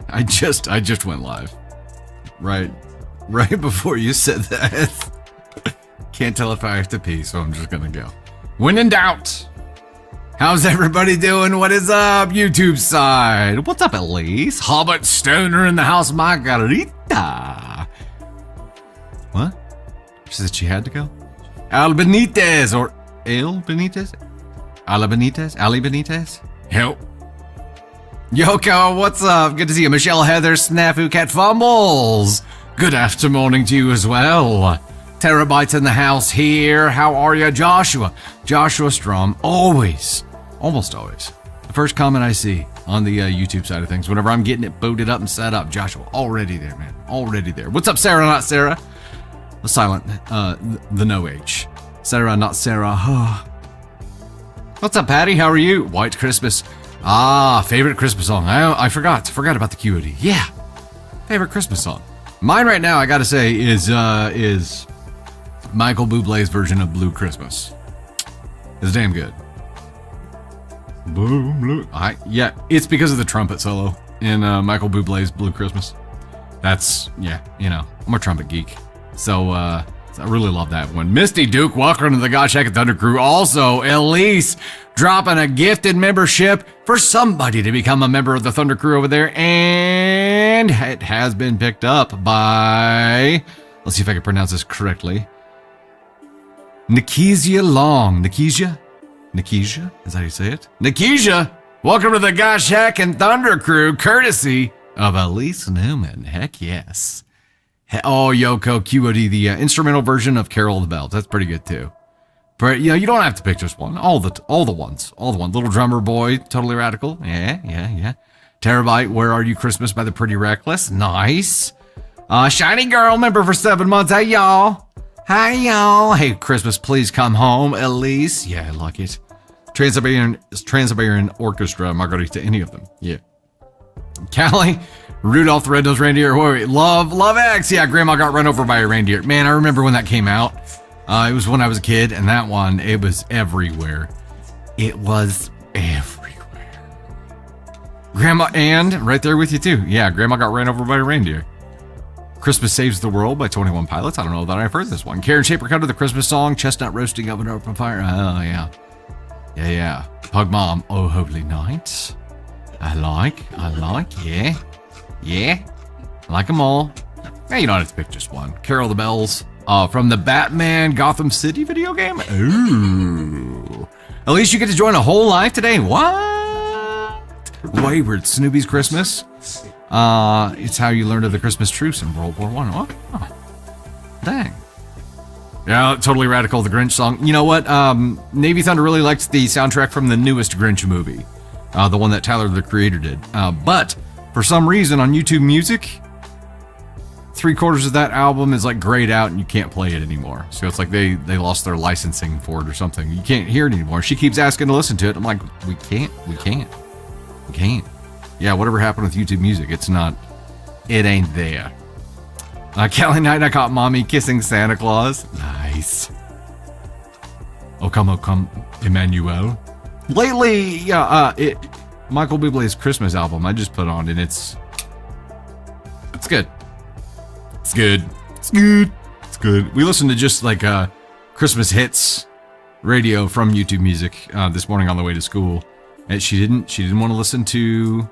I just went live. Right before you said that. Can't tell if I have to pee, so I'm just gonna go. When in doubt. How's everybody doing? What is up, YouTube side? What's up, Elise? Hobbit Stoner in the house, Margarita. What? She said she had to go? Al Benitez, or El Benitez? Ala Benitez? Ali Benitez? Help. Yoko, what's up? Good to see you. Michelle Heather, Snafu Cat Fumbles. Good afternoon to you as well. Terabytes in the house here. How are you, Joshua? Joshua Strom, almost always. The first comment I see on the YouTube side of things, whenever I'm getting it booted up and set up, Joshua, already there, man. Already there. What's up, Sarah, not Sarah? The silent, the no H. Sarah, not Sarah. What's up, Patty? How are you? White Christmas. Ah, favorite Christmas song. I forgot about the QOD. Yeah, favorite Christmas song. Mine right now, I gotta say, is Michael Bublé's version of Blue Christmas. It's damn good. Blue. Yeah, it's because of the trumpet solo in Michael Bublé's Blue Christmas. That's, yeah, you know, I'm a trumpet geek. So I really love that one. Misty Duke, welcome to the God Shack and Thunder Crew. Also, Elise dropping a gifted membership for somebody to become a member of the Thunder Crew over there. And it has been picked up by, let's see if I can pronounce this correctly. Nikizia Long. Nikizia? Is that how you say it? Nikizia, welcome to the God Shack and Thunder Crew, courtesy of Elise Newman. Heck yes. Oh, Yoko, QOD, the instrumental version of Carol of the Bells. That's pretty good too. But you know, you don't have to pick just one. All the ones. Little Drummer Boy, Totally Radical. Yeah. Terabyte, Where Are You Christmas by the Pretty Reckless. Nice. Shiny Girl, member for 7 months. Hey y'all. Hey, Christmas, please come home. Elise. Yeah, I like it. Trans-Siberian Orchestra, Margarita, any of them. Yeah. Callie, Rudolph the Red-Nosed Reindeer. Wait, Love X. Yeah, Grandma got run over by a reindeer. Man, I remember when that came out. It was when I was a kid, and that one, it was everywhere. It was everywhere. Grandma, and right there with you too. Yeah, Grandma got ran over by a reindeer. Christmas Saves the World by 21 Pilots. I don't know that I've heard this one. Karen Shaper Cutter, the Christmas song. Chestnut Roasting Oven Open Fire. Oh, yeah. Yeah. Pug Mom, Oh Holy Night. I like, yeah. I like them all. Hey, you don't have to pick just one. Carol the Bells, from the Batman Gotham City video game. Ooh. At least you get to join a whole live today. What? Wayward Snoopy's Christmas. It's how you learned of the Christmas truce in World War I. Oh, dang. Yeah, Totally Radical, the Grinch song. You know what? Navy Thunder really liked the soundtrack from the newest Grinch movie. The one that Tyler, the Creator, did. But for some reason on YouTube Music, 3/4 of that album is like grayed out and you can't play it anymore. So it's like they lost their licensing for it or something. You can't hear it anymore. She keeps asking to listen to it. I'm like, we can't. Yeah, whatever happened with YouTube Music, it ain't there. Callie Night, I caught Mommy kissing Santa Claus. Nice. Oh come, Emmanuel. Lately, Michael Bublé's Christmas album I just put on, and it's good. It's good. We listened to just like Christmas hits radio from YouTube Music this morning on the way to school, and she didn't want to listen to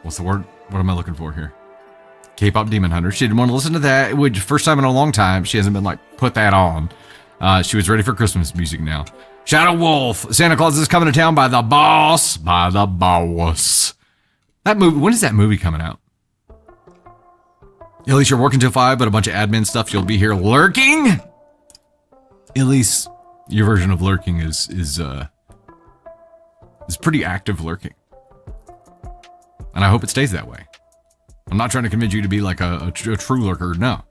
what's the word? What am I looking for here? K-pop Demon Hunter. She didn't want to listen to that. Which first time in a long time she hasn't been like put that on. She was ready for Christmas music now. Shadow Wolf, Santa Claus is coming to town by the boss. That movie, when is that movie coming out? At least you're working till 5, but a bunch of admin stuff. You'll be here lurking. At least your version of lurking is pretty active lurking. And I hope it stays that way. I'm not trying to convince you to be like a true lurker. No,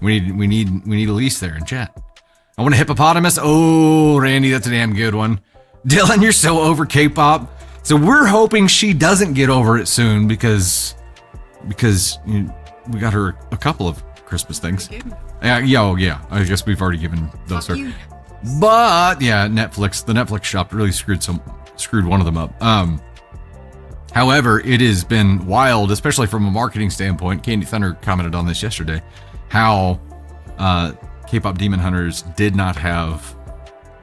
we need Elise there in chat. I want a hippopotamus. Oh, Randy, that's a damn good one. Dylan, you're so over K-pop. So we're hoping she doesn't get over it soon because we got her a couple of Christmas things. Yeah. I guess we've already given those. But yeah, the Netflix shop really screwed one of them up. However, it has been wild, especially from a marketing standpoint. Candy Thunder commented on this yesterday, how K-pop Demon Hunters did not have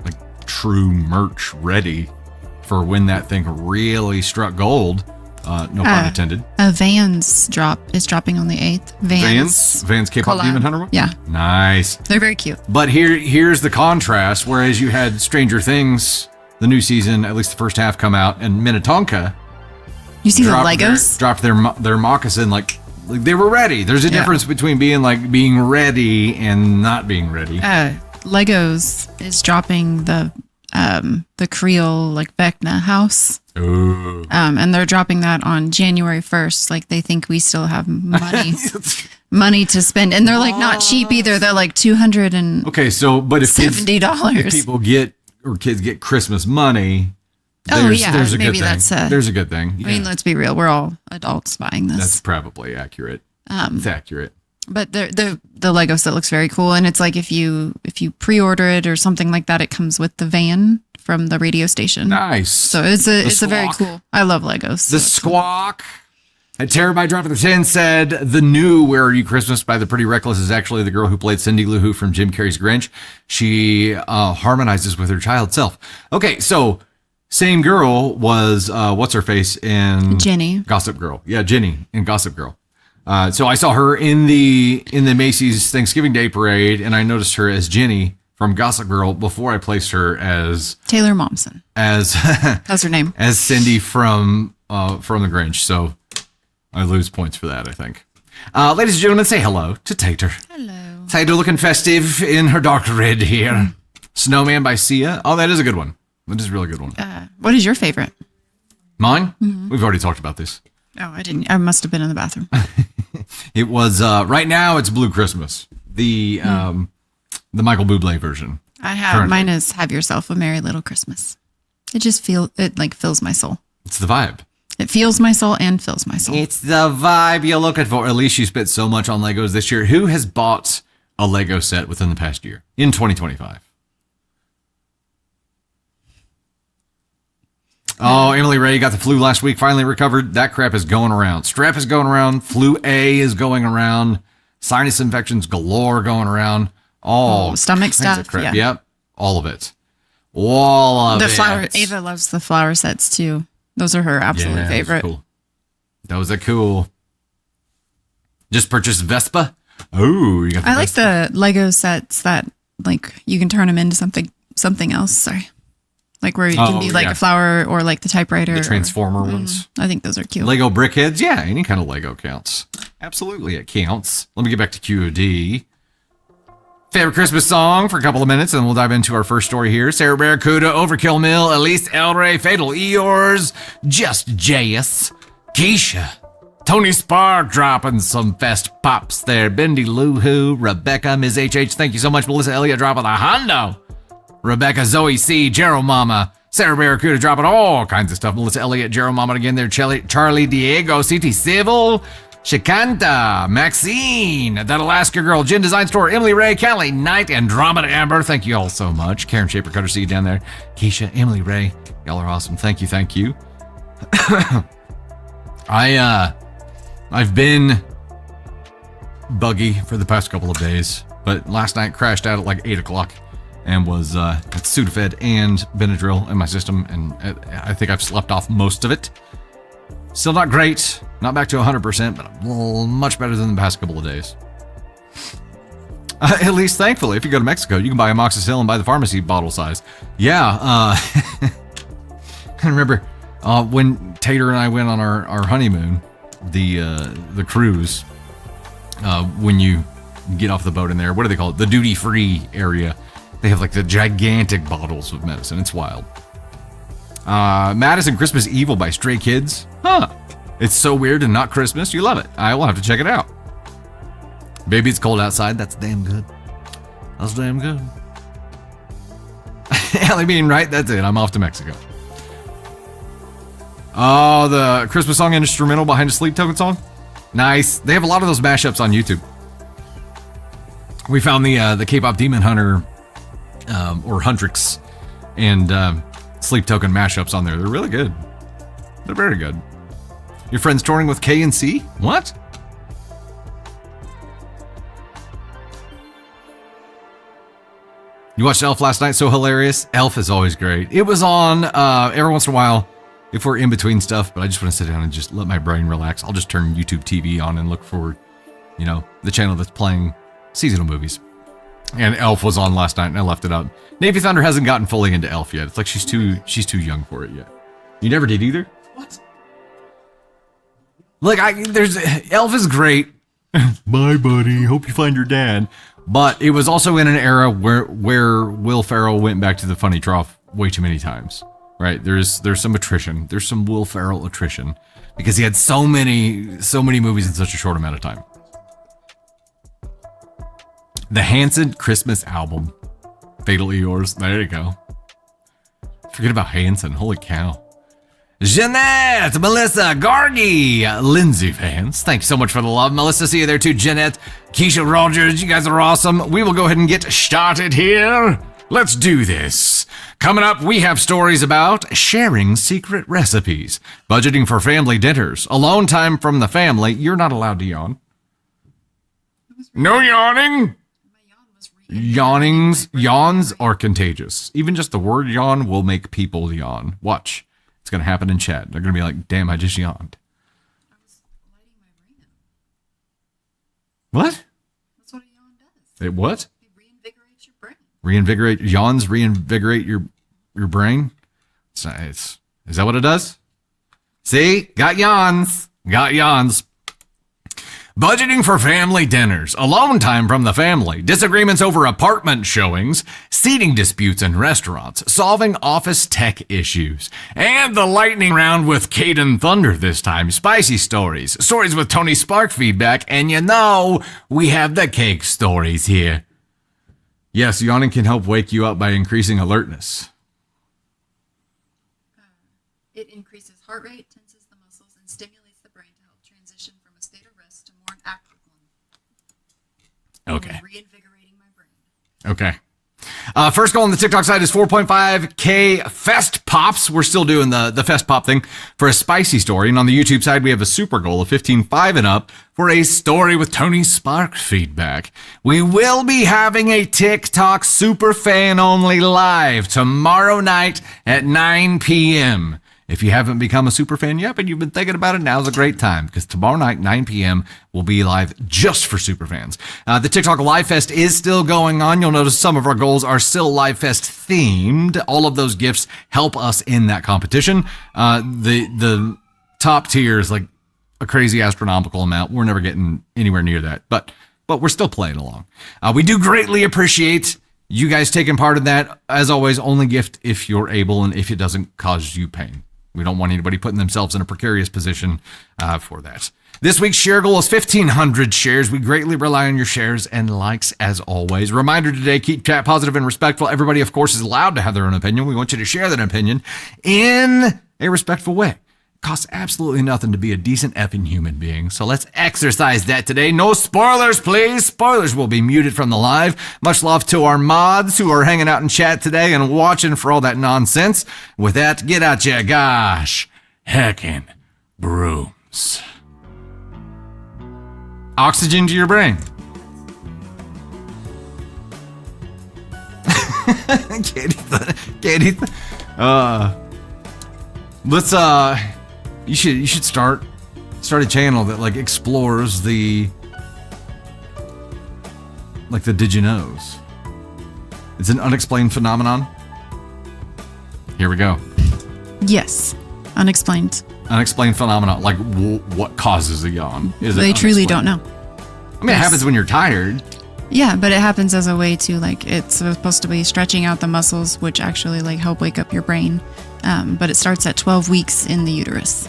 like true merch ready for when that thing really struck gold. No pun intended. Vans is dropping on the 8th. Vans K-pop Demon Hunter one? Yeah. Nice. They're very cute. But here's the contrast. Whereas you had Stranger Things, the new season, at least the first half, come out, and Minnetonka. You see the Legos? Dropped their moccasin like they were ready. There's a difference between being ready and not being ready. Legos is dropping the Creole like Vecna house. Ooh. And they're dropping that on January 1st. Like they think we still have money to spend, and they're like not cheap either. They're like $270. Okay, so but if kids get Christmas money, there's a maybe good thing. There's a good thing. Yeah. I mean, let's be real. We're all adults buying this. That's probably accurate. It's accurate. But the Lego set looks very cool, and it's like if you pre-order it or something like that, it comes with the van from the radio station. Nice. So it's a very cool. I love Legos. The Squawk. A Terabyte Drop of the 10 said the new Where Are You Christmas by the Pretty Reckless is actually the girl who played Cindy Lou Who from Jim Carrey's Grinch. She harmonizes with her child self. Okay, so same girl was what's her face in Jenny. Gossip Girl. Yeah, Jenny in Gossip Girl. So I saw her in the Macy's Thanksgiving Day Parade, and I noticed her as Jenny from Gossip Girl before I placed her as Taylor Momsen. That's her name. As Cindy from the Grinch. So I lose points for that, I think. Ladies and gentlemen, say hello to Tater. Hello. Tater looking festive in her dark red here. Snowman by Sia. Oh, that is a good one. That is a really good one. What is your favorite? Mine? Mm-hmm. We've already talked about this. Oh, I didn't. I must have been in the bathroom. It was, right now it's Blue Christmas. The Michael Bublé version. I have. Currently. Mine is Have Yourself a Merry Little Christmas. It just fills my soul. It's the vibe. It feels my soul and fills my soul. It's the vibe you're looking for. At least you spent so much on Legos this year. Who has bought a Lego set within the past year in 2025? Oh, Emily Ray got the flu last week, finally recovered. That crap is going around. Strep is going around. Flu A is going around. Sinus infections galore going around. All stomach stuff. Yeah. Yep. All of it. All of it. Flower. Ava loves the flower sets too. Those are her absolute favorite. Cool. Those are cool. Just purchased Vespa. Oh, you got the I like the Lego sets that like you can turn them into something else. Sorry. Like where you can be like a flower or like the typewriter. The Transformer ones. I think those are cute. Lego brickheads. Yeah, any kind of Lego counts. Absolutely, it counts. Let me get back to QOD. Favorite Christmas song for a couple of minutes, and we'll dive into our first story here. Sarah Barracuda, Overkill Mill, Elise Elray, Fatal Eeyores, Just Jayus, Keisha, Tony Spar dropping some fest pops there. Bendy Lou Who, Rebecca, Ms. HH, thank you so much. Melissa Elliott dropping the Hondo. Rebecca, Zoe C, Gerald Mama, Sarah Barracuda dropping all kinds of stuff. Melissa Elliott, Gerald Mama again there. Charlie Diego, CT Civil, Shikanta, Maxine, That Alaska Girl, Gin Design Store, Emily Ray, Callie Knight, Andromeda Amber. Thank you all so much. Karen Shaper, Cutter C down there. Keisha, Emily Ray, y'all are awesome. Thank you. I've been buggy for the past couple of days, but last night crashed out at like 8 o'clock. And was at Sudafed and Benadryl in my system, and I think I've slept off most of it. Still not great, not back to 100%, but much better than the past couple of days. At least, thankfully, if you go to Mexico, you can buy amoxicillin by the pharmacy bottle size. Yeah, I remember when Tater and I went on our honeymoon, the cruise, when you get off the boat in there, what do they call it? The duty-free area. They have like the gigantic bottles of medicine. It's wild. Madison Christmas Evil by Stray Kids. Huh. It's so weird and not Christmas. You love it. I will have to check it out. Baby, it's cold outside. That's damn good. That's damn good. Allie being right. That's it. I'm off to Mexico. Oh, the Christmas song instrumental behind a Sleep Token song. Nice. They have a lot of those mashups on YouTube. We found the K-pop Demon Hunter or Huntrix and Sleep Token mashups on there. They're really good. They're very good. Your friend's touring with K and C? What? You watched Elf last night? So hilarious. Elf is always great. It was on every once in a while if we're in between stuff, but I just want to sit down and just let my brain relax. I'll just turn YouTube TV on and look for, the channel that's playing seasonal movies. And Elf was on last night and I left it up. Navy Thunder hasn't gotten fully into Elf yet. It's like she's too young for it yet. You never did either? What? Like Elf is great. Bye, buddy. Hope you find your dad. But it was also in an era where Will Ferrell went back to the funny trough way too many times, right? There's some attrition. There's some Will Ferrell attrition because he had so many movies in such a short amount of time. The Hanson Christmas album, Fatally Yours. There you go. Forget about Hanson. Holy cow. Jeanette, Melissa, Gargi, Lindsay fans. Thanks so much for the love. Melissa, see you there too. Jeanette, Keisha Rogers, you guys are awesome. We will go ahead and get started here. Let's do this. Coming up, we have stories about sharing secret recipes, budgeting for family dinners, alone time from the family. You're not allowed to yawn. No yawning. Yawns are contagious. Even just the word yawn will make people yawn. Watch. It's going to happen in chat. They're going to be like, damn, I just yawned. I was lighting my brain up. What? That's what a yawn does. It what? It reinvigorates your brain. Yawns reinvigorate your brain? Is that what it does? See? Got yawns. Budgeting for family dinners, alone time from the family, disagreements over apartment showings, seating disputes in restaurants, solving office tech issues, and the lightning round with Caden Thunder this time. Spicy stories with Tony Spark feedback, and we have the cake stories here. Yes, yawning can help wake you up by increasing alertness. It increases heart rate, tenses the muscles, and stimulates the brain to help transition from a state of rest to more active one. Okay. Reinvigorating my brain. Okay. First goal on the TikTok side is 4.5K Fest Pops. We're still doing the Fest Pop thing for a spicy story. And on the YouTube side, we have a super goal of 15.5 and up for a story with Tony Spark feedback. We will be having a TikTok super fan only live tomorrow night at 9 p.m. If you haven't become a super fan yet, but you've been thinking about it, now's a great time because tomorrow night, 9 p.m., will be live just for super fans. The TikTok Live Fest is still going on. You'll notice some of our goals are still Live Fest themed. All of those gifts help us in that competition. The top tier is like a crazy astronomical amount. We're never getting anywhere near that, but we're still playing along. We do greatly appreciate you guys taking part in that. As always, only gift if you're able and if it doesn't cause you pain. We don't want anybody putting themselves in a precarious position for that. This week's share goal is 1,500 shares. We greatly rely on your shares and likes as always. Reminder today, keep chat positive and respectful. Everybody, of course, is allowed to have their own opinion. We want you to share that opinion in a respectful way. It costs absolutely nothing to be a decent effing human being. So let's exercise that today. No spoilers, please. Spoilers will be muted from the live. Much love to our mods who are hanging out in chat today and watching for all that nonsense. With that, get out your gosh heckin' brooms. Oxygen to your brain. Katie. Let's you should start a channel that like explores the did you knows. It's an unexplained phenomenon. Here we go. Yes, unexplained. Unexplained phenomenon, like what causes a yawn? They truly don't know. I mean, it happens when you're tired. Yeah, but it happens as a way to it's supposed to be stretching out the muscles, which actually help wake up your brain. But it starts at 12 weeks in the uterus.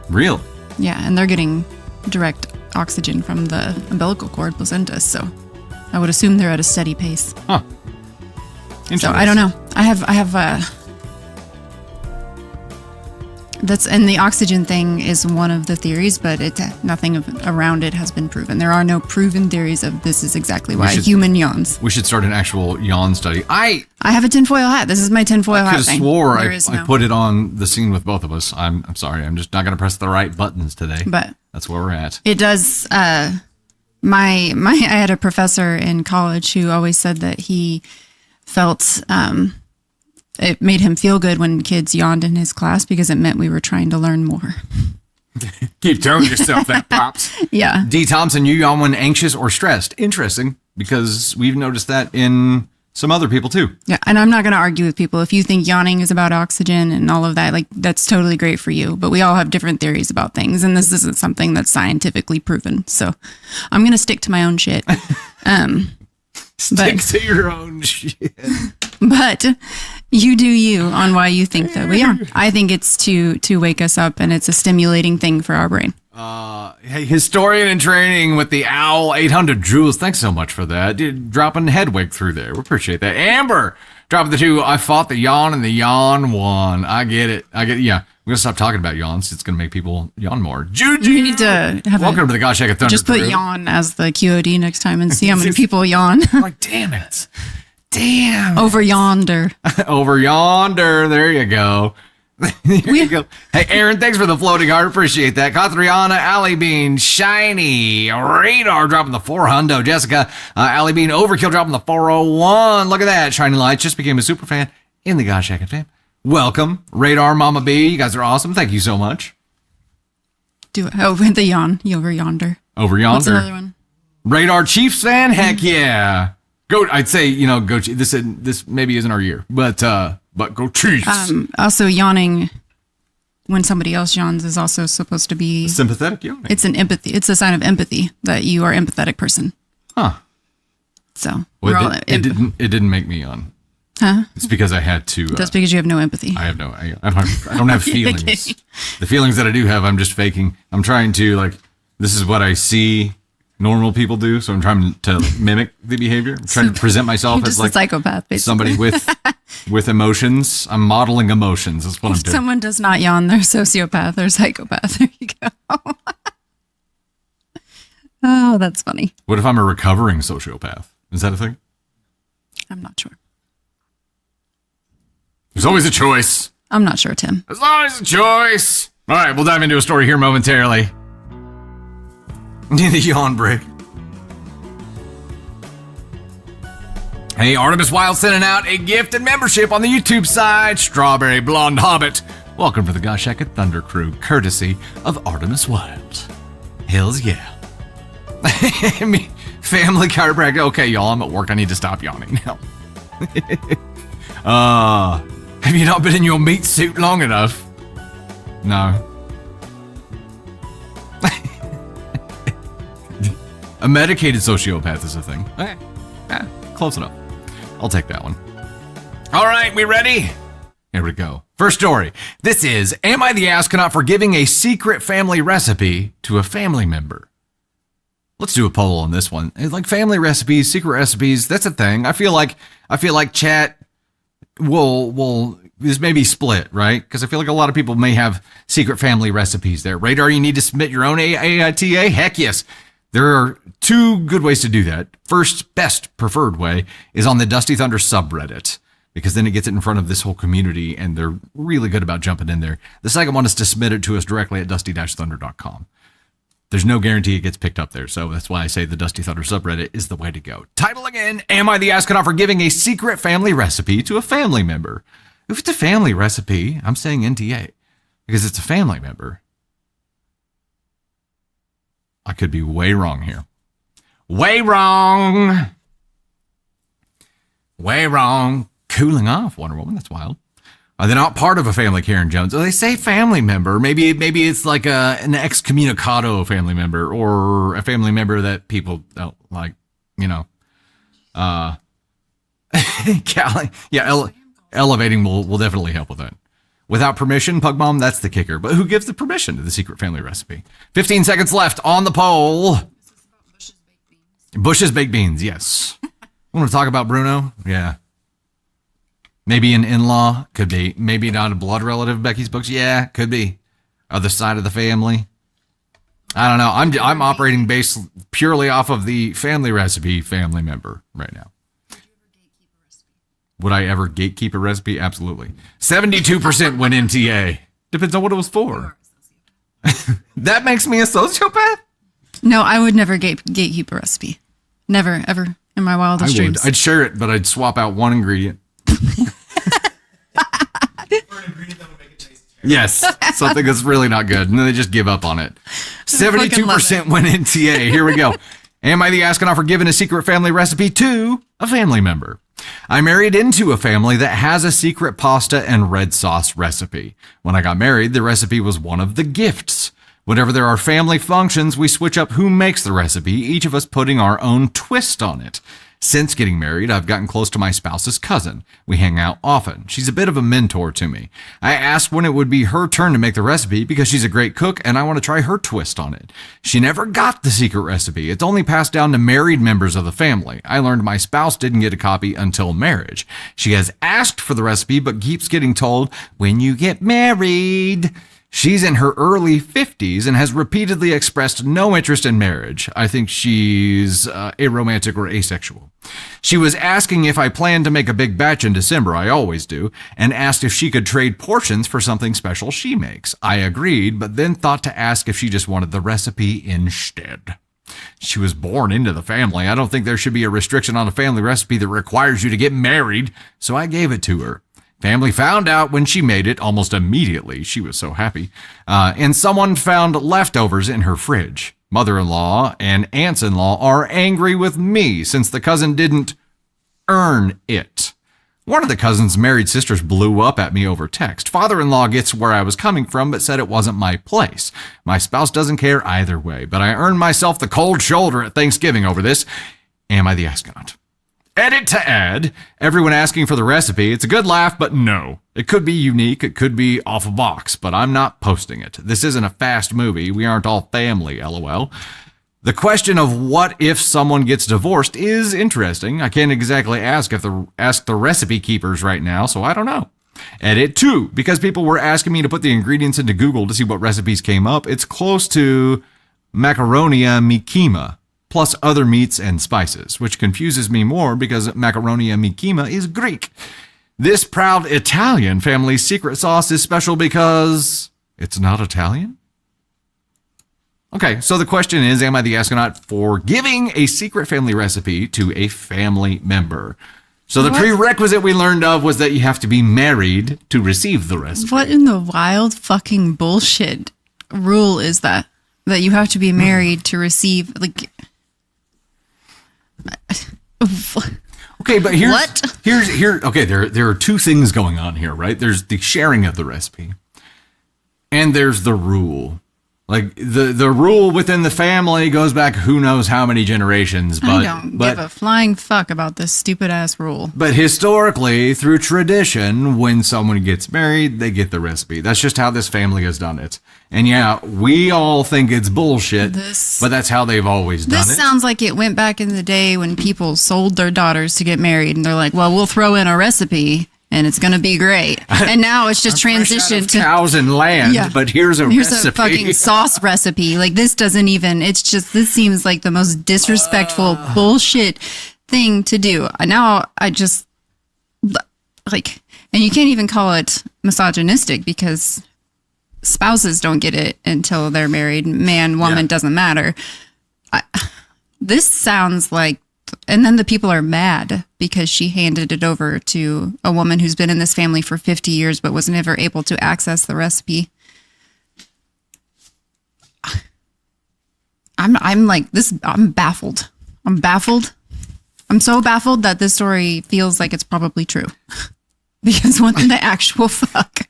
Really? Yeah, and they're getting direct oxygen from the umbilical cord placenta, so I would assume they're at a steady pace. Huh. So I don't know. I have and the oxygen thing is one of the theories, but nothing around it has been proven. There are no proven theories of this is exactly why a human yawns. We should start an actual yawn study. I have a tinfoil hat. This is my tinfoil hat thing. I swore I put it on the scene with both of us. I'm sorry. I'm just not going to press the right buttons today. But that's where we're at. It does. I had a professor in college who always said that he felt it made him feel good when kids yawned in his class because it meant we were trying to learn more. Keep telling yourself that, Pops. Yeah. D. Thompson, you yawn when anxious or stressed. Interesting, because we've noticed that in some other people too. Yeah, and I'm not going to argue with people. If you think yawning is about oxygen and all of that, like that's totally great for you. But we all have different theories about things, and this isn't something that's scientifically proven. So I'm going to stick to my own shit. Stick to your own shit. But you do you on why you think that we are. I think it's to wake us up, and it's a stimulating thing for our brain. Hey, historian in training with the OWL 800 Jules. Thanks so much for that. Dude, dropping Hedwig through there. We appreciate that. Amber, dropping the 2. I fought the yawn and the yawn won. I get it. Yeah. We're going to stop talking about yawns. It's going to make people yawn more. Juju! You need to have Welcome to the Gosh Heck Thunder Just put yawn as the QOD next time and see how many people yawn. Like, damn it. Damn. Over yonder. Over yonder. There you go. There you go. Hey, Aaron, thanks for the floating heart. Appreciate that. Katriana, Allie Bean, Shiny, Radar dropping the 400. Jessica, Allie Bean, Overkill dropping the 401. Look at that. Shiny Lights just became a super fan in the Gosh Heck fam. Welcome. Radar, Mama B. You guys are awesome. Thank you so much. Do it. Oh, with the yawn. Over yonder. Over yonder. What's another one? Radar Chiefs fan? Heck yeah. Go. I'd say, go. This maybe isn't our year, but go Chiefs. Also, yawning when somebody else yawns is also supposed to be sympathetic yawning. It's an empathy. It's a sign of empathy that you are an empathetic person. Huh. So it didn't make me yawn. Huh? It's because I had to. That's because you have no empathy. I don't have feelings. Okay. The feelings that I do have, I'm just faking. I'm trying to this is what I see normal people do, so I'm trying to mimic the behavior. I'm trying to present myself as a psychopath, basically. Somebody with emotions. I'm modeling emotions. That's what I'm doing. If someone does not yawn, they're sociopath or psychopath. There you go. Oh, that's funny. What if I'm a recovering sociopath? Is that a thing? I'm not sure. There's always a choice. I'm not sure, Tim. There's always a choice. All right, we'll dive into a story here momentarily. The yawn break. Hey, Artemis Wild sending out a gift and membership on the YouTube side. Strawberry Blonde Hobbit. Welcome to the Gosh Heck Thunder Crew, courtesy of Artemis Wild. Hells yeah. Family chiropractor. Okay, y'all, I'm at work. I need to stop yawning now. Have you not been in your meat suit long enough? No. A medicated sociopath is a thing. Okay. Yeah, close enough. I'll take that one. All right, we ready? Here we go. First story. This is, am I the astronaut for giving a secret family recipe to a family member? Let's do a poll on this one. Like family recipes, secret recipes, that's a thing. I feel like chat will this may be split, right? Because I feel like a lot of people may have secret family recipes there. Radar, you need to submit your own AITA? Heck yes. There are 2 good ways to do that. First, best preferred way is on the Dusty Thunder subreddit, because then it gets it in front of this whole community and they're really good about jumping in there. The second one is to submit it to us directly at dusty-thunder.com. There's no guarantee it gets picked up there, so that's why I say the Dusty Thunder subreddit is the way to go. Title again, am I the astronaut for giving a secret family recipe to a family member? If it's a family recipe, I'm saying NTA, because it's a family member. I could be way wrong here. Way wrong. Way wrong. Cooling off, Wonder Woman, that's wild. They're not part of a family, Karen Jones. They say family member. Maybe it's like an excommunicado family member, or a family member that people don't like, Callie, yeah, elevating will definitely help with that. Without permission, Pug Mom, that's the kicker. But who gives the permission to the secret family recipe? 15 seconds left on the poll. Bush's Baked Beans, yes. Want to talk about Bruno? Yeah. Maybe an in-law, could be. Maybe not a blood relative of Becky's books. Yeah, could be. Other side of the family. I don't know. I'm operating based purely off of the family recipe family member right now. Would I ever gatekeep a recipe? Absolutely. 72% went NTA. Depends on what it was for. That makes me a sociopath? No, I would never gatekeep a recipe. Never, ever in my wildest dreams. I'd share it, but I'd swap out one ingredient. Yes, something that's really not good. And then they just give up on it. 72% went NTA. Here we go. Am I the astronaut for giving a secret family recipe to a family member? I married into a family that has a secret pasta and red sauce recipe. When I got married, the recipe was one of the gifts. Whenever there are family functions, we switch up who makes the recipe, each of us putting our own twist on it. Since getting married, I've gotten close to my spouse's cousin. We hang out often. She's a bit of a mentor to me. I asked when it would be her turn to make the recipe because she's a great cook and I want to try her twist on it. She never got the secret recipe. It's only passed down to married members of the family. I learned my spouse didn't get a copy until marriage. She has asked for the recipe but keeps getting told, when you get married. She's in her early 50s and has repeatedly expressed no interest in marriage. I think she's aromantic or asexual. She was asking if I planned to make a big batch in December, I always do, and asked if she could trade portions for something special she makes. I agreed, but then thought to ask if she just wanted the recipe instead. She was born into the family. I don't think there should be a restriction on a family recipe that requires you to get married, so I gave it to her. Family found out when she made it almost immediately. She was so happy. And someone found leftovers in her fridge. Mother-in-law and aunts-in-law are angry with me since the cousin didn't earn it. One of the cousin's married sisters blew up at me over text. Father-in-law gets where I was coming from, but said it wasn't my place. My spouse doesn't care either way, but I earned myself the cold shoulder at Thanksgiving over this. Am I the astronaut? Edit to add, everyone asking for the recipe. It's a good laugh, but no. It could be unique. It could be off a box, but I'm not posting it. This isn't a fast movie. We aren't all family, LOL. The question of what if someone gets divorced is interesting. I can't exactly ask the recipe keepers right now, so I don't know. Edit 2, because people were asking me to put the ingredients into Google to see what recipes came up. It's close to macaronia mikima, plus other meats and spices, which confuses me more because macaronia mikima is Greek. This proud Italian family's secret sauce is special because it's not Italian? Okay, so the question is, am I the astronaut for giving a secret family recipe to a family member? So the prerequisite we learned of was that you have to be married to receive the recipe. What in the wild fucking bullshit rule is that? That you have to be married to receive, like... Okay, but there are two things going on here, right? There's the sharing of the recipe, and there's the rule. Like the rule within the family goes back who knows how many generations. But I don't give a flying fuck about this stupid ass rule. But historically, through tradition, when someone gets married, they get the recipe. That's just how this family has done it. And yeah, we all think it's bullshit, but that's how they've always done it. This sounds like it went back in the day when people sold their daughters to get married, and they're like, well, we'll throw in a recipe and it's going to be great. And now it's just transitioned to cows and land, but here's a fucking sauce recipe. Like, this doesn't even, this seems like the most disrespectful bullshit thing to do. Now I just, like, and you can't even call it misogynistic because spouses don't get it until they're married. Man, woman, doesn't matter. This sounds like, and then the people are mad because she handed it over to a woman who's been in this family for 50 years but was never able to access the recipe. I'm like this. I'm baffled. I'm so baffled that this story feels like it's probably true. Because what the actual fuck?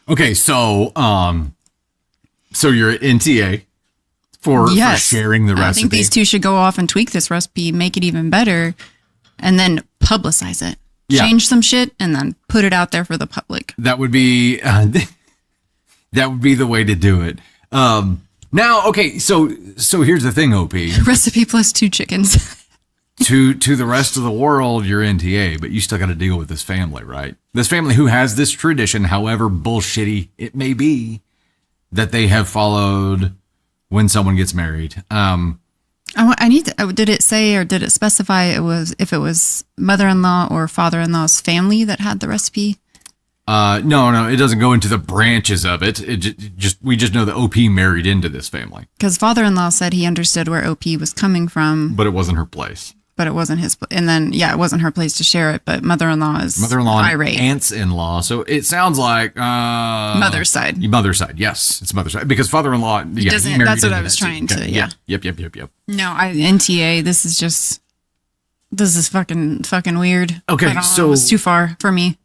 Okay, so you're at NTA for sharing the recipe. I think these two should go off and tweak this recipe, make it even better, and then publicize it. Yeah. Change some shit and then put it out there for the public. That would be the way to do it. Now, okay, so here's the thing, OP. Recipe plus 2 chickens. to the rest of the world, you're NTA, but you still got to deal with this family, right? This family who has this tradition, however bullshitty it may be, that they have followed when someone gets married. I need to, did it say or did it specify if it was mother-in-law or father-in-law's family that had the recipe? No, it doesn't go into the branches of it. We just know that OP married into this family. Because father-in-law said he understood where OP was coming from. But it wasn't her place. But it wasn't his, and then, it wasn't her place to share it, but mother-in-law irate. And aunts-in-law. So it sounds like, mother's side. Mother's side. Yes, it's mother's side. Because father-in-law, he that's what I was trying to, Yep. No, NTA, this is fucking weird. Okay, so. It's too far for me.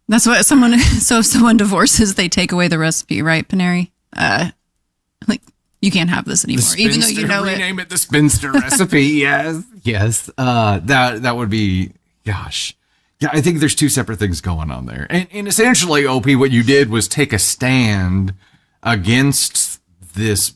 That's what so if someone divorces, they take away the recipe, right, Paneri? You can't have this anymore, even though you know rename it the spinster recipe. Yes. That would be, gosh. Yeah, I think there's two separate things going on there. And essentially, OP, what you did was take a stand against this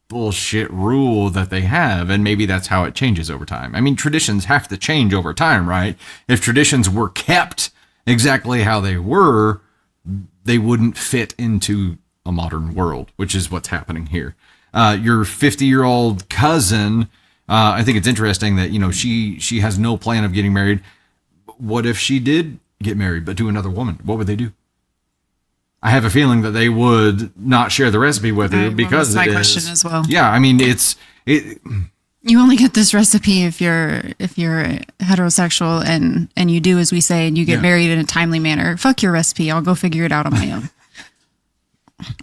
bullshit rule that they have, and maybe that's how it changes over time. I mean, traditions have to change over time, right? If traditions were kept exactly how they were, they wouldn't fit into a modern world, which is what's happening here. Your 50-year-old cousin, I think it's interesting that, she has no plan of getting married. What if she did get married, but to another woman? What would they do? I have a feeling that they would not share the recipe with her because that's my question as well. Yeah, I mean, you only get this recipe if you're heterosexual and you do as we say and you get married in a timely manner. Fuck your recipe. I'll go figure it out on my own.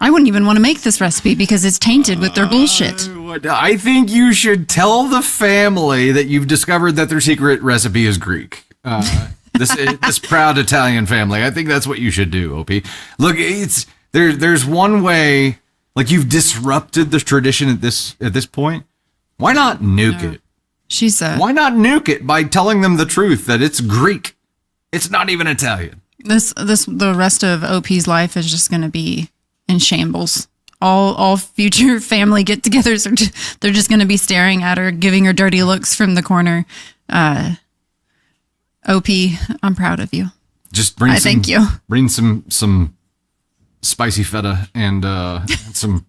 I wouldn't even want to make this recipe because it's tainted with their bullshit. I think you should tell the family that you've discovered that their secret recipe is Greek. This proud Italian family. I think that's what you should do, OP. Look, there's one way, like you've disrupted the tradition at this point. Why not nuke it? Why not nuke it by telling them the truth that it's Greek? It's not even Italian. The rest of OP's life is just going to be in shambles. All future family get-togethers they're just going to be staring at her, giving her dirty looks from the corner. OP, I'm proud of you. Just thank you. Bring some spicy feta and some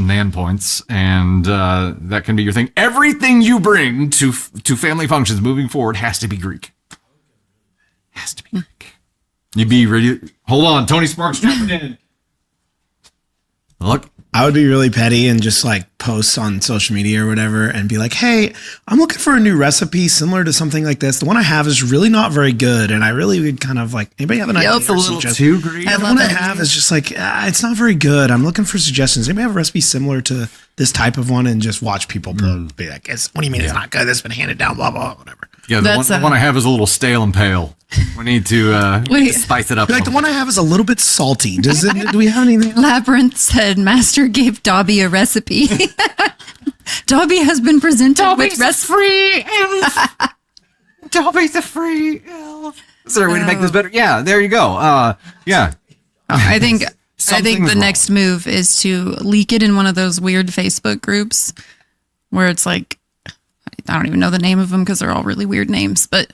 nan points, and that can be your thing. Everything you bring to family functions moving forward has to be Greek. Has to be Greek. You be ready. Hold on, Tony Sparks jumping in. Look, I would be really petty and just like post on social media or whatever and be like, hey, I'm looking for a new recipe similar to something like this. The one I have is really not very good. And I really would kind of like, anybody have an idea? It's a little too Greek. The one I have is just like, it's not very good. I'm looking for suggestions. Anybody have a recipe similar to this type of one? And just watch people be like, what do you mean it's not good? It's been handed down, blah, blah, whatever. Yeah, the one I have is a little stale and pale. We need to spice it up. Like the one I have is a little bit salty. Do we have anything? Labyrinth said Master gave Dobby a recipe. Dobby has been presented with free elf. Dobby's a free elf. Is there a way to make this better? Yeah, there you go. Yeah. I think the next move is to leak it in one of those weird Facebook groups where it's like, I don't even know the name of them because they're all really weird names, but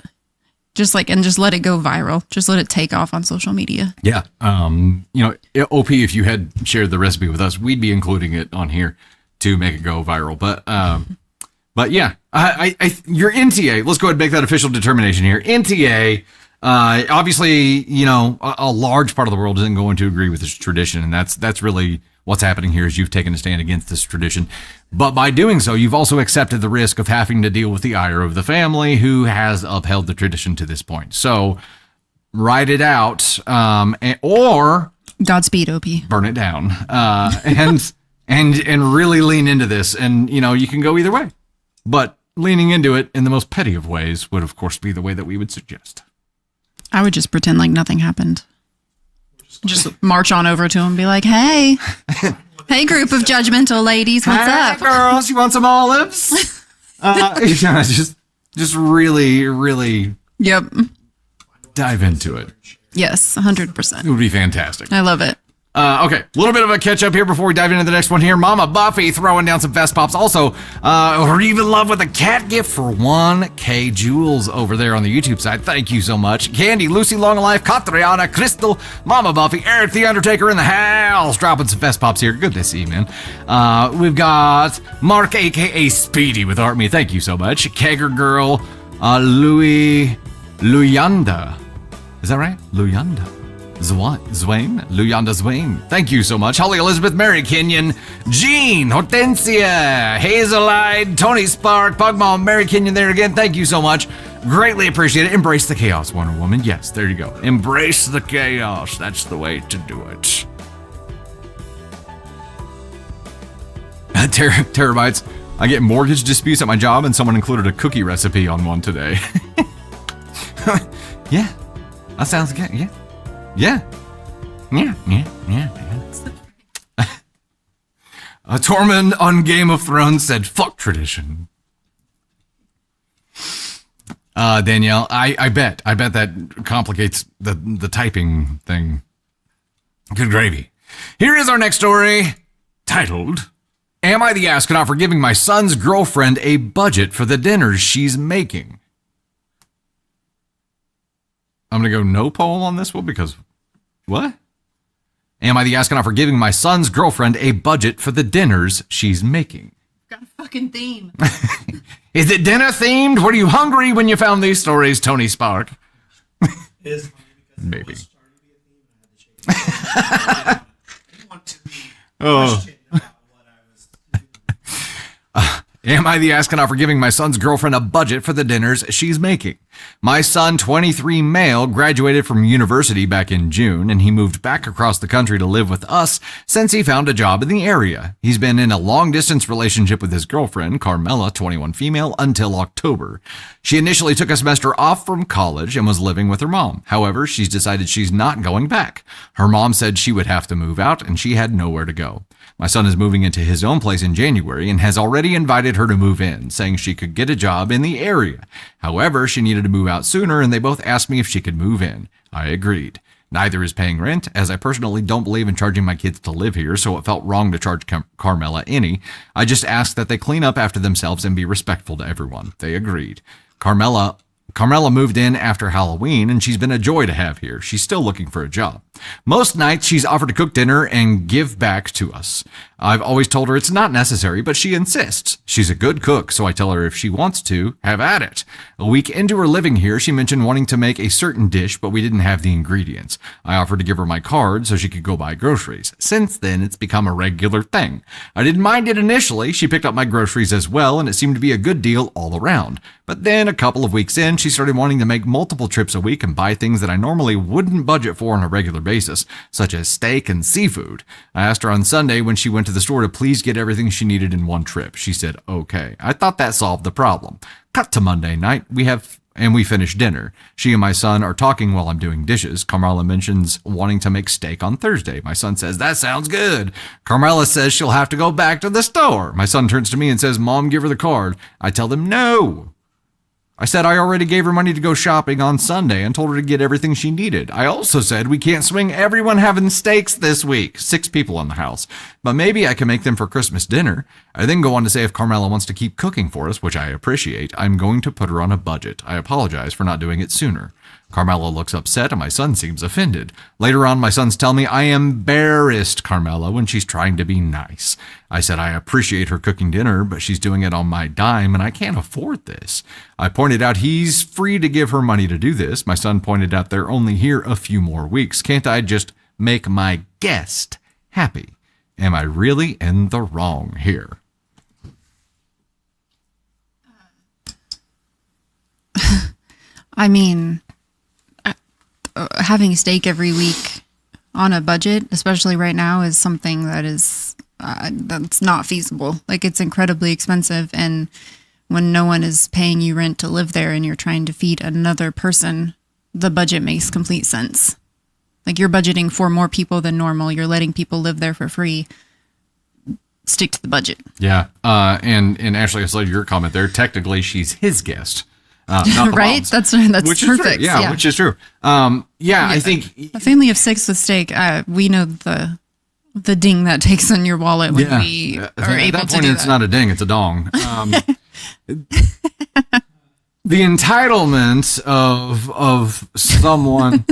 just let it go viral. Just let it take off on social media. Yeah. OP, if you had shared the recipe with us, we'd be including it on here to make it go viral. But yeah, you're NTA. Let's go ahead and make that official determination here. NTA, obviously, a large part of the world isn't going to agree with this tradition. And that's really what's happening here is you've taken a stand against this tradition. But by doing so, you've also accepted the risk of having to deal with the ire of the family who has upheld the tradition to this point. So write it out, or Godspeed, OP. Burn it down, and really lean into this. And, you can go either way. But leaning into it in the most petty of ways would, of course, be the way that we would suggest. I would just pretend like nothing happened. Just march on over to him and be like, hey, group of judgmental ladies, what's up? Girls, you want some olives? Just really, really yep. dive into it. Yes, 100%. It would be fantastic. I love it. Okay, a little bit of a catch up here before we dive into the next one here. Mama Buffy throwing down some Vest Pops. Also, Reeve in Love with a cat gift for 1K Jules over there on the YouTube side. Thank you so much. Candy, Lucy Long Alive, Katriana, Crystal, Mama Buffy, Eric the Undertaker in the house. Dropping some Vest Pops here. Good to see you, man. We've got Mark, a.k.a. Speedy with Art Me. Thank you so much. Kegger Girl, Luyanda. Is that right? Luyanda. Zwain, Luyanda Zwain. Thank you so much. Holly Elizabeth, Mary Kenyon, Jean, Hortensia, Hazelide, Tony Spark, Pugmom, Mary Kenyon there again. Thank you so much. Greatly appreciate it. Embrace the chaos, Wonder Woman. Yes, there you go. Embrace the chaos. That's the way to do it. Terabytes. I get mortgage disputes at my job and someone included a cookie recipe on one today. Yeah, that sounds good. Yeah. Yeah. Tormund on Game of Thrones said, fuck tradition. Danielle, I bet that complicates the typing thing. Good gravy. Here is our next story, titled, Am I the astronaut for giving my son's girlfriend a budget for the dinners she's making? I'm going to go no poll on this one because, what? Am I the astronaut for giving my son's girlfriend a budget for the dinners she's making? Got a fucking theme. Is it dinner themed? Were you hungry when you found these stories, Tony Spark? Maybe. Oh. Am I the astronaut for giving my son's girlfriend a budget for the dinners she's making? My son, 23 male, graduated from university back in June, and he moved back across the country to live with us since he found a job in the area. He's been in a long-distance relationship with his girlfriend, Carmela, 21 female, until October. She initially took a semester off from college and was living with her mom. However, she's decided she's not going back. Her mom said she would have to move out, and she had nowhere to go. My son is moving into his own place in January and has already invited her to move in, saying she could get a job in the area. However, she needed to move out sooner, and they both asked me if she could move in. I agreed. Neither is paying rent, as I personally don't believe in charging my kids to live here, so it felt wrong to charge Carmela any. I just asked that they clean up after themselves and be respectful to everyone. They agreed. Carmela moved in after Halloween, and she's been a joy to have here. She's still looking for a job. Most nights, she's offered to cook dinner and give back to us. I've always told her it's not necessary, but she insists. She's a good cook, so I tell her if she wants to, have at it. A week into her living here, she mentioned wanting to make a certain dish, but we didn't have the ingredients. I offered to give her my card so she could go buy groceries. Since then, it's become a regular thing. I didn't mind it initially. She picked up my groceries as well, and it seemed to be a good deal all around. But then, a couple of weeks in, she started wanting to make multiple trips a week and buy things that I normally wouldn't budget for on a regular basis, such as steak and seafood. I asked her on Sunday when she went to the store to please get everything she needed in one trip. She said, okay. I thought that solved the problem. Cut to Monday night. We finished dinner. She and my son are talking while I'm doing dishes. Carmela mentions wanting to make steak on Thursday. My son says, that sounds good. Carmela says she'll have to go back to the store. My son turns to me and says, Mom, give her the card. I tell them no. I said I already gave her money to go shopping on Sunday and told her to get everything she needed. I also said we can't swing everyone having steaks this week. 6 people in the house. But maybe I can make them for Christmas dinner. I then go on to say if Carmela wants to keep cooking for us, which I appreciate, I'm going to put her on a budget. I apologize for not doing it sooner. Carmela looks upset and my son seems offended. Later on, my sons tell me I embarrassed Carmela when she's trying to be nice. I said I appreciate her cooking dinner, but she's doing it on my dime and I can't afford this. I pointed out he's free to give her money to do this. My son pointed out they're only here a few more weeks. Can't I just make my guest happy? Am I really in the wrong here? I mean, having steak every week on a budget, especially right now, is something that is that's not feasible. Like, it's incredibly expensive, and when no one is paying you rent to live there and you're trying to feed another person, the budget makes complete sense. Like, you're budgeting for more people than normal. You're letting people live there for free. Stick to the budget. Yeah. And Ashley, I saw your comment there. Technically, she's his guest. Not the right? mom's. That's which perfect. Is true. Yeah, which is true. I think a family of 6 with steak. We know the ding that takes on your wallet when we are able that to point, do it's that. not a ding, it's a dong. The entitlement of someone.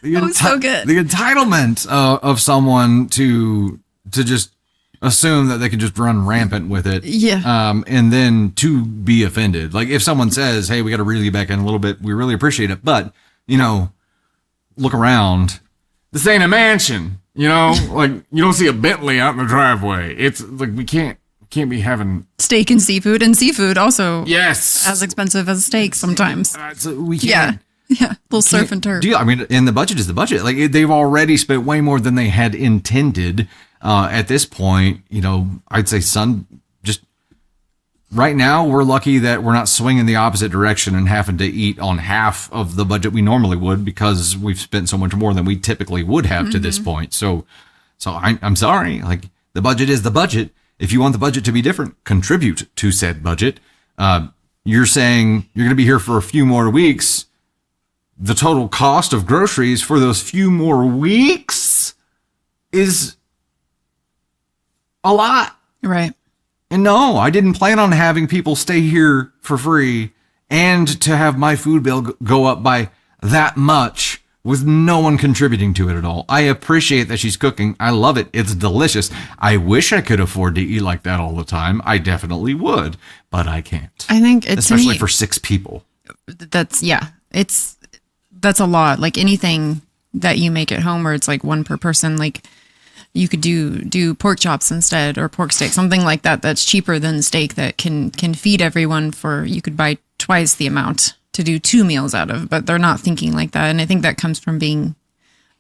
That was so good. The entitlement of someone to just assume that they can just run rampant with it. Yeah. And then to be offended. Like if someone says, "Hey, we got to reel you back in a little bit. We really appreciate it, but look around. This ain't a mansion. Like you don't see a Bentley out in the driveway. It's like we can't be having Steak and seafood also yes as expensive as steak sometimes. So we can't. Yeah, little surf and turf. And the budget is the budget. Like they've already spent way more than they had intended. At this point, I'd say just right now we're lucky that we're not swinging the opposite direction and having to eat on half of the budget we normally would because we've spent so much more than we typically would have to this point. So I'm sorry. Like the budget is the budget. If you want the budget to be different, contribute to said budget. You're saying you're going to be here for a few more weeks. The total cost of groceries for those few more weeks is a lot. Right. And no, I didn't plan on having people stay here for free and to have my food bill go up by that much with no one contributing to it at all. I appreciate that she's cooking. I love it. It's delicious. I wish I could afford to eat like that all the time. I definitely would, but I can't. I think it's especially for 6 people. That's a lot. Like anything that you make at home where it's like one per person, like you could do pork chops instead or pork steak, something like that. That's cheaper than steak that can feed everyone you could buy twice the amount to do 2 meals out of, but they're not thinking like that. And I think that comes from being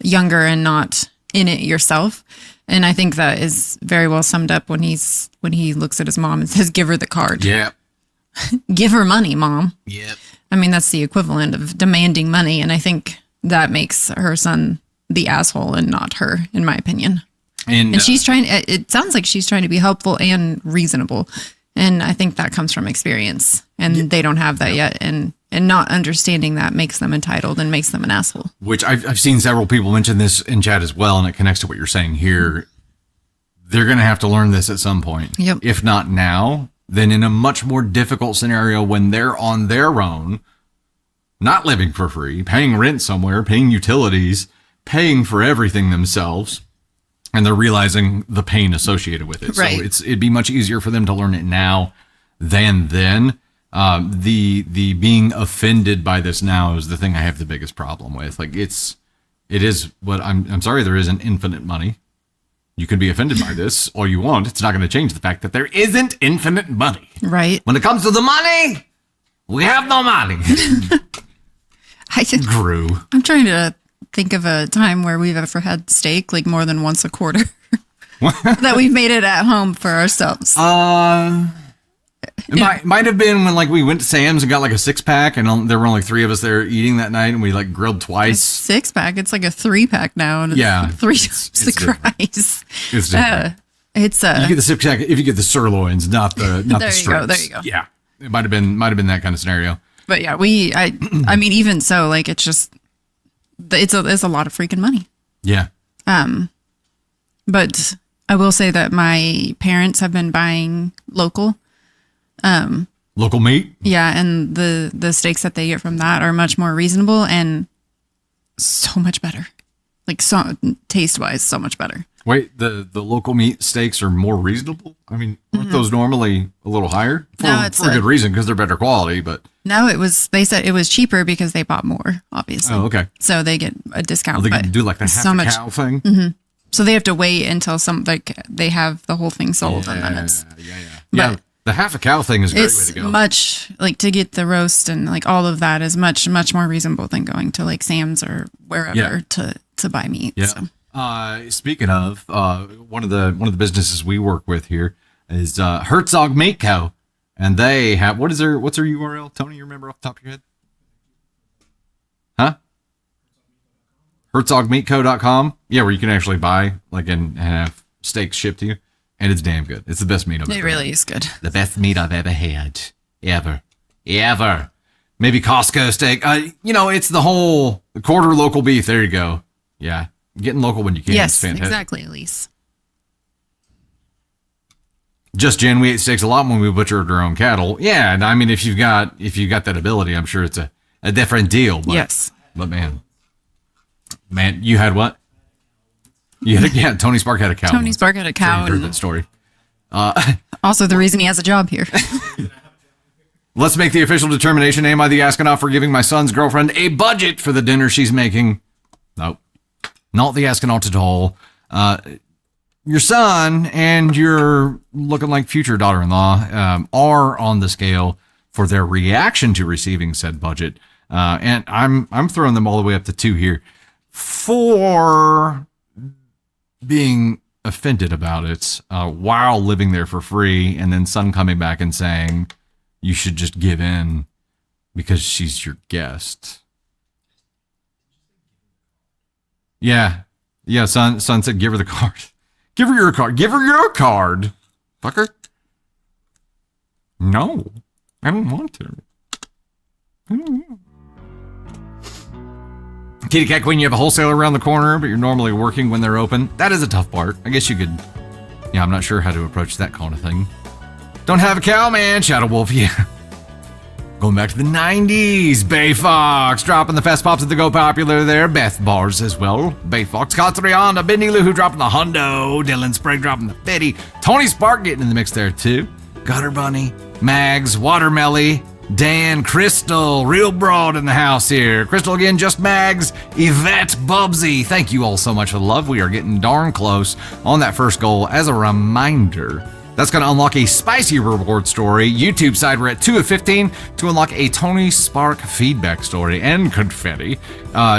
younger and not in it yourself. And I think that is very well summed up when he looks at his mom and says, "Give her the card." Yeah. Give her money, Mom. Yep. I mean, that's the equivalent of demanding money. And I think that makes her son the asshole and not her, in my opinion. And she's it sounds like she's trying to be helpful and reasonable. And I think that comes from experience. And they don't have that yet. And not understanding that makes them entitled and makes them an asshole. Which I've seen several people mention this in chat as well, and it connects to what you're saying here. They're going to have to learn this at some point. Yep. If not now, then in a much more difficult scenario when they're on their own, not living for free, paying rent somewhere, paying utilities, paying for everything themselves, and they're realizing the pain associated with it. Right. So it'd be much easier for them to learn it now than then. The being offended by this now is the thing I have the biggest problem with. Like it is what I'm sorry, there isn't infinite money. You can be offended by this all you want. It's not going to change the fact that there isn't infinite money. Right. When it comes to the money, we have no money. Grew. I'm trying to think of a time where we've ever had steak like more than once a quarter that we've made it at home for ourselves. It might have been when like we went to Sam's and got like a 6-pack and there were only 3 of us there eating that night and we like grilled twice. 6-pack. It's like a 3-pack now. And it's 3 times the price. It's different. You get the 6-pack if you get the sirloins, not the strips. There you go. Yeah, it might have been that kind of scenario. But yeah, I mean, even so, like it's just it's a lot of freaking money. Yeah. But I will say that my parents have been buying local. Local meat. Yeah, and the steaks that they get from that are much more reasonable and so much better. Like so taste wise, so much better. Wait, the local meat steaks are more reasonable? I mean, aren't those normally a little higher? For a good reason, because they're better quality, but... No, they said it was cheaper because they bought more, obviously. Oh, okay. So they get a discount. They can do like the half a cow thing? Mm-hmm. So they have to wait until they have the whole thing sold and then it's... Yeah, the half a cow thing is a great way to go. It's much, like to get the roast and like all of that is much, much more reasonable than going to like Sam's or wherever to buy meat. Yeah. So. Speaking of, one of the businesses we work with here is Herzog Meat Co. And they have what's their URL? Tony, you remember off the top of your head? Huh? HerzogMeatCo.com. Yeah, where you can actually buy and have steaks shipped to you. And it's damn good. It's the best meat I've ever had. It really is good. The best meat I've ever had. Ever. Maybe Costco steak. It's the whole quarter local beef. There you go. Yeah. Getting local when you can is fantastic. Exactly, Elise. Just Jen, we ate steaks a lot when we butchered our own cattle. Yeah, and I mean, if you've got that ability, I'm sure it's a different deal. But, yes. But man, you had what? Tony Spark had a cow. Tony Spark had a cow. Sure, heard that story. Also, the reason he has a job here. Let's make the official determination. Am I the astronaut for giving my son's girlfriend a budget for the dinner she's making? Nope. Not the astronaut at all. Your son and your looking like future daughter-in-law are on the scale for their reaction to receiving said budget. And I'm throwing them all the way up to 2 here for being offended about it while living there for free, and then son coming back and saying you should just give in because she's your guest. Yeah, son said give her the card. Give her your card. Give her your card, fucker. No, I don't want to. Kitty Cat Queen, you have a wholesaler around the corner, but you're normally working when they're open. That is a tough part. I guess you could... Yeah, I'm not sure how to approach that kind of thing. Don't have a cow, man. Shadow Wolf, yeah. Going back to the 90s. Bay Fox dropping the Fast Pops at the Go Popular there. Beth Bars as well. Bay Fox, Catriana, Benny Lou who dropping the Hundo. Dylan Sprague dropping the Fetty. Tony Spark getting in the mix there too. Gutter Bunny, Mags, Watermelly, Dan, Crystal, Real Broad in the house here. Crystal again, Just Mags, Yvette, Bubsy. Thank you all so much for the love. We are getting darn close on that first goal. As a reminder, that's going to unlock a spicy reward story. YouTube side, we're at 2 of 15 to unlock a Tony Spark feedback story and confetti.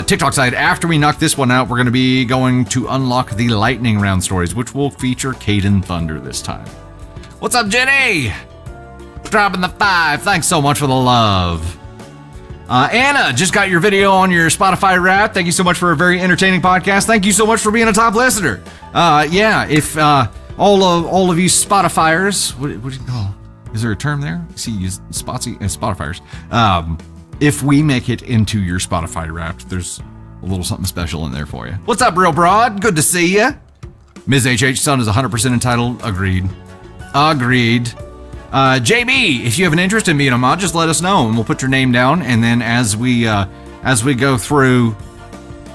TikTok side, after we knock this one out, we're going to be going to unlock the lightning round stories, which will feature Caden Thunder this time. What's up, Jenny? Dropping the 5. Thanks so much for the love. Anna, just got your video on your Spotify Wrapped. Thank you so much for a very entertaining podcast. Thank you so much for being a top listener. If all of you Spotifyers, what do you call? Is there a term there? See, you Spotifyers. If we make it into your Spotify Wrapped, there's a little something special in there for you. What's up, Real Broad? Good to see you. Ms. HH Son is 100% entitled. Agreed. JB, if you have an interest in being a mod, just let us know and we'll put your name down. And then as we go through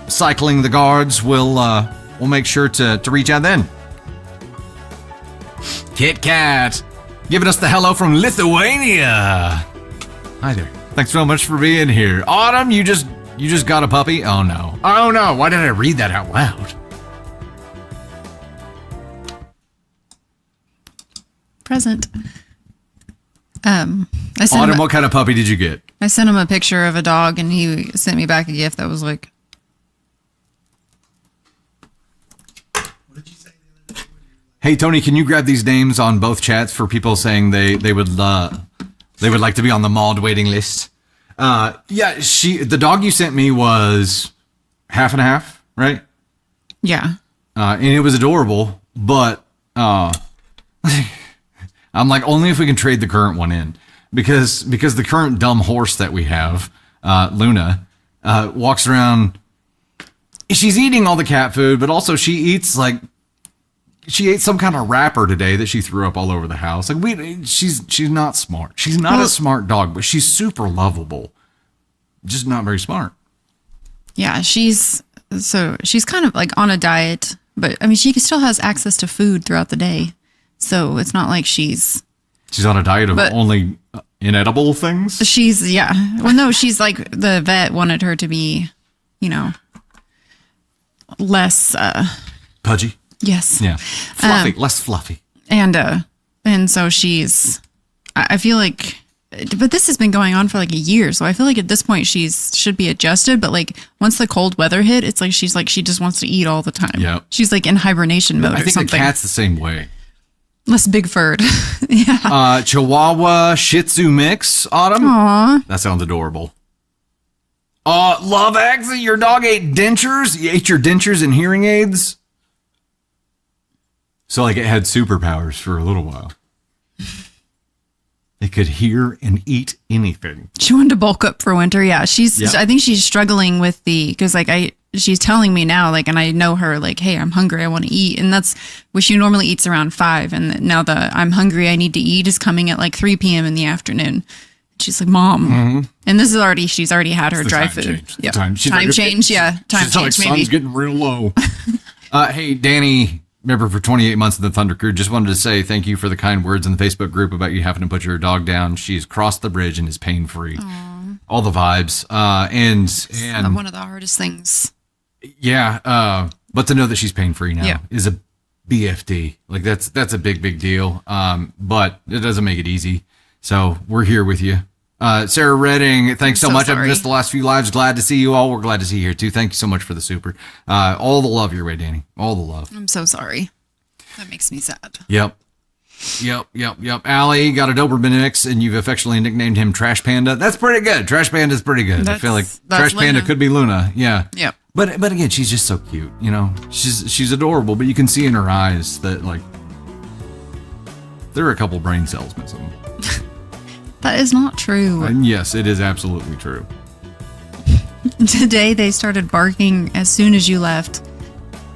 cycling the guards, we'll make sure to reach out then. Kit Kat, giving us the hello from Lithuania. Hi there. Thanks so much for being here. Autumn, you just got a puppy? Oh no. Why did I read that out loud? Present. Autumn, what kind of puppy did you get? I sent him a picture of a dog and he sent me back a gift that was like... What did you say the other day? Hey, Tony, can you grab these names on both chats for people saying they would like to be on the mod waiting list? The dog you sent me was half and a half, right? Yeah. And it was adorable, but I'm like, only if we can trade the current one in, because the current dumb horse that we have, Luna, walks around. She's eating all the cat food, but also she ate some kind of wrapper today that she threw up all over the house. Like she's not smart. She's not a smart dog, but she's super lovable. Just not very smart. Yeah, she's kind of like on a diet, but I mean, she still has access to food throughout the day. So it's not like she's on a diet of only inedible things. Well, no, she's like, the vet wanted her to be, less pudgy. Yes. Yeah. Fluffy, less fluffy. And so I feel like, but this has been going on for like a year. So I feel like at this point should be adjusted. But like once the cold weather hit, it's like she just wants to eat all the time. Yeah. She's like in hibernation mode or something. I think the cat's the same way. Less big furred. Yeah. Chihuahua Shih Tzu mix, Autumn. Aww. That sounds adorable. Love Eggs, your dog ate dentures? You ate your dentures and hearing aids? So like it had superpowers for a little while. It could hear and eat anything. She wanted to bulk up for winter. Yeah. I think she's struggling with because like she's telling me now, like, and I know her, like, hey, I'm hungry, I want to eat. And that's what she normally eats around 5. And now the I'm hungry, I need to eat is coming at like 3 p.m. in the afternoon. She's like, Mom. And this is she's already had her dry food. Yeah. Time change. Yeah. Time she's change. Like, maybe. Sun's getting real low. Hey, Danny, member for 28 months in the Thunder Crew, just wanted to say thank you for the kind words in the Facebook group about you having to put your dog down. She's crossed the bridge and is pain-free. All the vibes. And one of the hardest things. Yeah. But to know that she's pain-free now is a BFD. Like that's a big deal. But it doesn't make it easy. So we're here with you. Sarah Redding, thanks so much. Sorry. I've missed the last few lives. Glad to see you all. We're glad to see you here too. Thank you so much for the super. All the love your way, Danny. All the love. I'm so sorry. That makes me sad. Yep. Allie got a Doberman mix, and you've affectionately nicknamed him Trash Panda. That's pretty good. Trash Panda's pretty good. I feel like Trash Panda could be Luna. Yeah. Yep. But again, she's just so cute. You know, she's adorable. But you can see in her eyes that like there are a couple brain cells missing. That is not true. And yes, it is absolutely true. Today they started barking as soon as you left.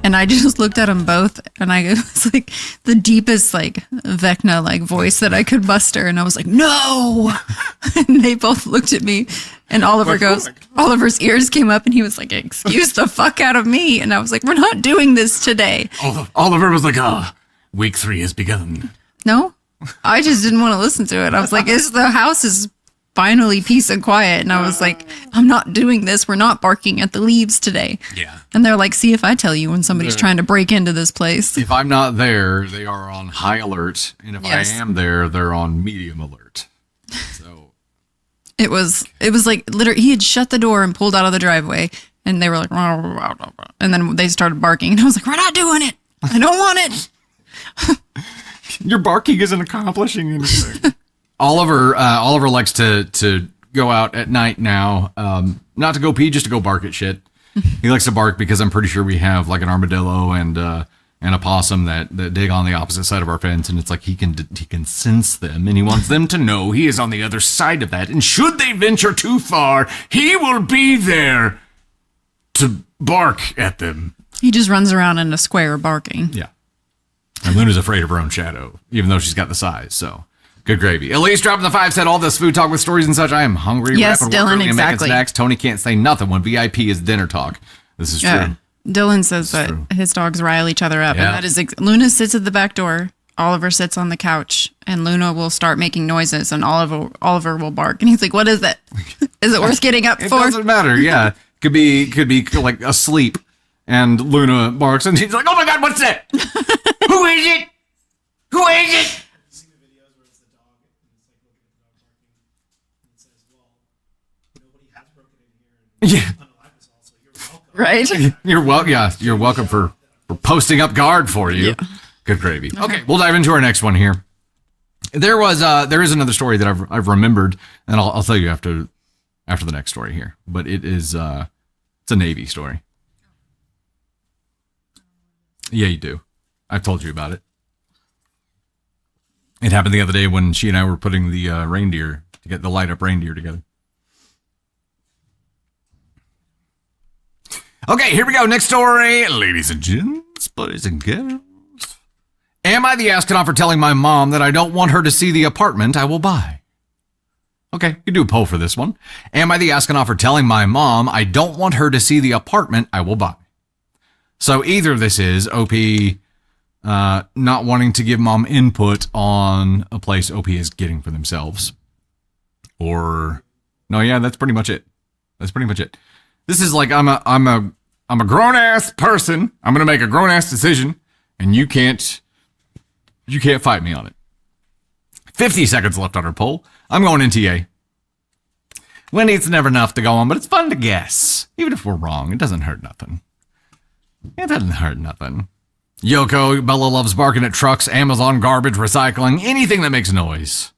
And I just looked at them both, and I was like the deepest, like Vecna like voice that I could muster, and I was like, "No!" And they both looked at me, and Oliver's ears came up, and he was like, "Excuse the fuck out of me!" And I was like, "We're not doing this today." Oliver was like, week 3 has begun. No, I just didn't want to listen to it. I was like, the house is finally peace and quiet. And I was like, I'm not doing this. We're not barking at the leaves today. Yeah. And they're like, see if I tell you when somebody's trying to break into this place. If I'm not there, they are on high alert. And if I am there, they're on medium alert. So it was like literally he had shut the door and pulled out of the driveway, and they were like, rah, rah, rah, rah, and then they started barking, and I was like, we're not doing it. I don't want it. Your barking isn't accomplishing anything. Oliver likes to go out at night now, not to go pee, just to go bark at shit. He likes to bark because I'm pretty sure we have like an armadillo and a possum that dig on the opposite side of our fence, and it's like he can sense them, and he wants them to know he is on the other side of that, and should they venture too far, he will be there to bark at them. He just runs around in a square barking. Yeah. And Luna's afraid of her own shadow, even though she's got the size, so good gravy. Elise dropping the 5 said all this food talk with stories and such. I am hungry. Yes, Dylan, exactly. Making snacks. Tony can't say nothing when VIP is dinner talk. This is true. Dylan says that his dogs rile each other up. Yeah. And that is Luna sits at the back door. Oliver sits on the couch, and Luna will start making noises, and Oliver will bark. And he's like, what is it? Is it worth getting up for? It doesn't matter. Yeah. Could be like asleep, and Luna barks, and he's like, oh my God, what's that? Who is it? Who is it? Yeah. Right? You're welcome for posting up guard for you. Yeah. Good gravy. Okay, we'll dive into our next one here. There is another story that I've remembered, and I'll tell you after the next story here. But it is it's a Navy story. Yeah, you do. I've told you about it. It happened the other day when she and I were putting the reindeer to get the light up reindeer together. Okay, here we go. Next story. Ladies and gents, boys and girls. Am I the astronaut for telling my mom that I don't want her to see the apartment I will buy? Okay, you do a poll for this one. Am I the astronaut for telling my mom I don't want her to see the apartment I will buy? So either this is OP not wanting to give mom input on a place OP is getting for themselves. Or, no, yeah, that's pretty much it. That's pretty much it. This is like I'm a grown ass person. I'm gonna make a grown ass decision, and you can't fight me on it. 50 seconds left on our poll. I'm going NTA. Wendy, it's never enough to go on, but it's fun to guess. Even if we're wrong, it doesn't hurt nothing. It doesn't hurt nothing. Yoko, Bella loves barking at trucks, Amazon garbage, recycling, anything that makes noise.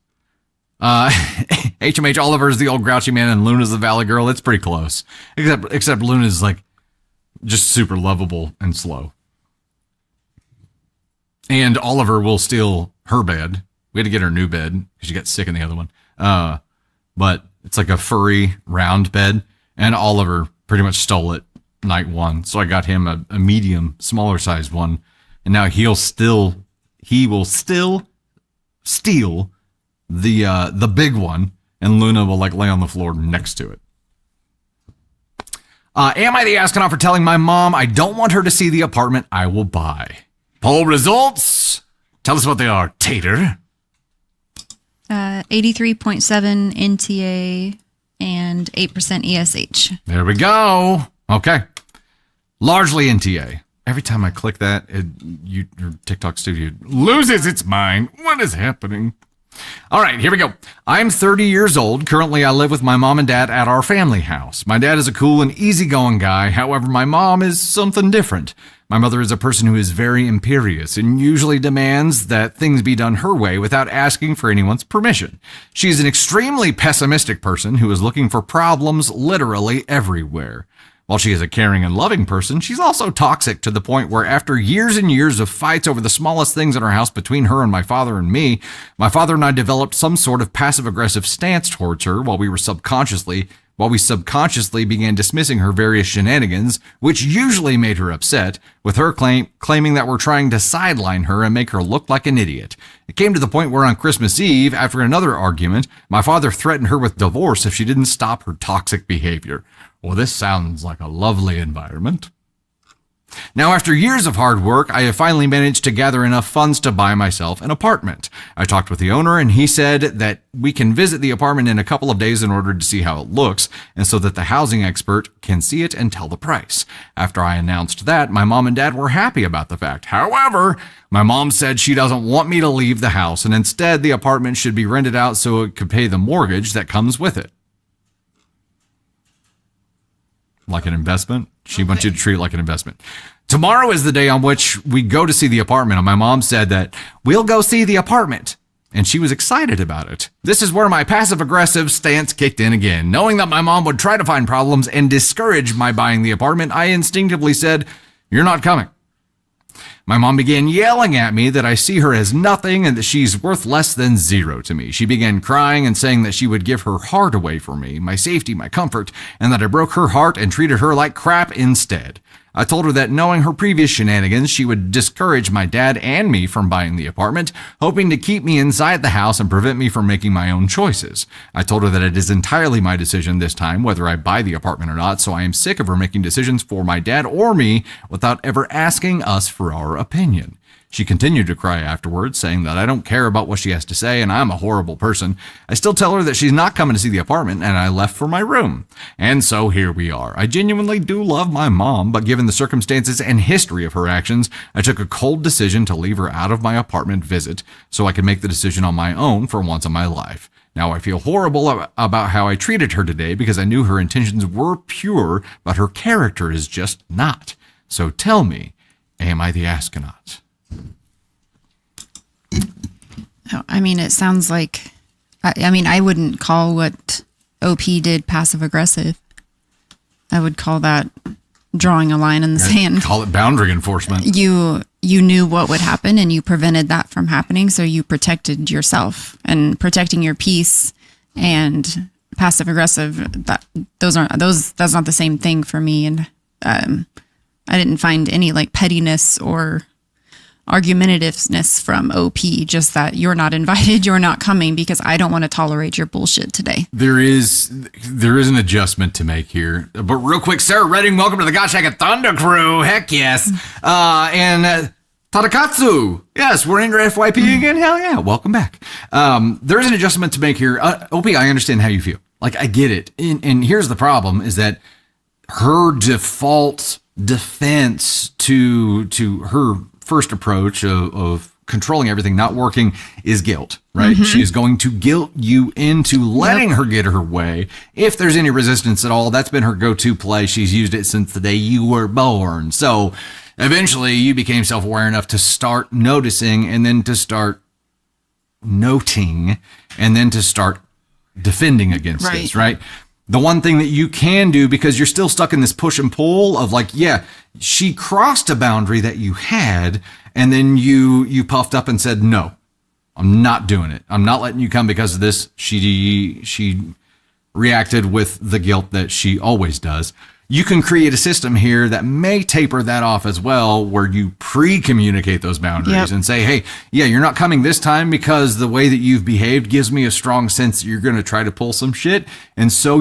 HMH Oliver's the old grouchy man and Luna's the valley girl. It's pretty close. Except Luna's like just super lovable and slow. And Oliver will steal her bed. We had to get her a new bed because she got sick in the other one. But it's like a furry round bed, and Oliver pretty much stole it night one. So I got him a medium, smaller sized one. And now he will still steal the big one. And Luna will like lay on the floor next to it. Am I the astronaut for telling my mom I don't want her to see the apartment I will buy? Poll results. Tell us what they are, Tater. 83.7 NTA and 8% ESH. There we go. Okay. Largely NTA. Every time I click that, your TikTok studio loses its mind. What is happening? All right, here we go. I'm 30 years old. Currently, I live with my mom and dad at our family house. My dad is a cool and easygoing guy. However, my mom is something different. My mother is a person who is very imperious and usually demands that things be done her way without asking for anyone's permission. She is an extremely pessimistic person who is looking for problems literally everywhere. While she is a caring and loving person, she's also toxic to the point where after years and years of fights over the smallest things in our house between her and my father and me, my father and I developed some sort of passive-aggressive stance towards her while we subconsciously began dismissing her various shenanigans, which usually made her upset, with her claiming that we're trying to sideline her and make her look like an idiot. It came to the point where on Christmas Eve, after another argument, my father threatened her with divorce if she didn't stop her toxic behavior. Well, this sounds like a lovely environment. Now, after years of hard work, I have finally managed to gather enough funds to buy myself an apartment. I talked with the owner, and he said that we can visit the apartment in a couple of days in order to see how it looks, and so that the housing expert can see it and tell the price. After I announced that, my mom and dad were happy about the fact. However, my mom said she doesn't want me to leave the house, and instead the apartment should be rented out so it could pay the mortgage that comes with it. Like an investment? She wants you to treat it like an investment. Tomorrow is the day on which we go to see the apartment, and my mom said that we'll go see the apartment. And she was excited about it. This is where my passive-aggressive stance kicked in again. Knowing that my mom would try to find problems and discourage my buying the apartment, I instinctively said, "You're not coming." My mom began yelling at me that I see her as nothing and that she's worth less than zero to me. She began crying and saying that she would give her heart away for me, my safety, my comfort, and that I broke her heart and treated her like crap instead. I told her that knowing her previous shenanigans, she would discourage my dad and me from buying the apartment, hoping to keep me inside the house and prevent me from making my own choices. I told her that it is entirely my decision this time whether I buy the apartment or not, so I am sick of her making decisions for my dad or me without ever asking us for our opinion. She continued to cry afterwards, saying that I don't care about what she has to say and I'm a horrible person. I still tell her that she's not coming to see the apartment, and I left for my room. And so here we are. I genuinely do love my mom, but given the circumstances and history of her actions, I took a cold decision to leave her out of my apartment visit so I could make the decision on my own for once in my life. Now I feel horrible about how I treated her today because I knew her intentions were pure, but her character is just not. So tell me, am I the astronaut? I mean, it sounds like, I wouldn't call what OP did passive aggressive. I would call that drawing a line in the sand. Call it boundary enforcement. You knew what would happen and you prevented that from happening. So you protected yourself, and protecting your peace and passive aggressive. That's not the same thing for me. And, I didn't find any like pettiness or argumentativeness from OP, just that you're not invited, you're not coming because I don't want to tolerate your bullshit today. There is an adjustment to make here. But real quick, Sarah Redding, welcome to the Gosh Heck Thunder Crew. Heck yes. And Tadakatsu. Yes, we're in your FYP again. Hell yeah. Welcome back. There is an adjustment to make here. OP, I understand how you feel. Like, I get it. And here's the problem is that her default defense to her first approach of controlling everything not working is guilt, right? Mm-hmm. She is going to guilt you into letting her get her way. If there's any resistance at all, that's been her go-to play. She's used it since the day you were born. So eventually you became self-aware enough to start noticing, and then to start noting, and then to start defending against this, right? The one thing that you can do, because you're still stuck in this push and pull of like, yeah, she crossed a boundary that you had, and then you puffed up and said, no, I'm not doing it. I'm not letting you come because of this. She reacted with the guilt that she always does. you can create a system here that may taper that off as well, where you pre-communicate those boundaries and say, hey, yeah, you're not coming this time because the way that you've behaved gives me a strong sense that you're going to try to pull some shit. And so,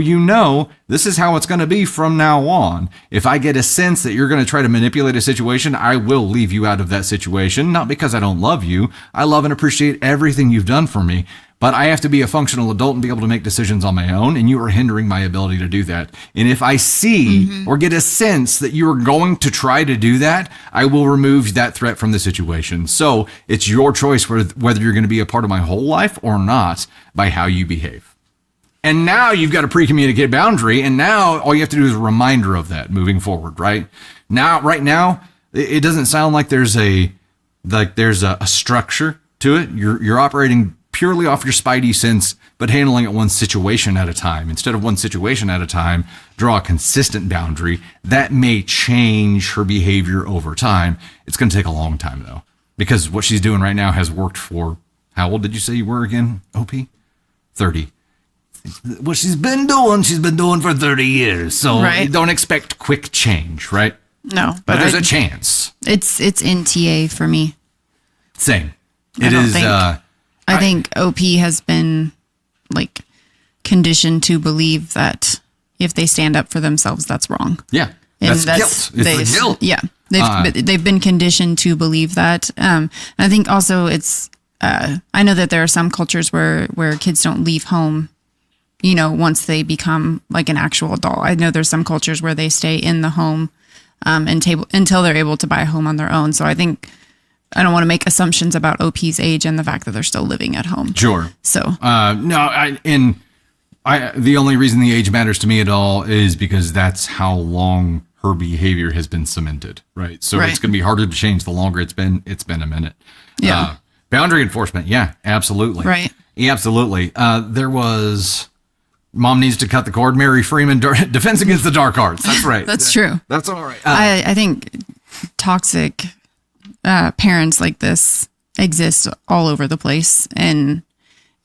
this is how it's going to be from now on. If I get a sense that you're going to try to manipulate a situation, I will leave you out of that situation. Not because I don't love you. I love and appreciate everything you've done for me. But I have to be a functional adult and be able to make decisions on my own, and you are hindering my ability to do that. And if I see or get a sense that you are going to try to do that, I will remove that threat from the situation. So it's your choice whether you're going to be a part of my whole life or not by how you behave. And now you've got a pre-communicated boundary, and now all you have to do is a reminder of that moving forward, right? Right now, it doesn't sound like there's a structure to it. You're operating purely off your spidey sense, but handling it one situation at a time. Instead of one situation at a time, draw a consistent boundary. That may change her behavior over time. It's going to take a long time, though, because what she's doing right now has worked for, how old did you say you were again, OP? 30. What she's been doing for 30 years. So don't expect quick change, right? No, but there's a chance. It's NTA for me. Same. It is. I think OP has been like conditioned to believe that if they stand up for themselves, that's wrong. Yeah, that's guilt. It's the guilt. Yeah, they've been conditioned to believe that. I think also it's. I know that there are some cultures where kids don't leave home, once they become like an actual adult. I know there's some cultures where they stay in the home until they're able to buy a home on their own. So I think. I don't want to make assumptions about OP's age and the fact that they're still living at home. Sure. So the only reason the age matters to me at all is because that's how long her behavior has been cemented, right? So it's going to be harder to change the longer it's been a minute. Yeah. Boundary enforcement. Yeah, absolutely. Right. Yeah, absolutely. There was Mom Needs to Cut the Cord. Mary Freeman, Defense Against the Dark Arts. That's right. That's true. That's all right. I think toxic parents like this exist all over the place, and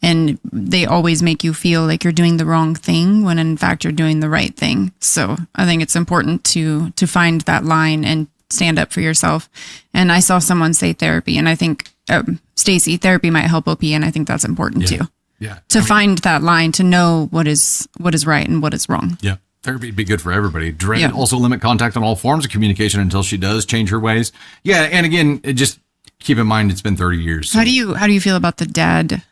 they always make you feel like you're doing the wrong thing when in fact you're doing the right thing. So I think it's important to find that line and stand up for yourself. And I saw someone say therapy, and I think Stacy, therapy might help OP, and I think that's important too. Yeah. Find that line, to know what is right and what is wrong. Yeah. Therapy would be good for everybody. Also limit contact on all forms of communication until she does change her ways. Yeah, and again, just keep in mind it's been 30 years. So. How do you feel about the dad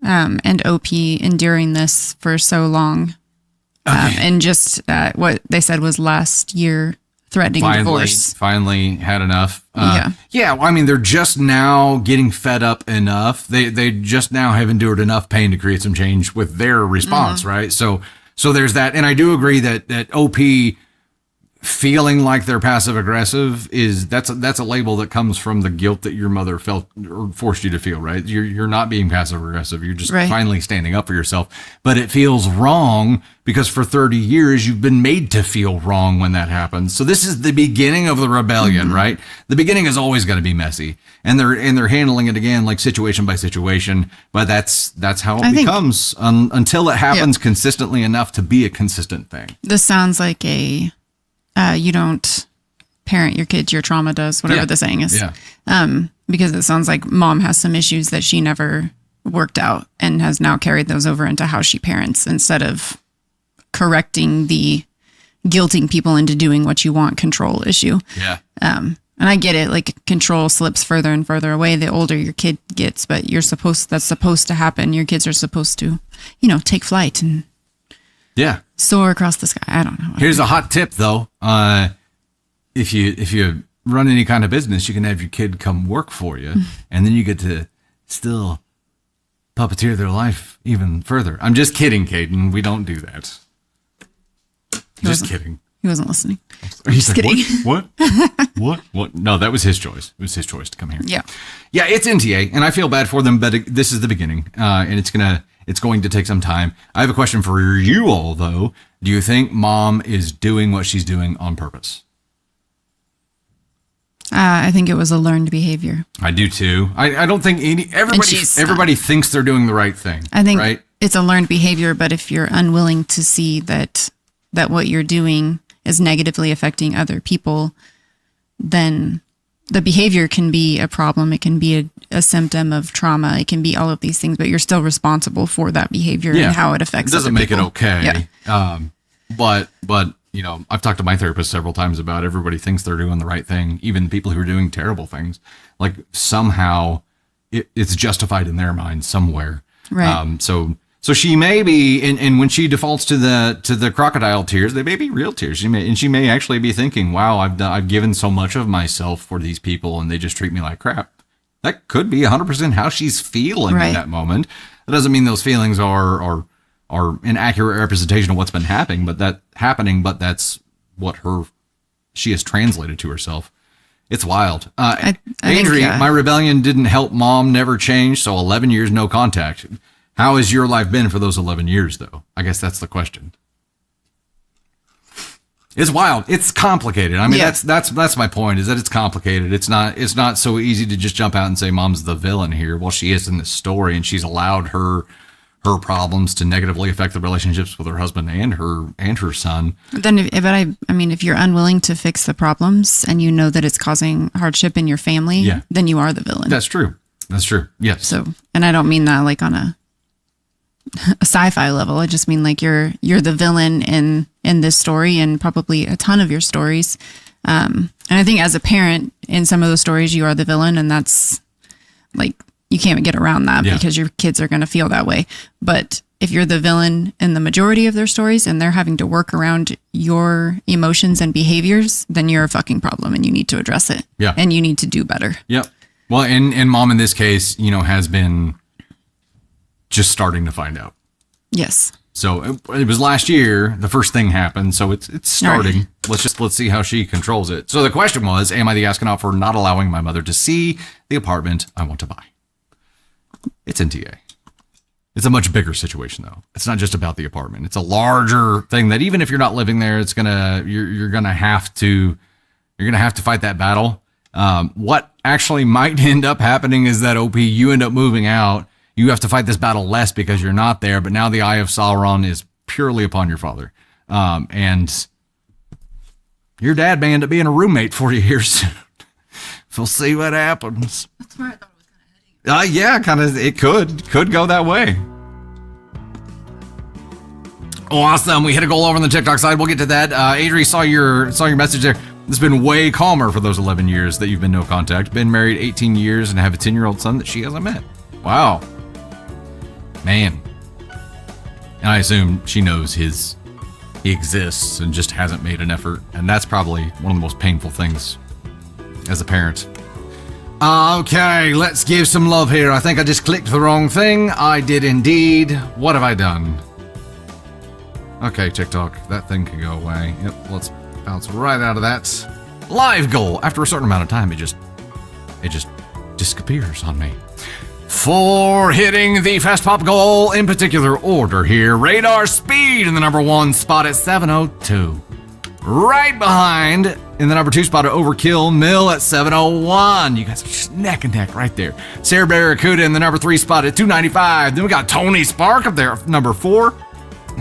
and OP enduring this for so long? And just what they said was last year threatening divorce. Finally had enough. Yeah. Well, I mean, they're just now getting fed up enough. They just now have endured enough pain to create some change with their response, right? So there's that. And I do agree that OP feeling like they're passive aggressive that's a label that comes from the guilt that your mother felt or forced you to feel, right? You're not being passive aggressive. You're just finally standing up for yourself. But it feels wrong because for 30 years you've been made to feel wrong when that happens. So this is the beginning of the rebellion, right? The beginning is always going to be messy. And they're handling it again like situation by situation, but that's how it becomes until it happens consistently enough to be a consistent thing. This sounds like you don't parent your kids, your trauma does, whatever the saying is. Yeah. Because it sounds like mom has some issues that she never worked out and has now carried those over into how she parents, instead of correcting the guilting people into doing what you want control issue. Yeah. And I get it, like control slips further and further away the older your kid gets, but that's supposed to happen. Your kids are supposed to, take flight and soar across the sky. I don't know. Here's a hot tip though. If you run any kind of business, you can have your kid come work for you, and then you get to still puppeteer their life even further. I'm just kidding, Caden. We don't do that. Just kidding. He wasn't listening. He's kidding. What? No, that was his choice. It was his choice to come here. Yeah. Yeah, it's NTA, and I feel bad for them, but this is the beginning, and it's going to take some time. I have a question for you all, though. Do you think mom is doing what she's doing on purpose? I think it was a learned behavior. I do too. I don't think everybody thinks they're doing the right thing. I think it's a learned behavior, but if you're unwilling to see that what you're doing is negatively affecting other people, then the behavior can be a problem. It can be a symptom of trauma. It can be all of these things, but you're still responsible for that behavior and how it affects. It doesn't make people. It okay. Yeah. But I've talked to my therapist several times about everybody thinks they're doing the right thing, even people who are doing terrible things. Like somehow it's justified in their mind somewhere. Right. So she may be, and when she defaults to the crocodile tears, they may be real tears. She may actually be thinking, "Wow, I've given so much of myself for these people, and they just treat me like crap." That could be 100% how she's feeling in that moment. That doesn't mean those feelings are an accurate representation of what's been happening, but that's what she has translated to herself. It's wild. Adri, my rebellion didn't help mom never change, so 11 years no contact. How has your life been for those 11 years, though? I guess that's the question. It's wild. It's complicated. I mean, that's my point, is that it's complicated. It's not so easy to just jump out and say mom's the villain here. Well, she is in this story, and she's allowed her problems to negatively affect the relationships with her husband and her son. If you're unwilling to fix the problems and you know that it's causing hardship in your family, then you are the villain. That's true. Yes. So, and I don't mean that like on a sci-fi level. I just mean like you're the villain in this story and probably a ton of your stories. And I think as a parent in some of those stories, you are the villain, and that's like, you can't get around that because your kids are going to feel that way. But if you're the villain in the majority of their stories and they're having to work around your emotions and behaviors, then you're a fucking problem and you need to address it. Yeah. And you need to do better. Yep. Well, and mom in this case, has been just starting to find out. Yes. So it was last year, the first thing happened. So it's starting. Right. Let's see how she controls it. So the question was, am I the astronaut for not allowing my mother to see the apartment I want to buy? It's NTA. It's a much bigger situation, though. It's not just about the apartment. It's a larger thing that even if you're not living there, you're gonna have to fight that battle. What actually might end up happening is that OP, you end up moving out. You have to fight this battle less because you're not there. But now the Eye of Sauron is purely upon your father, and your dad may end up being a roommate for you here soon. We'll see what happens. That's where I thought. It could go that way. Awesome. We hit a goal over on the TikTok side. We'll get to that. Adri, saw your message there. It's been way calmer for those 11 years that you've been no contact. Been married 18 years and have a 10-year-old son that she hasn't met. Wow. Man. And I assume she knows he exists and just hasn't made an effort. And that's probably one of the most painful things as a parent. Okay, let's give some love here. I think I just clicked the wrong thing. I did indeed. What have I done? Okay, TikTok, that thing can go away. Yep, let's bounce right out of that. Live goal. After a certain amount of time, it just disappears on me. For hitting the fast pop goal in particular order here, radar speed in the number 1 spot at 702. Right behind in the number 2 spot at Overkill Mill at 701. You guys are just neck and neck right there. Sarah Barracuda in the number 3 spot at 295. Then we got Tony Spark up there, number 4.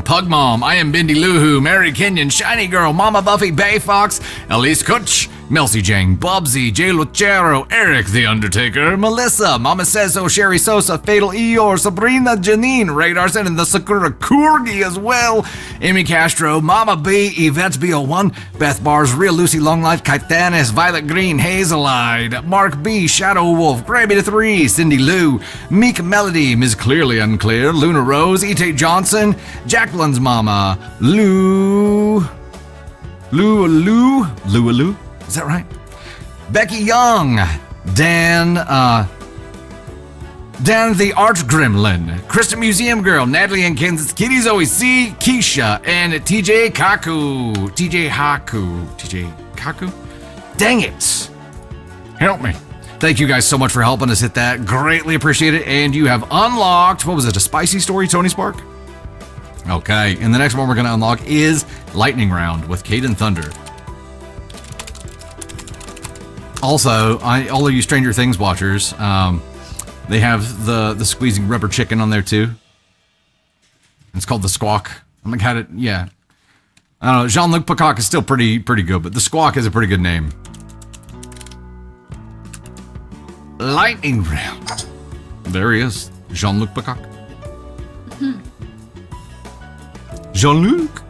Pug Mom, I Am Bindi Luhu, Mary Kenyon, Shiny Girl, Mama Buffy, Bay Fox, Elise Kutch, Melcy Jang, Bubsy, Jay Lucero, Eric the Undertaker, Melissa, Mama Says So, Sherry Sosa, Fatal Eeyore, Sabrina Janine, Radar and the Sakura Kurgi as well, Amy Castro, Mama B, Yvette B01, Beth Bars, Real Lucy, Long Life, Kaitanis, Violet Green, Hazelide, Mark B, Shadow Wolf, Grabby the 3, Cindy Lou, Meek Melody, Ms. Clearly Unclear, Luna Rose, E.T. Johnson, Jacqueline's Mama, Lou, is that right? Becky Young, Dan the Art Gremlin, Krista Museum Girl, Natalie and Kansas Kitty, Zoe C, Keisha, and TJ Kaku. Dang it. Help me. Thank you guys so much for helping us hit that. Greatly appreciate it. And you have unlocked, what was it, a spicy story, Tony Spark? Okay, and the next one we're going to unlock is Lightning Round with Caden Thunder. Also, all of you Stranger Things watchers, they have the squeezing rubber chicken on there too. It's called the Squawk. I'm like, I don't know. Jean-Luc Peacock is still pretty good, but the Squawk is a pretty good name. Lightning round. There he is. Jean-Luc Peacock. Jean-Luc.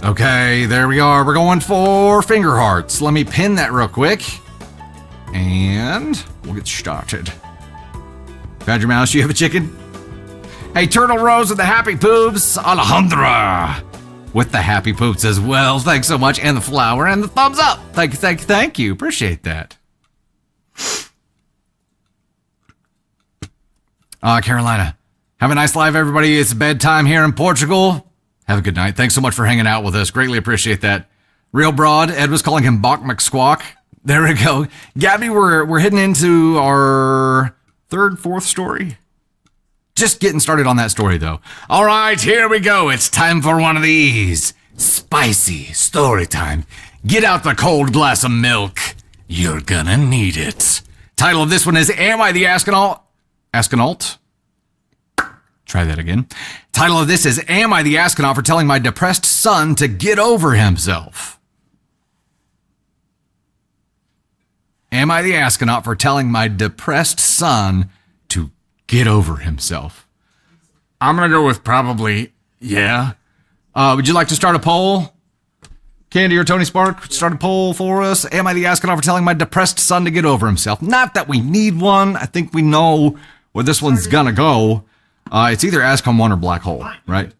Okay, there we are. We're going for finger hearts. Let me pin that real quick. And we'll get started. Badger Mouse, you have a chicken? Hey, Turtle Rose with the happy poops. Alejandra with the happy poops as well. Thanks so much. And the flower and the thumbs up. Thank you. Appreciate that. Carolina. Have a nice life, everybody. It's bedtime here in Portugal. Have a good night. Thanks so much for hanging out with us. Greatly appreciate that. Real Broad. Ed was calling him Bach McSquawk. There we go. Gabby, we're heading into our fourth story. Just getting started on that story, though. All right, here we go. It's time for one of these. Spicy story time. Get out the cold glass of milk. You're gonna need it. Title of this one is Am I the Astronaut? Astronaut? Try that again. Title of this is Am I the Astronaut for telling my depressed son to get over himself? Am I the astronaut for telling my depressed son to get over himself? I'm going to go with probably, yeah. Would you like to start a poll? Candy or Tony Spark, start a poll for us. Am I the astronaut for telling my depressed son to get over himself? Not that we need one. I think we know where this one's going to go. It's either Ascom 1 or Black Hole, right?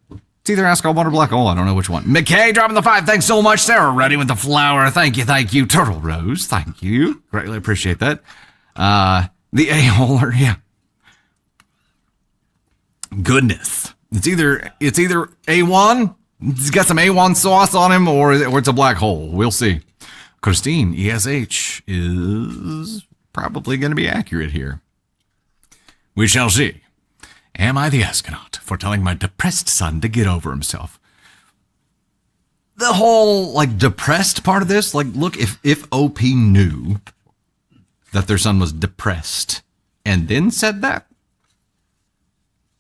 It's either Ascom 1 or Black Hole. I don't know which one. McKay dropping the 5. Thanks so much. Sarah Ready with the flower. Thank you. Turtle Rose. Thank you. Greatly appreciate that. The A-holer. Yeah. Goodness. It's either A1. He's got some A1 sauce on him or it's a black hole. We'll see. Christine, ESH is probably going to be accurate here. We shall see. Am I the astronaut for telling my depressed son to get over himself? The whole, depressed part of this, look, if OP knew that their son was depressed and then said that,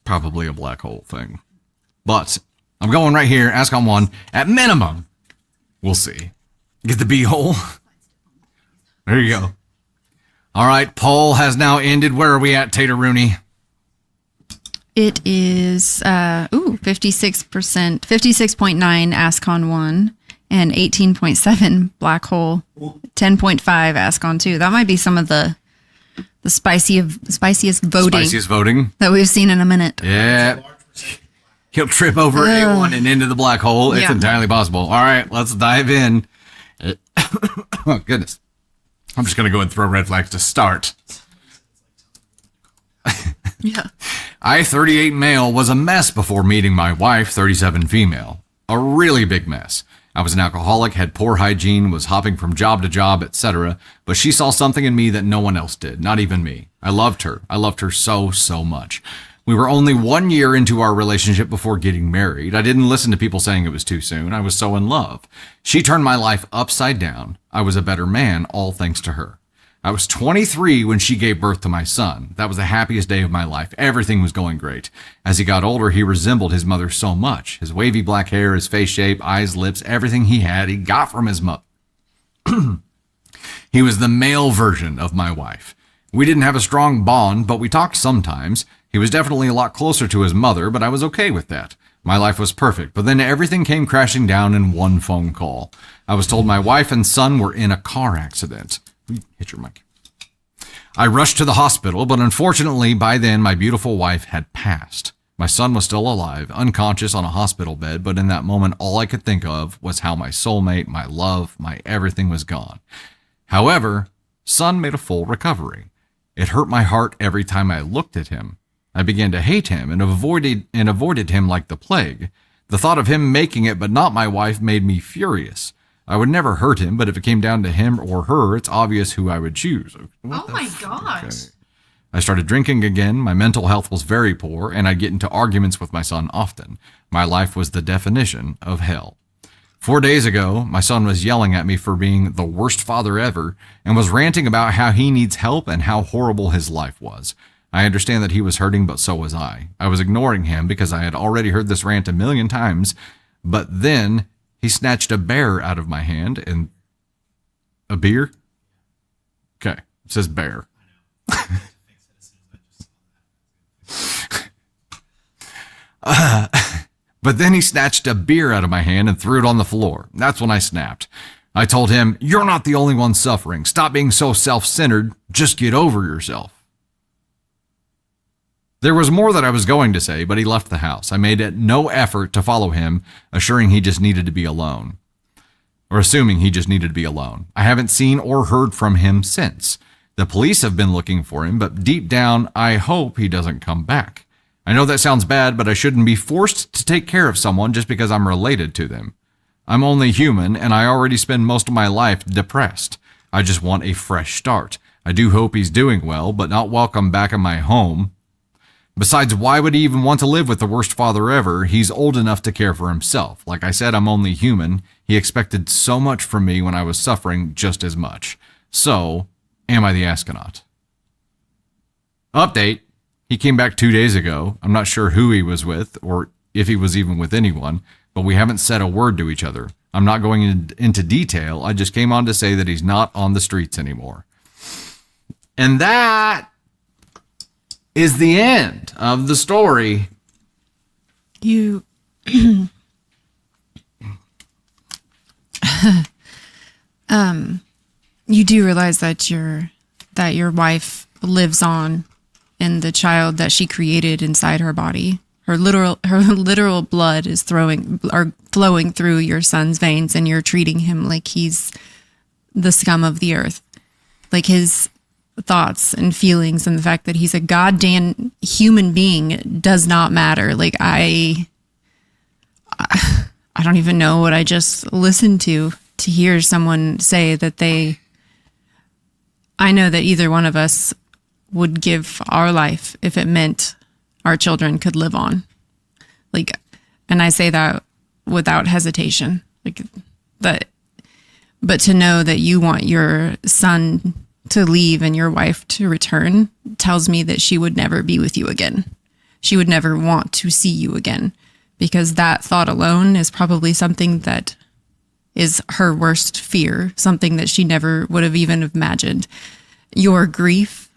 probably a black hole thing. But I'm going right here, ask on 1. At minimum, we'll see. Get the B-hole. There you go. All right, poll has now ended. Where are we at, Tater Rooney? It is 56%, 56.9 Ascon 1 and 18.7 Black Hole, 10.5 Ascon 2. That might be some of the spiciest voting that we've seen in a minute. Yeah. He'll trip over A1 and into the black hole. It's entirely possible. All right, let's dive in. Oh, goodness. I'm just going to go and throw red flags to start. Yeah. I, 38 male, was a mess before meeting my wife, 37 female. A really big mess. I was an alcoholic, had poor hygiene, was hopping from job to job, etc. But she saw something in me that no one else did, not even me. I loved her. I loved her so, so much. We were only 1 year into our relationship before getting married. I didn't listen to people saying it was too soon. I was so in love. She turned my life upside down. I was a better man, all thanks to her. I was 23 when she gave birth to my son. That was the happiest day of my life. Everything was going great. As he got older, he resembled his mother so much. His wavy black hair, his face shape, eyes, lips, everything he had, he got from his mother. He was the male version of my wife. We didn't have a strong bond, but we talked sometimes. He was definitely a lot closer to his mother, but I was okay with that. My life was perfect, but then everything came crashing down in one phone call. I was told my wife and son were in a car accident. Hit your mic. I rushed to the hospital, but unfortunately by then my beautiful wife had passed. My son was still alive, unconscious on a hospital bed, but in that moment all I could think of was how my soulmate, my love, my everything was gone. However, son made a full recovery. It hurt my heart every time I looked at him. I began to hate him and avoided him like the plague. The thought of him making it but not my wife made me furious. I would never hurt him, but if it came down to him or her, it's obvious who I would choose. Oh my gosh. Okay. I started drinking again. My mental health was very poor, and I'd get into arguments with my son often. My life was the definition of hell. 4 days ago, my son was yelling at me for being the worst father ever and was ranting about how he needs help and how horrible his life was. I understand that he was hurting, but so was I. I was ignoring him because I had already heard this rant a million times, but then he snatched a bear out of my hand and a beer? Okay, it says bear. But then he snatched a beer out of my hand and threw it on the floor. That's when I snapped. I told him, "You're not the only one suffering. Stop being so self-centered. Just get over yourself." There was more that I was going to say, but he left the house. I made no effort to follow him, assuring he just needed to be alone. Or assuming he just needed to be alone. I haven't seen or heard from him since. The police have been looking for him, but deep down, I hope he doesn't come back. I know that sounds bad, but I shouldn't be forced to take care of someone just because I'm related to them. I'm only human, and I already spend most of my life depressed. I just want a fresh start. I do hope he's doing well, but not welcome back in my home. Besides, why would he even want to live with the worst father ever? He's old enough to care for himself. Like I said, I'm only human. He expected so much from me when I was suffering just as much. So, am I the astronaut? Update. He came back 2 days ago. I'm not sure who he was with or if he was even with anyone, but we haven't said a word to each other. I'm not going into detail. I just came on to say that he's not on the streets anymore. And that is the end of the story. You you do realize that your wife lives on in the child that she created inside her body. Her literal blood is flowing through your son's veins, and you're treating him like he's the scum of the earth. Like his thoughts and feelings and the fact that he's a goddamn human being does not matter. Like I don't even know what I just listened to hear someone say that I know that either one of us would give our life if it meant our children could live on. Like, and I say that without hesitation. Like that, but to know that you want your son to leave and your wife to return tells me that she would never be with you again. She would never want to see you again, because that thought alone is probably something that is her worst fear, something that she never would have even imagined. Your grief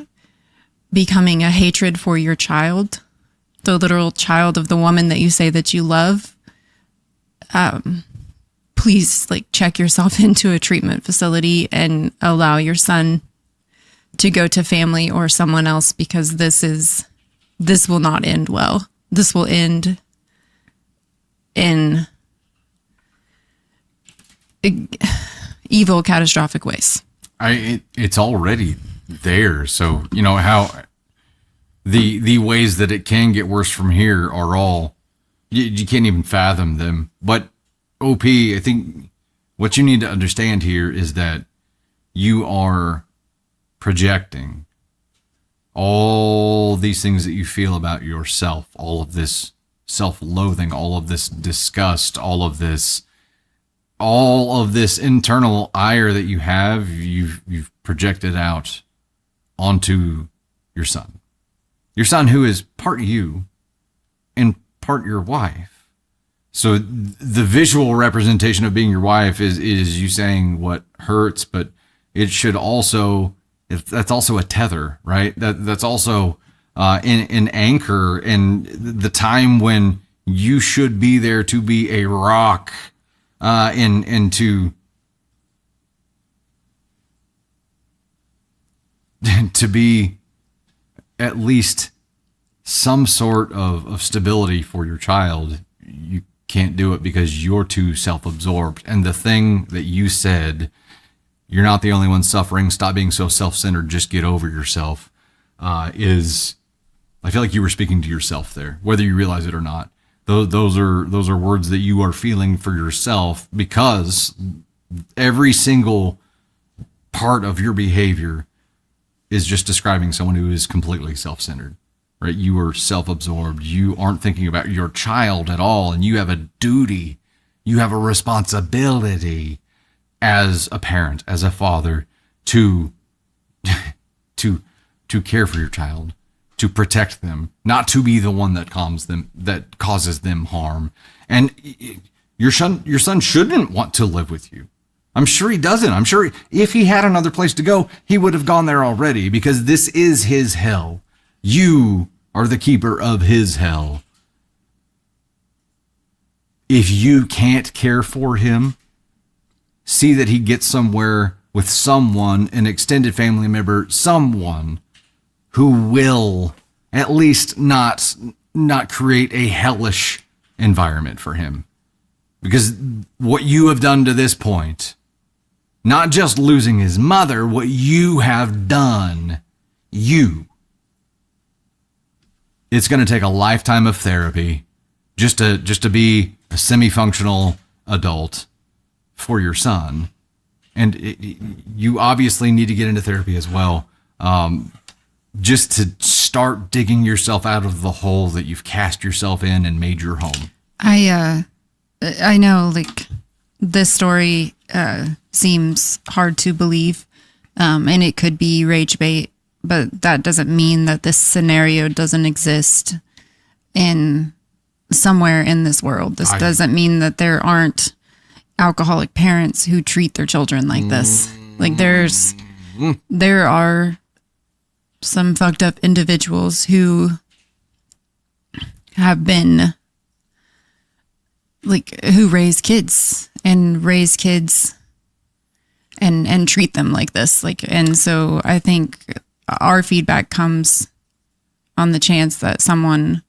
becoming a hatred for your child, the literal child of the woman that you say that you love, please check yourself into a treatment facility and allow your son to go to family or someone else, because this will not end well. This will end in evil, catastrophic ways. It's already there. So, you know, how the ways that it can get worse from here are all, you can't even fathom them. But OP, I think what you need to understand here is that you are projecting all these things that you feel about yourself, all of this self-loathing, all of this disgust, all of this internal ire that you have, you've projected out onto your son who is part you and part your wife. So the visual representation of being your wife is you saying what hurts, but it should also, that's also a tether, right? That's also an anchor, and the time when you should be there to be a rock, and to be at least some sort of stability for your child. You can't do it because you're too self-absorbed. And the thing that you said, you're not the only one suffering, stop being so self-centered, just get over yourself, is, I feel like you were speaking to yourself there, whether you realize it or not. Those are words that you are feeling for yourself, because every single part of your behavior is just describing someone who is completely self-centered, right? You are self-absorbed. You aren't thinking about your child at all, and you have a duty, you have a responsibility as a parent, as a father, to care for your child, to protect them, not to be the one that causes them harm. And your son shouldn't want to live with you. I'm sure he doesn't. I'm sure if he had another place to go, he would have gone there already, because this is his hell. You are the keeper of his hell. If you can't care for him, see that he gets somewhere with someone, an extended family member, someone who will at least not create a hellish environment for him. Because what you have done to this point, not just losing his mother, what you have done, it's going to take a lifetime of therapy just to be a semi-functional adult for your son. And you obviously need to get into therapy as well, just to start digging yourself out of the hole that you've cast yourself in and made your home. I know, like, this story seems hard to believe, and it could be rage bait, but that doesn't mean that this scenario doesn't exist in somewhere in this world. This doesn't mean that there aren't alcoholic parents who treat their children like this. Like, there are some fucked up individuals who have been, like, who raise kids and treat them like this. Like, and so I think our feedback comes on the chance that someone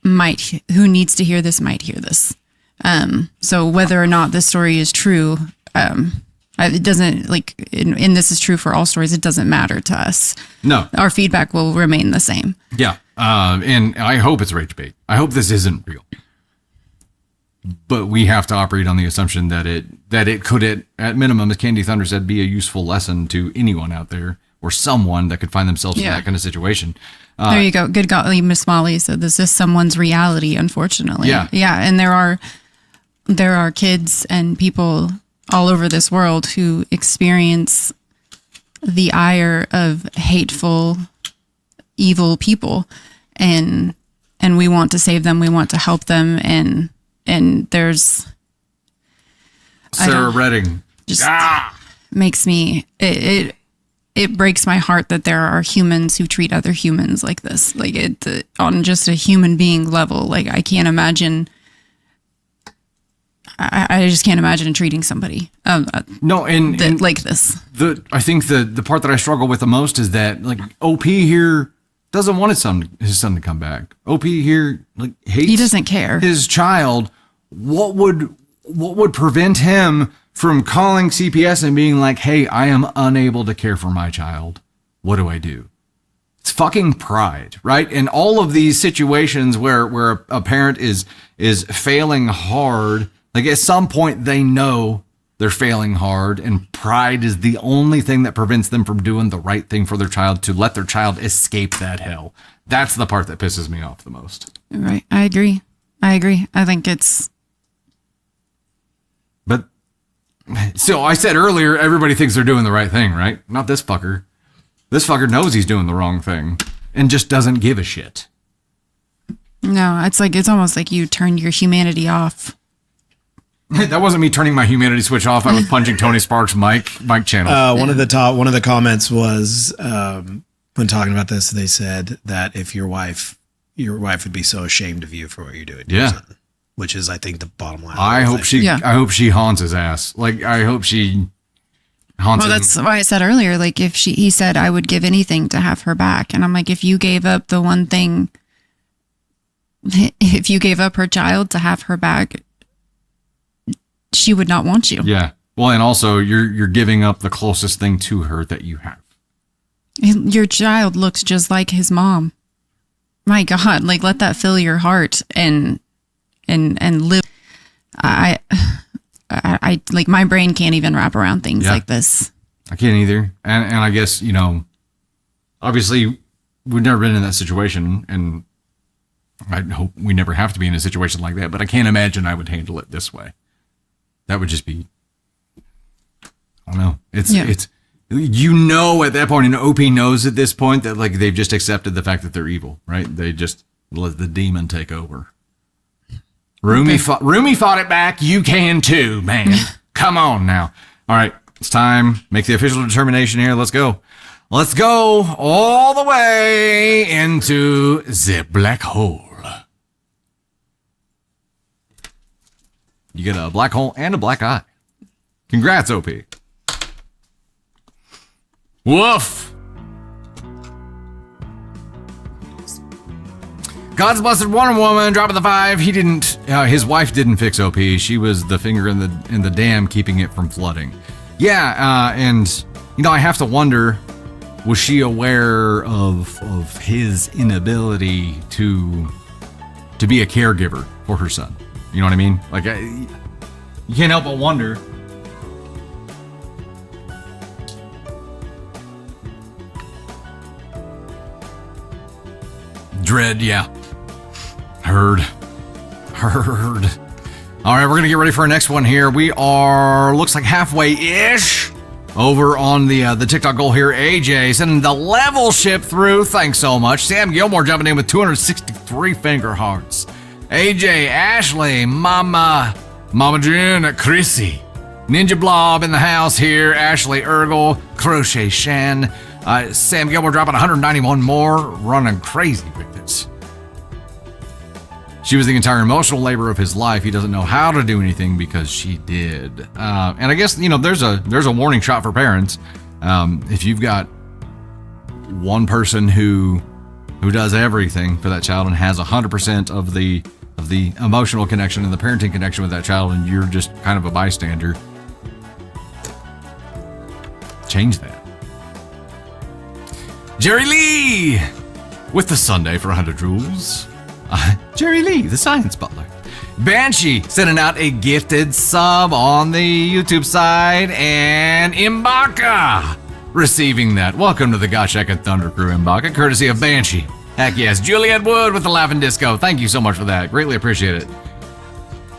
who needs to hear this might hear this. So whether or not this story is true, it doesn't, like, and this is true for all stories, it doesn't matter to us. No. Our feedback will remain the same. Yeah. And I hope it's rage bait. I hope this isn't real. But we have to operate on the assumption that it could, at minimum, as Candy Thunder said, be a useful lesson to anyone out there, or someone that could find themselves in that kind of situation. There you go. Good golly, Miss Molly said this is someone's reality, unfortunately. Yeah. Yeah. And there are kids and people all over this world who experience the ire of hateful, evil people, and we want to save them. We want to help them. And there's Sarah Redding. Just makes me, it breaks my heart that there are humans who treat other humans like this, like on just a human being level. Like, I can't imagine. I just can't imagine treating somebody like this. I think the part that I struggle with the most is that, like, OP here doesn't want his son to come back. OP here, like, hates. He doesn't care. His child. What would prevent him from calling CPS and being like, "Hey, I am unable to care for my child. What do I do?" It's fucking pride, right? And all of these situations where a parent is failing hard, like, at some point they know they're failing hard, and pride is the only thing that prevents them from doing the right thing for their child, to let their child escape that hell. That's the part that pisses me off the most. Right. I agree. I think it's... But so I said earlier, everybody thinks they're doing the right thing, right? Not this fucker. This fucker knows he's doing the wrong thing and just doesn't give a shit. No, it's almost like you turned your humanity off. That wasn't me turning my humanity switch off. I was punching Tony Sparks' mic channel. One of the comments was, when talking about this, they said that if your wife would be so ashamed of you for what you're doing to your son, which is, I think, the bottom line. I hope she haunts his ass. Like, I hope she haunts him. Well, that's why I said earlier, like, he said, I would give anything to have her back. And I'm like, if you gave up the one thing, if you gave up her child to have her back, she would not want you. Yeah. Well, and also you're giving up the closest thing to her that you have. Your child looks just like his mom. My God, like, let that fill your heart and live. I like, my brain can't even wrap around things like this. I can't either. And I guess, obviously we've never been in that situation, and I hope we never have to be in a situation like that, but I can't imagine I would handle it this way. That would just be, I don't know. You know, at that point, and OP knows at this point that like they've just accepted the fact that they're evil, right? They just let the demon take over. Rumi fought it back. You can too, man. Come on now. All right, it's time. Make the official determination here. Let's go. Let's go all the way into the black hole. You get a black hole and a black eye. Congrats, OP. Woof. God's blessed Wonder Woman dropping the 5. He didn't. His wife didn't fix OP. She was the finger in the dam keeping it from flooding. Yeah, and you know I have to wonder, was she aware of his inability to be a caregiver for her son? You know what I mean? Like you can't help but wonder. Dread, yeah. Heard. All right, we're going to get ready for our next one here. We are, looks like halfway-ish over on the TikTok goal here. AJ sending the level ship through. Thanks so much. Sam Gilmore jumping in with 263 finger hearts. AJ, Ashley, Mama Jen, Chrissy. Ninja Blob in the house here. Ashley Ergel, Crochet Shan. Sam Gilmore dropping 191 more. Running crazy with this. She was the entire emotional labor of his life. He doesn't know how to do anything because she did. And I guess, you know, there's a warning shot for parents. If you've got one person who does everything for that child and has 100% of the emotional connection and the parenting connection with that child, and you're just kind of a bystander, change that. Jerry Lee with the Sunday for 100 rules. Jerry Lee, the science butler. Banshee sending out a gifted sub on the YouTube side, and Mbaka receiving that. Welcome to the Gosh Heck and Thunder Crew, Mbaka, courtesy of Banshee. Heck yes. Juliet Wood with the Laughing Disco. Thank you so much for that. Greatly appreciate it.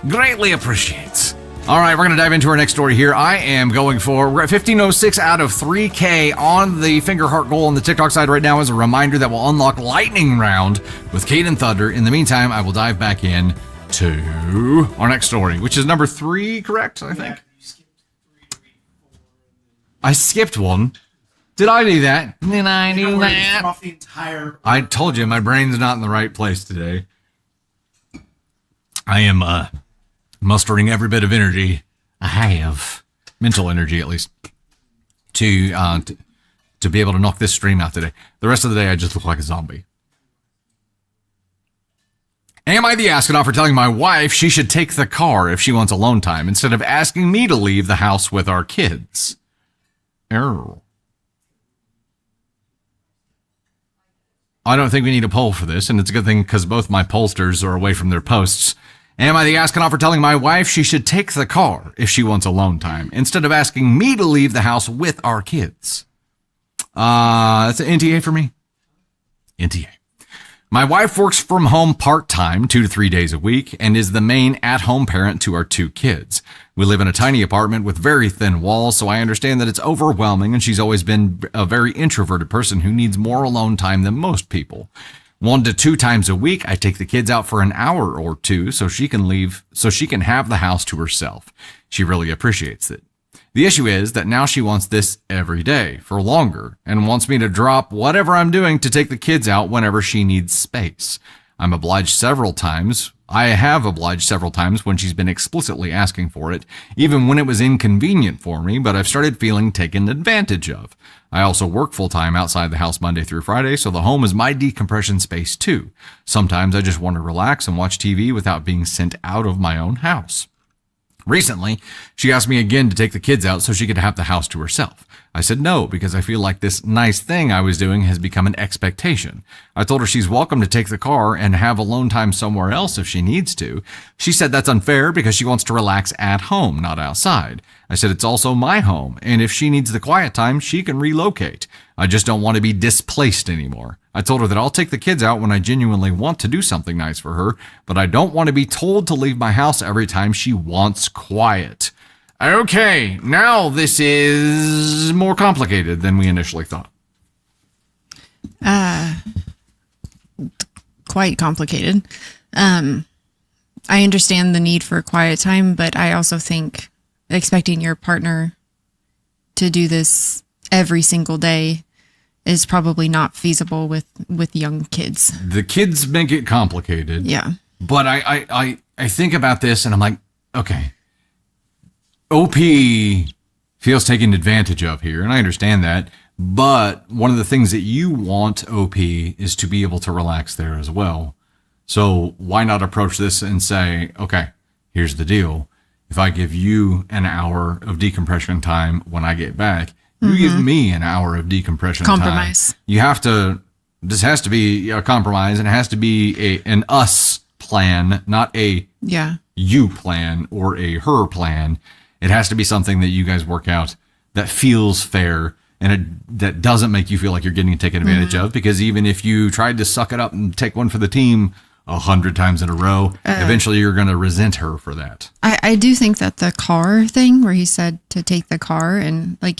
Greatly appreciates. All right, we're going to dive into our next story here. We're at 1506 out of 3K on the finger heart goal on the TikTok side right now as a reminder that we'll unlock Lightning Round with Kate and Thunder. In the meantime, I will dive back in to our next story, which is number 3, correct? I think. I skipped one. Did I do that? Did I do that? Off the entire. I told you my brain's not in the right place today. I am mustering every bit of energy I have, mental energy at least, to be able to knock this stream out today. The rest of the day, I just look like a zombie. Am I the astronaut for telling my wife she should take the car if she wants alone time instead of asking me to leave the house with our kids? Error. I don't think we need a poll for this, and it's a good thing because both my pollsters are away from their posts. Am I the astronaut for telling my wife she should take the car if she wants alone time instead of asking me to leave the house with our kids? That's an NTA for me. NTA. My wife works from home part-time, 2 to 3 days a week, and is the main at-home parent to our 2 kids. We live in a tiny apartment with very thin walls, so I understand that it's overwhelming, and she's always been a very introverted person who needs more alone time than most people. 1 to 2 times a week, I take the kids out for an hour or 2 so she can have the house to herself. She really appreciates it. The issue is that now she wants this every day for longer and wants me to drop whatever I'm doing to take the kids out whenever she needs space. I have obliged several times when she's been explicitly asking for it, even when it was inconvenient for me, but I've started feeling taken advantage of. I also work full-time outside the house Monday through Friday, so the home is my decompression space too. Sometimes I just want to relax and watch TV without being sent out of my own house. Recently, she asked me again to take the kids out so she could have the house to herself. I said no because I feel like this nice thing I was doing has become an expectation. I told her she's welcome to take the car and have alone time somewhere else if she needs to. She said that's unfair because she wants to relax at home, not outside. I said it's also my home, and if she needs the quiet time, she can relocate. I just don't want to be displaced anymore. I told her that I'll take the kids out when I genuinely want to do something nice for her, but I don't want to be told to leave my house every time she wants quiet. Okay, now this is more complicated than we initially thought. Quite complicated. I understand the need for quiet time, but I also think expecting your partner to do this every single day is probably not feasible with young kids. The kids make it complicated. Yeah. But I think about this and I'm like, okay, OP feels taken advantage of here, and I understand that. But one of the things that you want, OP, is to be able to relax there as well. So why not approach this and say, okay, here's the deal. If I give you an hour of decompression time when I get back, you give me an hour of decompression Compromise. time. You have to, this has to be a compromise, and it has to be an us plan, not a you plan or a her plan. It has to be something that you guys work out that feels fair and that doesn't make you feel like you're getting taken advantage of, because even if you tried to suck it up and take one for the team 100 times in a row, eventually you're going to resent her for that. I do think that the car thing where he said to take the car, and like,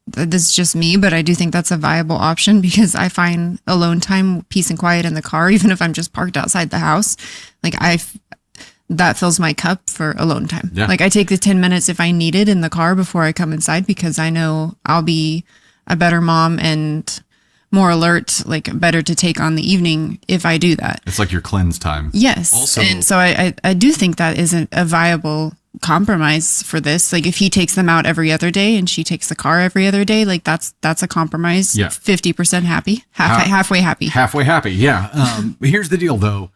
this is just me, but I do think that's a viable option, because I find alone time, peace and quiet in the car, even if I'm just parked outside the house, like that fills my cup for alone time. Yeah. Like I take the 10 minutes if I need it in the car before I come inside, because I know I'll be a better mom and more alert, like better to take on the evening if I do that. It's like your cleanse time. Yes. Also, and so I do think that isn't a viable compromise for this. Like if he takes them out every other day and she takes the car every other day, like that's a compromise. Yeah. 50% happy, halfway happy. Halfway happy. Yeah. Here's the deal though.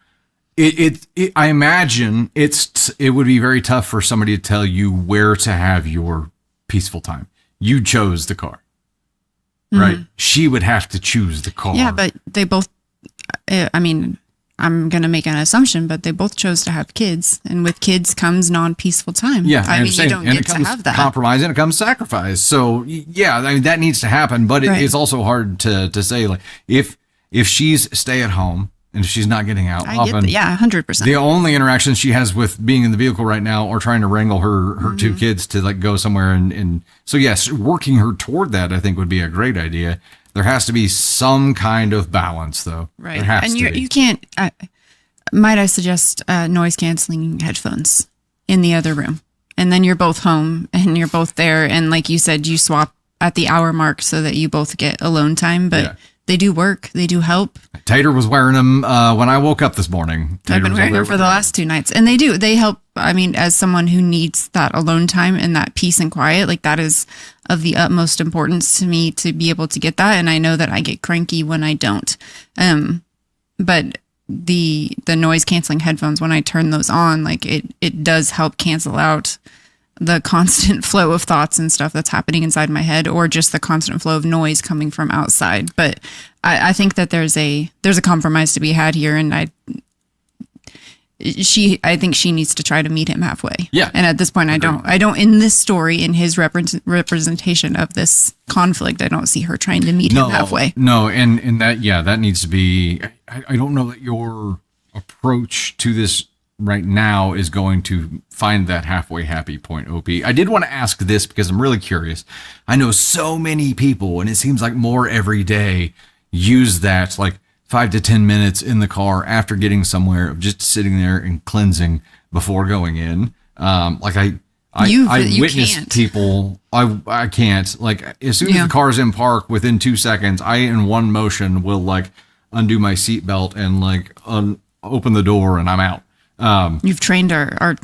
I imagine it would be very tough for somebody to tell you where to have your peaceful time. You chose the car, right? She would have to choose the car. Yeah, but they both, I mean, I'm going to make an assumption, but they both chose to have kids, and with kids comes non-peaceful time. Yeah. I mean, you don't get to have that. Compromise and it comes sacrifice. So yeah, I mean, that needs to happen, but it's also hard to say, like, if she's stay at home, and if she's not getting out often, 100%. The only interactions she has with being in the vehicle right now are trying to wrangle her two kids to like go somewhere. And so, yes, working her toward that, I think would be a great idea. There has to be some kind of balance though. Right. And you can't, might I suggest noise canceling headphones in the other room, and then you're both home and you're both there. And like you said, you swap at the hour mark so that you both get alone time, but they do work. They do help. Tater was wearing them when I woke up this morning. I've been wearing them for the last 2 nights, and they help. I mean, as someone who needs that alone time and that peace and quiet, like that is of the utmost importance to me to be able to get that. And I know that I get cranky when I don't. But the noise canceling headphones, when I turn those on, like it does help cancel out the constant flow of thoughts and stuff that's happening inside my head, or just the constant flow of noise coming from outside. But I think that there's a compromise to be had here, and I think she needs to try to meet him halfway. Yeah. And at this point, I don't in this story, in his representation of this conflict, I don't see her trying to meet him halfway. No. And that needs to be, I don't know that your approach to this right now is going to find that halfway happy point, OP. I did want to ask this because I'm really curious. I know so many people, and it seems like more every day, use that like 5 to 10 minutes in the car after getting somewhere of just sitting there and cleansing before going in. Like I witnessed can't. People, I can't, like as soon as the car's in park, within 2 seconds, I in one motion will like undo my seatbelt and like open the door and I'm out. You've trained our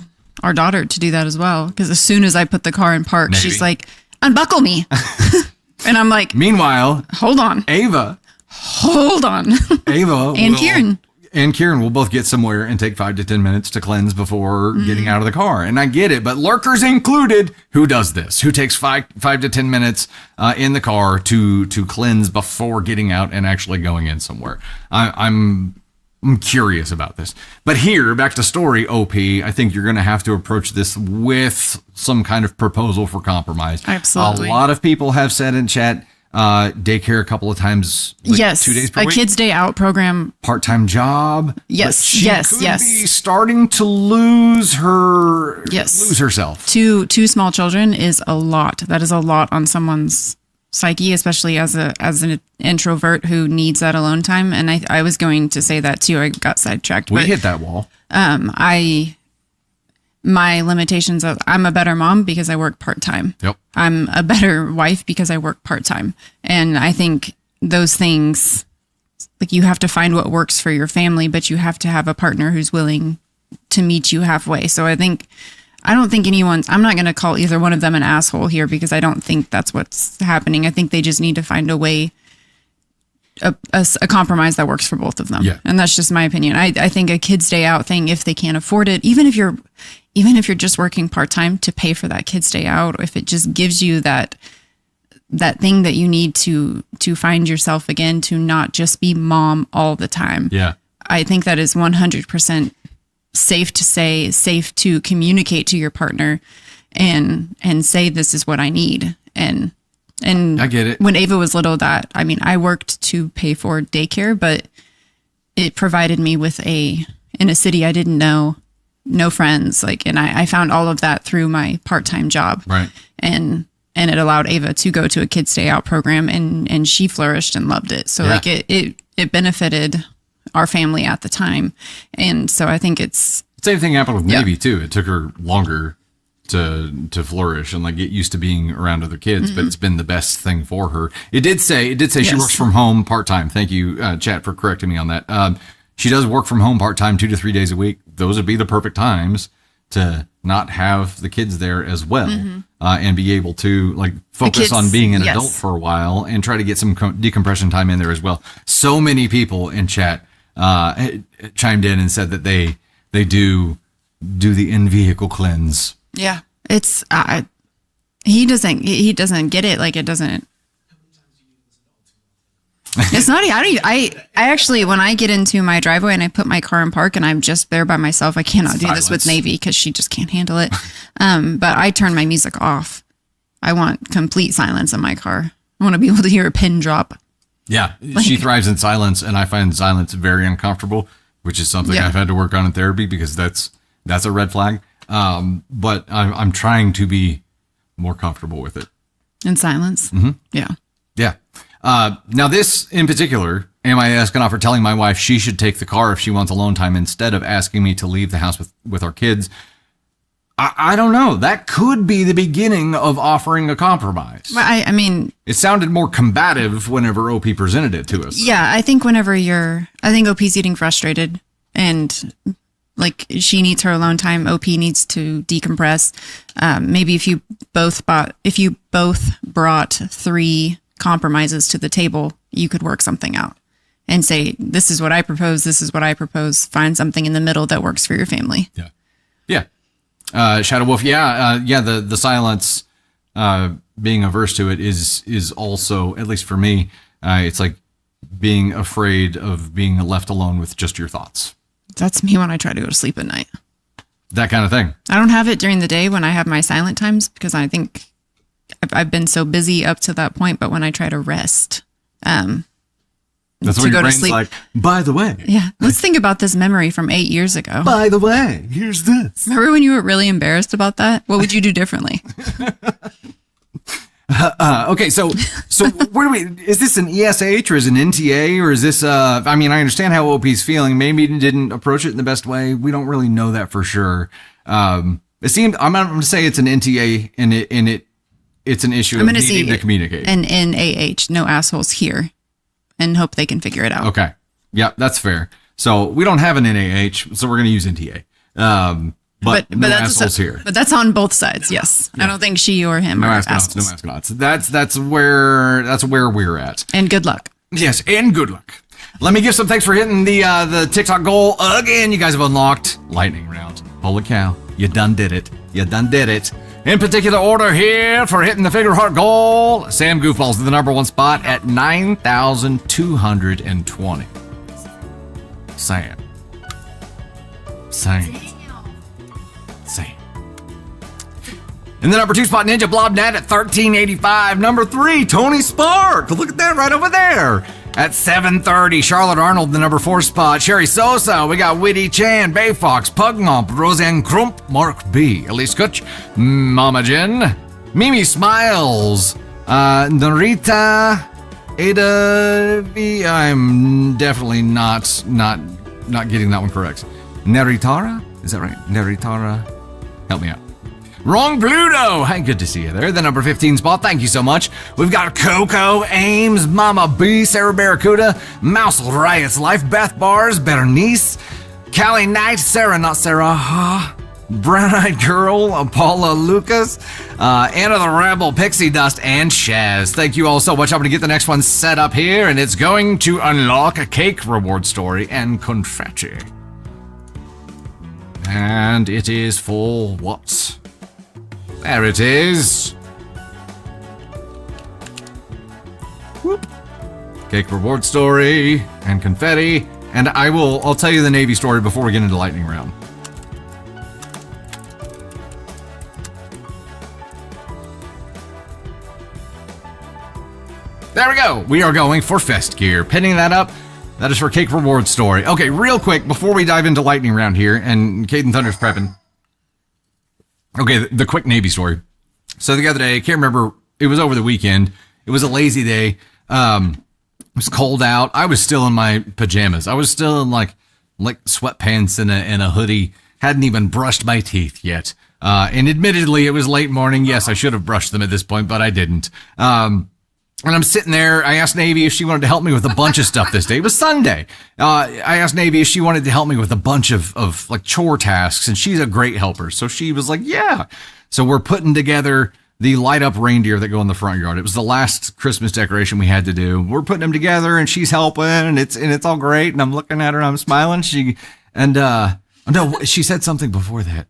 daughter to do that as well, because as soon as I put the car in park, she's like, unbuckle me. And I'm like, meanwhile, hold on. Hold on. Ava and Kieran will both get somewhere and take 5 to 10 minutes to cleanse before getting out of the car. And I get it, but lurkers included, who does this? Who takes 5 to 10 minutes in the car to cleanse before getting out and actually going in somewhere? I'm curious about this. But here, back to story, OP, I think you're going to have to approach this with some kind of proposal for compromise. Absolutely. A lot of people have said in chat, daycare a couple of times. Yes. 2 days per week. A kids' day out program. Part-time job. Yes. But she could Yes. be starting to lose herself. Two small children is a lot. That is a lot on someone's psyche, especially as an introvert who needs that alone time. And I was going to say that too. I got sidetracked. We hit that wall. My limitations of I'm a better mom because I work part-time. Yep. I'm a better wife because I work part-time. And I think those things, like, you have to find what works for your family, but you have to have a partner who's willing to meet you halfway. So I don't think I'm not going to call either one of them an asshole here, because I don't think that's what's happening. I think they just need to find a way, a compromise that works for both of them. Yeah. And that's just my opinion. I think a kid's day out thing, if they can't afford it, even if you're just working part-time, to pay for that kid's day out, if it just gives you that thing that you need to find yourself again, to not just be mom all the time. Yeah. I think that is 100% safe to say, safe to communicate to your partner and say, this is what I need. And I get it. When Ava was little, I worked to pay for daycare, but it provided me with in a city I didn't know, no friends, and I found all of that through my part-time job. Right. And it allowed Ava to go to a kids stay out program, and she flourished and loved it. So it benefited our family at the time. And so I think it's same thing happened with Navy too. It took her longer to flourish and get used to being around other kids, but it's been the best thing for her. It did say she works from home part-time. Thank you, chat, for correcting me on that. She does work from home part-time 2 to 3 days a week. Those would be the perfect times to not have the kids there as well, and be able to focus on being an adult for a while and try to get some decompression time in there as well. So many people in chat chimed in and said that they do the in-vehicle cleanse. Yeah, it's he doesn't get it. It doesn't. It's not. I actually, when I get into my driveway and I put my car in park and I'm just there by myself, I cannot do this with Navy because she just can't handle it. But I turn my music off. I want complete silence in my car. I want to be able to hear a pin drop. Yeah, she thrives in silence, and I find silence very uncomfortable, which is something I've had to work on in therapy, because that's a red flag. But I'm trying to be more comfortable with it. In silence? Mm-hmm. Yeah. Yeah. Now this in particular, am I asking off for telling my wife she should take the car if she wants alone time instead of asking me to leave the house with our kids? I don't know. That could be the beginning of offering a compromise. I mean, it sounded more combative whenever OP presented it to us. Yeah, I think I think OP's getting frustrated, and she needs her alone time. OP needs to decompress. Maybe if you both brought 3 compromises to the table, you could work something out and say, this is what I propose. This is what I propose. Find something in the middle that works for your family. Yeah. Yeah. Shadow Wolf. The silence, being averse to it is also, at least for me, it's like being afraid of being left alone with just your thoughts. That's me when I try to go to sleep at night. That kind of thing. I don't have it during the day when I have my silent times, because I think I've been so busy up to that point. But when I try to rest, that's when your brain's like, by the way. Yeah. Let's think about this memory from 8 years ago. By the way, here's this. Remember when you were really embarrassed about that? What would you do differently? Okay, so where do we? Is this an ESH or is it an NTA or is this? I understand how OP's feeling. Maybe he didn't approach it in the best way. We don't really know that for sure. It seemed. I'm going to say it's an NTA, and it's an issue of needing to communicate. An NAH, no assholes here, and hope they can figure it out. Okay, yeah, that's fair. So we don't have an NAH, so we're going to use NTA. But no assholes here. But that's on both sides. Yes, yeah. I don't think she or him are assholes. No astronauts. That's where we're at. And good luck. Yes, and good luck. Let me give some thanks for hitting the TikTok goal again. You guys have unlocked lightning round. Holy cow! You done did it. In particular order here for hitting the figure heart goal. Sam Goofballs to the number 1 spot at 9,220. Sam. And the number 2 spot, Ninja Blobnet at 1385. Number 3, Tony Spark. Look at that right over there. At 730, Charlotte Arnold, the number 4 spot. Sherry Sosa, we got Witty Chan, Bay Fox, Pugmomp, Roseanne Crump, Mark B, Elise Kutch, Mama Jen, Mimi Smiles, Narita, Ada V. I'm definitely not getting that one correct. Neritara? Is that right? Neritara? Help me out. Wrong Pluto! Hey, good to see you there. The number 15 spot, thank you so much. We've got Coco, Ames, Mama B, Sarah Barracuda, Mouse Riot's Life, Beth Bars, Bernice, Callie Knight, Sarah, not Sarah, Brown Eyed Girl, Paula Lucas, Anna the Rebel, Pixie Dust, and Shaz. Thank you all so much. I'm going to get the next one set up here, and it's going to unlock a cake reward story and confetti. And it is for what? There it is. Whoop. Cake reward story and confetti. And I'll tell you the Navy story before we get into lightning round. There we go. We are going for Fest Gear. Pinning that up. That is for Cake Reward Story. Okay, real quick, before we dive into lightning round here, and Caden Thunder's prepping. Okay, the quick Navy story. So the other day, I can't remember, it was over the weekend. It was a lazy day. It was cold out. I was still in my pajamas. I was still in like sweatpants and a hoodie. Hadn't even brushed my teeth yet. And admittedly, it was late morning. Yes, I should have brushed them at this point, but I didn't. And I'm sitting there. I asked Navy if she wanted to help me with a bunch of stuff this day. It was Sunday. I asked Navy if she wanted to help me with a bunch of like chore tasks, and she's a great helper. So she was like, yeah. So we're putting together the light up reindeer that go in the front yard. It was the last Christmas decoration we had to do. We're putting them together, and she's helping, and it's all great. And I'm looking at her, and I'm smiling. She said something before that.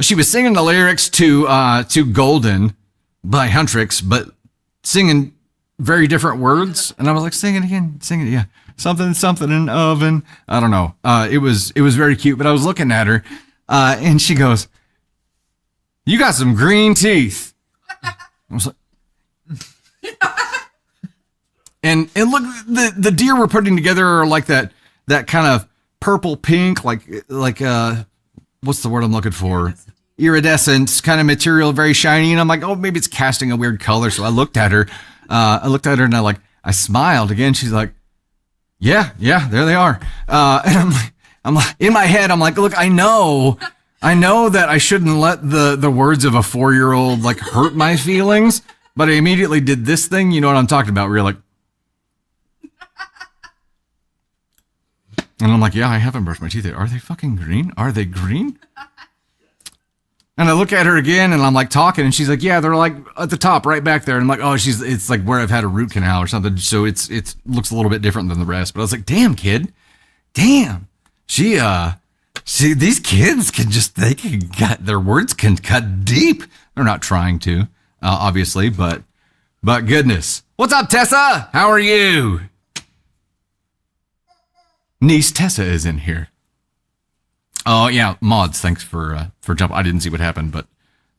She was singing the lyrics to Golden by Huntrix, but singing very different words. And I was like, sing it again, yeah. Something in oven. I don't know. It was very cute, but I was looking at her, and she goes, you got some green teeth. I was like, and look, the deer we're putting together are like that kind of purple pink, like what's the word I'm looking for? Iridescent kind of material, very shiny. And I'm like, oh, maybe it's casting a weird color. So I looked at her, and I smiled again. She's like, yeah, there they are. And I'm like, in my head, I'm like, look, I know that I shouldn't let the words of a 4-year-old like hurt my feelings, but I immediately did this thing. You know what I'm talking about? Where you're like, and I'm like, yeah, I haven't brushed my teeth yet. Are they fucking green? Are they green? And I look at her again, and I'm like talking, and she's like, yeah, they're like at the top right back there. And I'm like, oh, it's like where I've had a root canal or something. So it looks a little bit different than the rest. But I was like, damn, kid. Damn. These kids their words can cut deep. They're not trying to, obviously, but goodness. What's up, Tessa? How are you? Niece Tessa is in here. Oh, yeah, mods, thanks for jumping. I didn't see what happened, but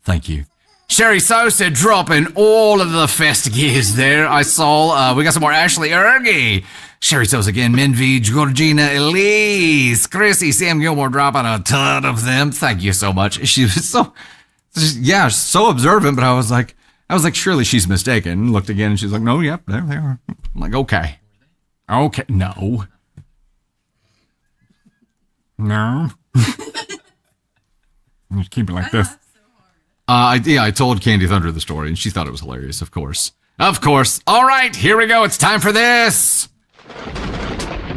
thank you. Sherry Sosa dropping all of the fest gears there. I saw, we got some more Ashley Ergy. Sherry Sosa again, Minvi, Georgina, Elise, Chrissy, Sam Gilmore dropping a ton of them. Thank you so much. She was so observant, but I was like, surely she's mistaken. Looked again, and she's like, no, yep, there they are. I'm like, okay, no. Just keep it like this. I told Candy Thunder the story, and she thought it was hilarious, of course. All right, here we go. It's time for this.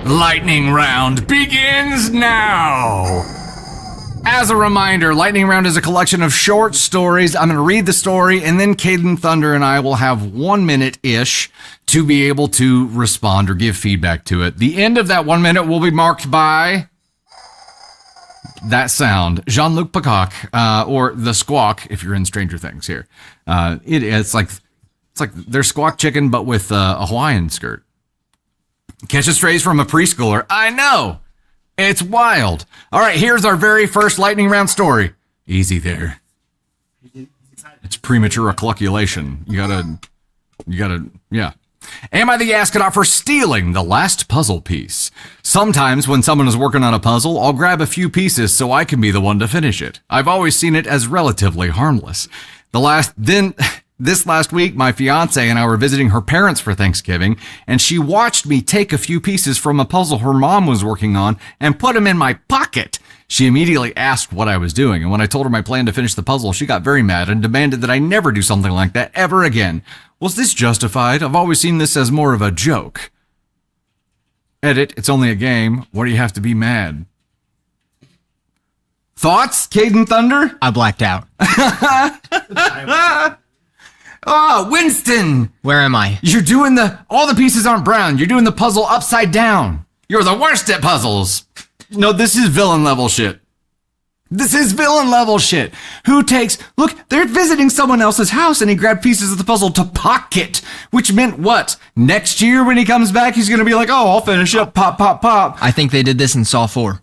Lightning round begins now. As a reminder, Lightning Round is a collection of short stories. I'm going to read the story, and then Caden Thunder and I will have 1 minute-ish to be able to respond or give feedback to it. The end of that 1 minute will be marked by that sound, Jean-Luc Picard, or the squawk, if you're in Stranger Things here. It's like their squawk chicken, but with a Hawaiian skirt. Catch a strays from a preschooler. I know. It's wild. All right, here's our very first lightning round story. Easy there. It's premature ecloculation. You gotta, yeah. Am I the astronaut for stealing the last puzzle piece? Sometimes when someone is working on a puzzle, I'll grab a few pieces so I can be the one to finish it. I've always seen it as relatively harmless. This last week, my fiance and I were visiting her parents for Thanksgiving, and she watched me take a few pieces from a puzzle her mom was working on and put them in my pocket. She immediately asked what I was doing, and when I told her my plan to finish the puzzle, she got very mad and demanded that I never do something like that ever again. Was this justified? I've always seen this as more of a joke. Edit, it's only a game. Why do you have to be mad? Thoughts, Caden Thunder? I blacked out. Oh, Winston! Where am I? You're doing all the pieces aren't brown. You're doing the puzzle upside down. You're the worst at puzzles. No, this is villain level shit. This is villain level shit. Look, they're visiting someone else's house and he grabbed pieces of the puzzle to pocket, which meant what? Next year when he comes back, he's going to be like, oh, I'll finish up, pop, pop, pop. I think they did this in Saw 4.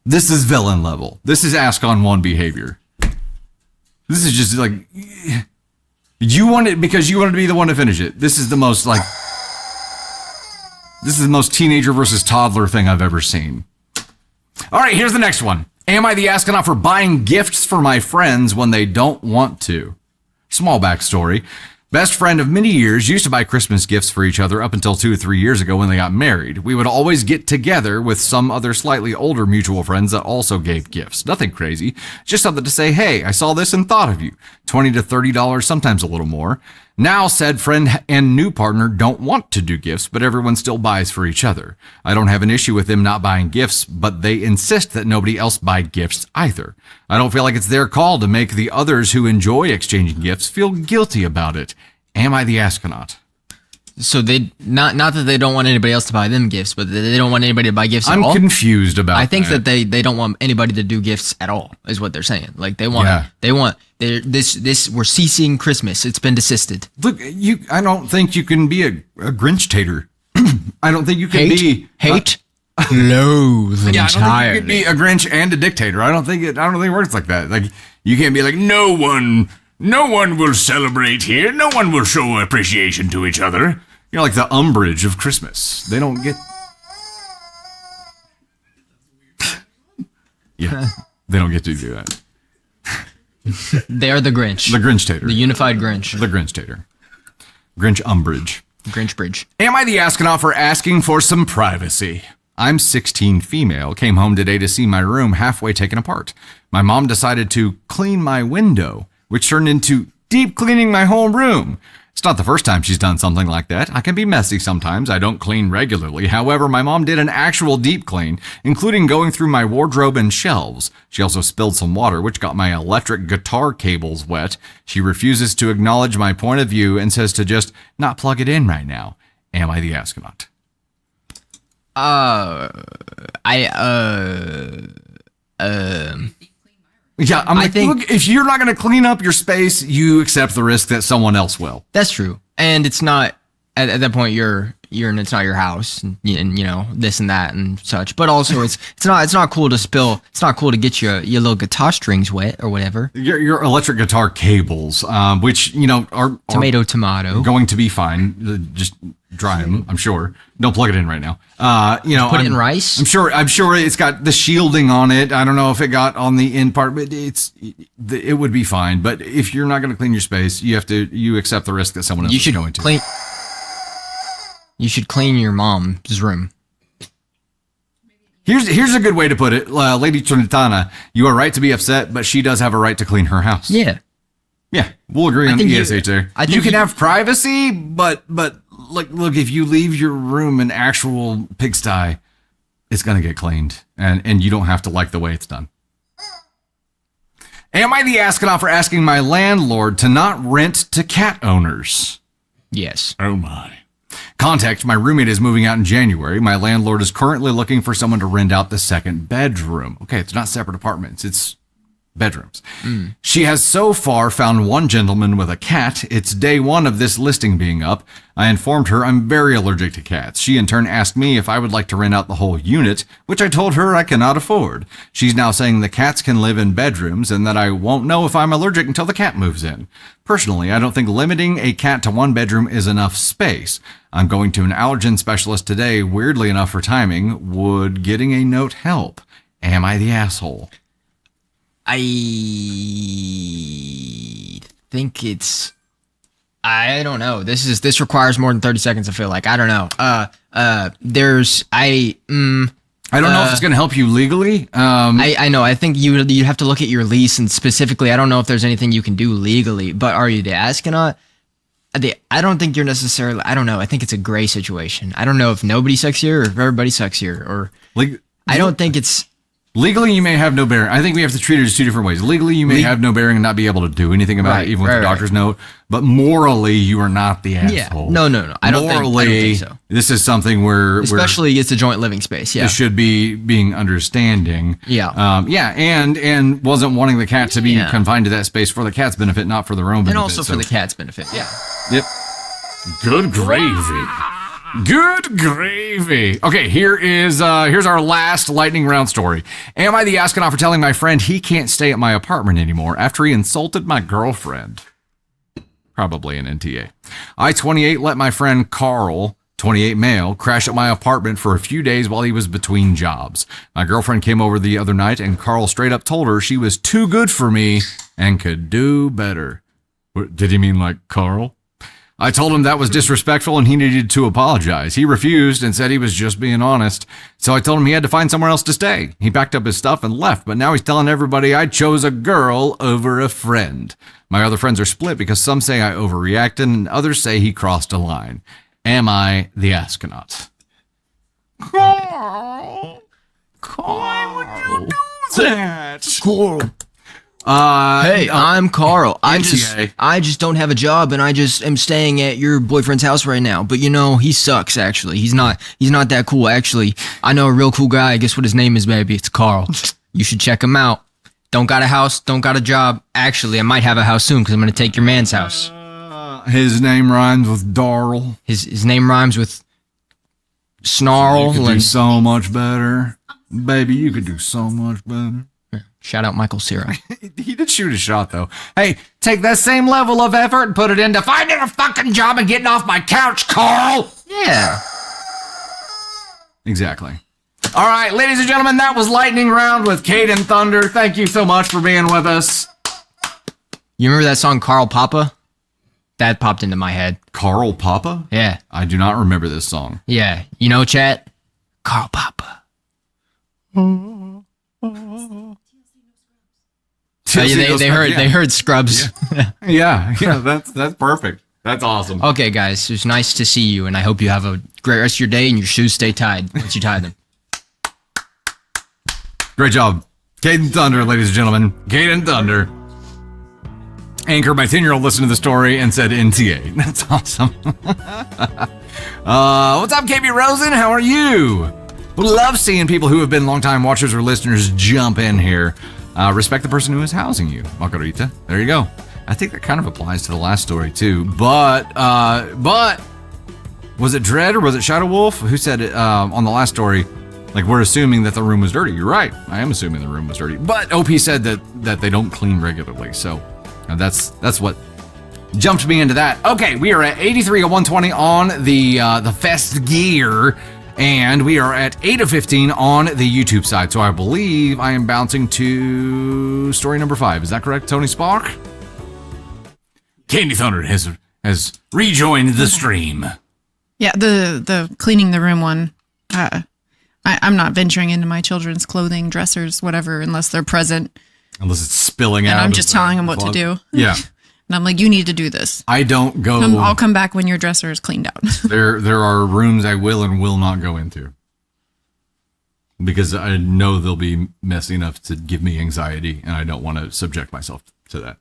This is villain level. This is Ask on One behavior. This is just like, you want it because you wanted to be the one to finish it. This is the most teenager versus toddler thing I've ever seen. All right, here's the next one. Am I the astronaut for buying gifts for my friends when they don't want to? Small backstory. Best friend of many years used to buy Christmas gifts for each other up until 2 or 3 years ago when they got married. We would always get together with some other slightly older mutual friends that also gave gifts. Nothing crazy. Just something to say, hey, I saw this and thought of you. $20 to $30, sometimes a little more. Now said friend and new partner don't want to do gifts, but everyone still buys for each other. I don't have an issue with them not buying gifts, but they insist that nobody else buy gifts either. I don't feel like it's their call to make the others who enjoy exchanging gifts feel guilty about it. Am I the astronaut? So they not that they don't want anybody else to buy them gifts, but they don't want anybody to buy gifts at all. I'm confused about that. I think that they don't want anybody to do gifts at all, is what they're saying. Like we're ceasing Christmas. It's been desisted. Look, I don't think you can be a Grinch-tater. I don't think you can hate, loathe yeah, entirely. I don't think you can be a Grinch and a dictator. I don't think it works like that. Like, you can't be like, no one will celebrate here. No one will show appreciation to each other. You're like the umbrage of Christmas. They don't get... Yeah, they don't get to do that. They are the Grinch. The Grinch-tater. The unified Grinch. The Grinch-tater. Grinch umbrage. Grinch bridge. Am I the astronaut for asking for some privacy? I'm 16 female, came home today to see my room halfway taken apart. My mom decided to clean my window, which turned into deep cleaning my whole room. It's not the first time she's done something like that. I can be messy sometimes. I don't clean regularly. However, my mom did an actual deep clean, including going through my wardrobe and shelves. She also spilled some water, which got my electric guitar cables wet. She refuses to acknowledge my point of view and says to just not plug it in right now. Am I the astronaut? Yeah, I think, look, if you're not going to clean up your space, you accept the risk that someone else will. That's true. And it's not, at that point, it's not your house and you know, this and that and such. But also it's not cool to spill, it's not cool to get your little guitar strings wet or whatever. Your electric guitar cables, which, you know, are tomato going to be fine. Just dry them, I'm sure. Don't plug it in right now. You know, put it in rice. I'm sure it's got the shielding on it. I don't know if it got on the end part, but it would be fine. But if you're not going to clean your space, you accept the risk that someone else is going to. You should clean your mom's room. Here's a good way to put it. Lady Trinitana, you are right to be upset, but she does have a right to clean her house. Yeah. Yeah, we'll agree on the ESH there. You can have privacy, but look, if you leave your room an actual pigsty, it's going to get cleaned, and you don't have to like the way it's done. Am I the astronaut for asking my landlord to not rent to cat owners? Yes. Oh my. Context, my roommate is moving out in January. My landlord is currently looking for someone to rent out the second bedroom. Okay, it's not separate apartments. It's bedrooms. She has so far found one gentleman with a cat. It's day one of this listing being up. I informed her I'm very allergic to cats. She in turn asked me if I would like to rent out the whole unit, which I told her I cannot afford. She's now saying the cats can live in bedrooms and that I won't know if I'm allergic until the cat moves in. Personally, I don't think limiting a cat to one bedroom is enough space. I'm going to an allergen specialist today, weirdly enough for timing. Would getting a note help? Am I the asshole? I think I don't know. This requires more than 30 seconds. I feel like I don't know. I don't know if it's going to help you legally. I know. I think you have to look at your lease, and specifically, I don't know if there's anything you can do legally. But are you the astronaut? I don't think you're necessarily. I don't know. I think it's a gray situation. I don't know if nobody sucks here or if everybody sucks here. Or I don't think it's. Legally, you may have no bearing. I think we have to treat it as two different ways. Legally, you may have no bearing and not be able to do anything about it, even with the doctor's note. But morally, you are not the asshole. No. I don't think so. This is something where... Especially it's a joint living space, yeah. This should be being understanding. Yeah. And wasn't wanting the cat to be confined to that space for the cat's benefit, not for their own benefit. And also for the cat's benefit, yeah. Yep. Good gravy. Good gravy. Okay, here's our last lightning round story. Am I the astronaut for telling my friend he can't stay at my apartment anymore after he insulted my girlfriend? Probably an NTA. I, 28, let my friend Carl, 28 male, crash at my apartment for a few days while he was between jobs. My girlfriend came over the other night and Carl straight up told her she was too good for me and could do better. Did he mean like Carl? I told him that was disrespectful and he needed to apologize. He refused and said he was just being honest. So I told him he had to find somewhere else to stay. He packed up his stuff and left, but now he's telling everybody I chose a girl over a friend. My other friends are split because some say I overreacted and others say he crossed a line. Am I the astronaut? Carl, why would you do that? Carl. Hey, I'm Carl. I just don't have a job and I just am staying at your boyfriend's house right now. But you know, he sucks actually. He's not that cool actually. I know a real cool guy. Guess what his name is, baby? It's Carl. You should check him out. Don't got a house, don't got a job. Actually, I might have a house soon because I'm going to take your man's house. His name rhymes with Darl. His name rhymes with Snarl. You could do so much better. Baby, you could do so much better. Shout out Michael Cera. He did shoot a shot, though. Hey, take that same level of effort and put it into finding a fucking job and getting off my couch, Carl. Yeah. Exactly. All right, ladies and gentlemen, that was Lightning Round with Kate and Thunder. Thank you so much for being with us. You remember that song, Carl Papa? That popped into my head. Carl Papa? Yeah. I do not remember this song. Yeah. You know, chat? Carl Papa. They heard Scrubs. Yeah, that's perfect. That's awesome. Okay, guys, it's nice to see you, and I hope you have a great rest of your day and your shoes stay tied once you tie them. Great job. Kate and Thunder, ladies and gentlemen. Kate and Thunder. Anchor, my 10-year-old listened to the story and said NTA. That's awesome. What's up, KB Rosen? How are you? We love seeing people who have been longtime watchers or listeners jump in here. Respect the person who is housing you. Macarita. There you go. I think that kind of applies to the last story too. But was it Dread or was it Shadow Wolf who said it on the last story? Like, we're assuming that the room was dirty. You're right. I am assuming the room was dirty. But OP said that they don't clean regularly. So that's what jumped me into that. Okay, we are at 83 of 120 on the Fest gear. And we are at 8 of 15 on the YouTube side. So I believe I am bouncing to story number 5. Is that correct, Tony Spark? Candy Thunder has rejoined the stream. Yeah, the cleaning the room one. I'm not venturing into my children's clothing, dressers, whatever, unless they're present. Unless it's spilling out. And I'm just telling them what to do. Yeah. And I'm like, you need to do this. I don't go. I'll come back when your dresser is cleaned out. There are rooms I will and will not go into. Because I know they'll be messy enough to give me anxiety, and I don't want to subject myself to that.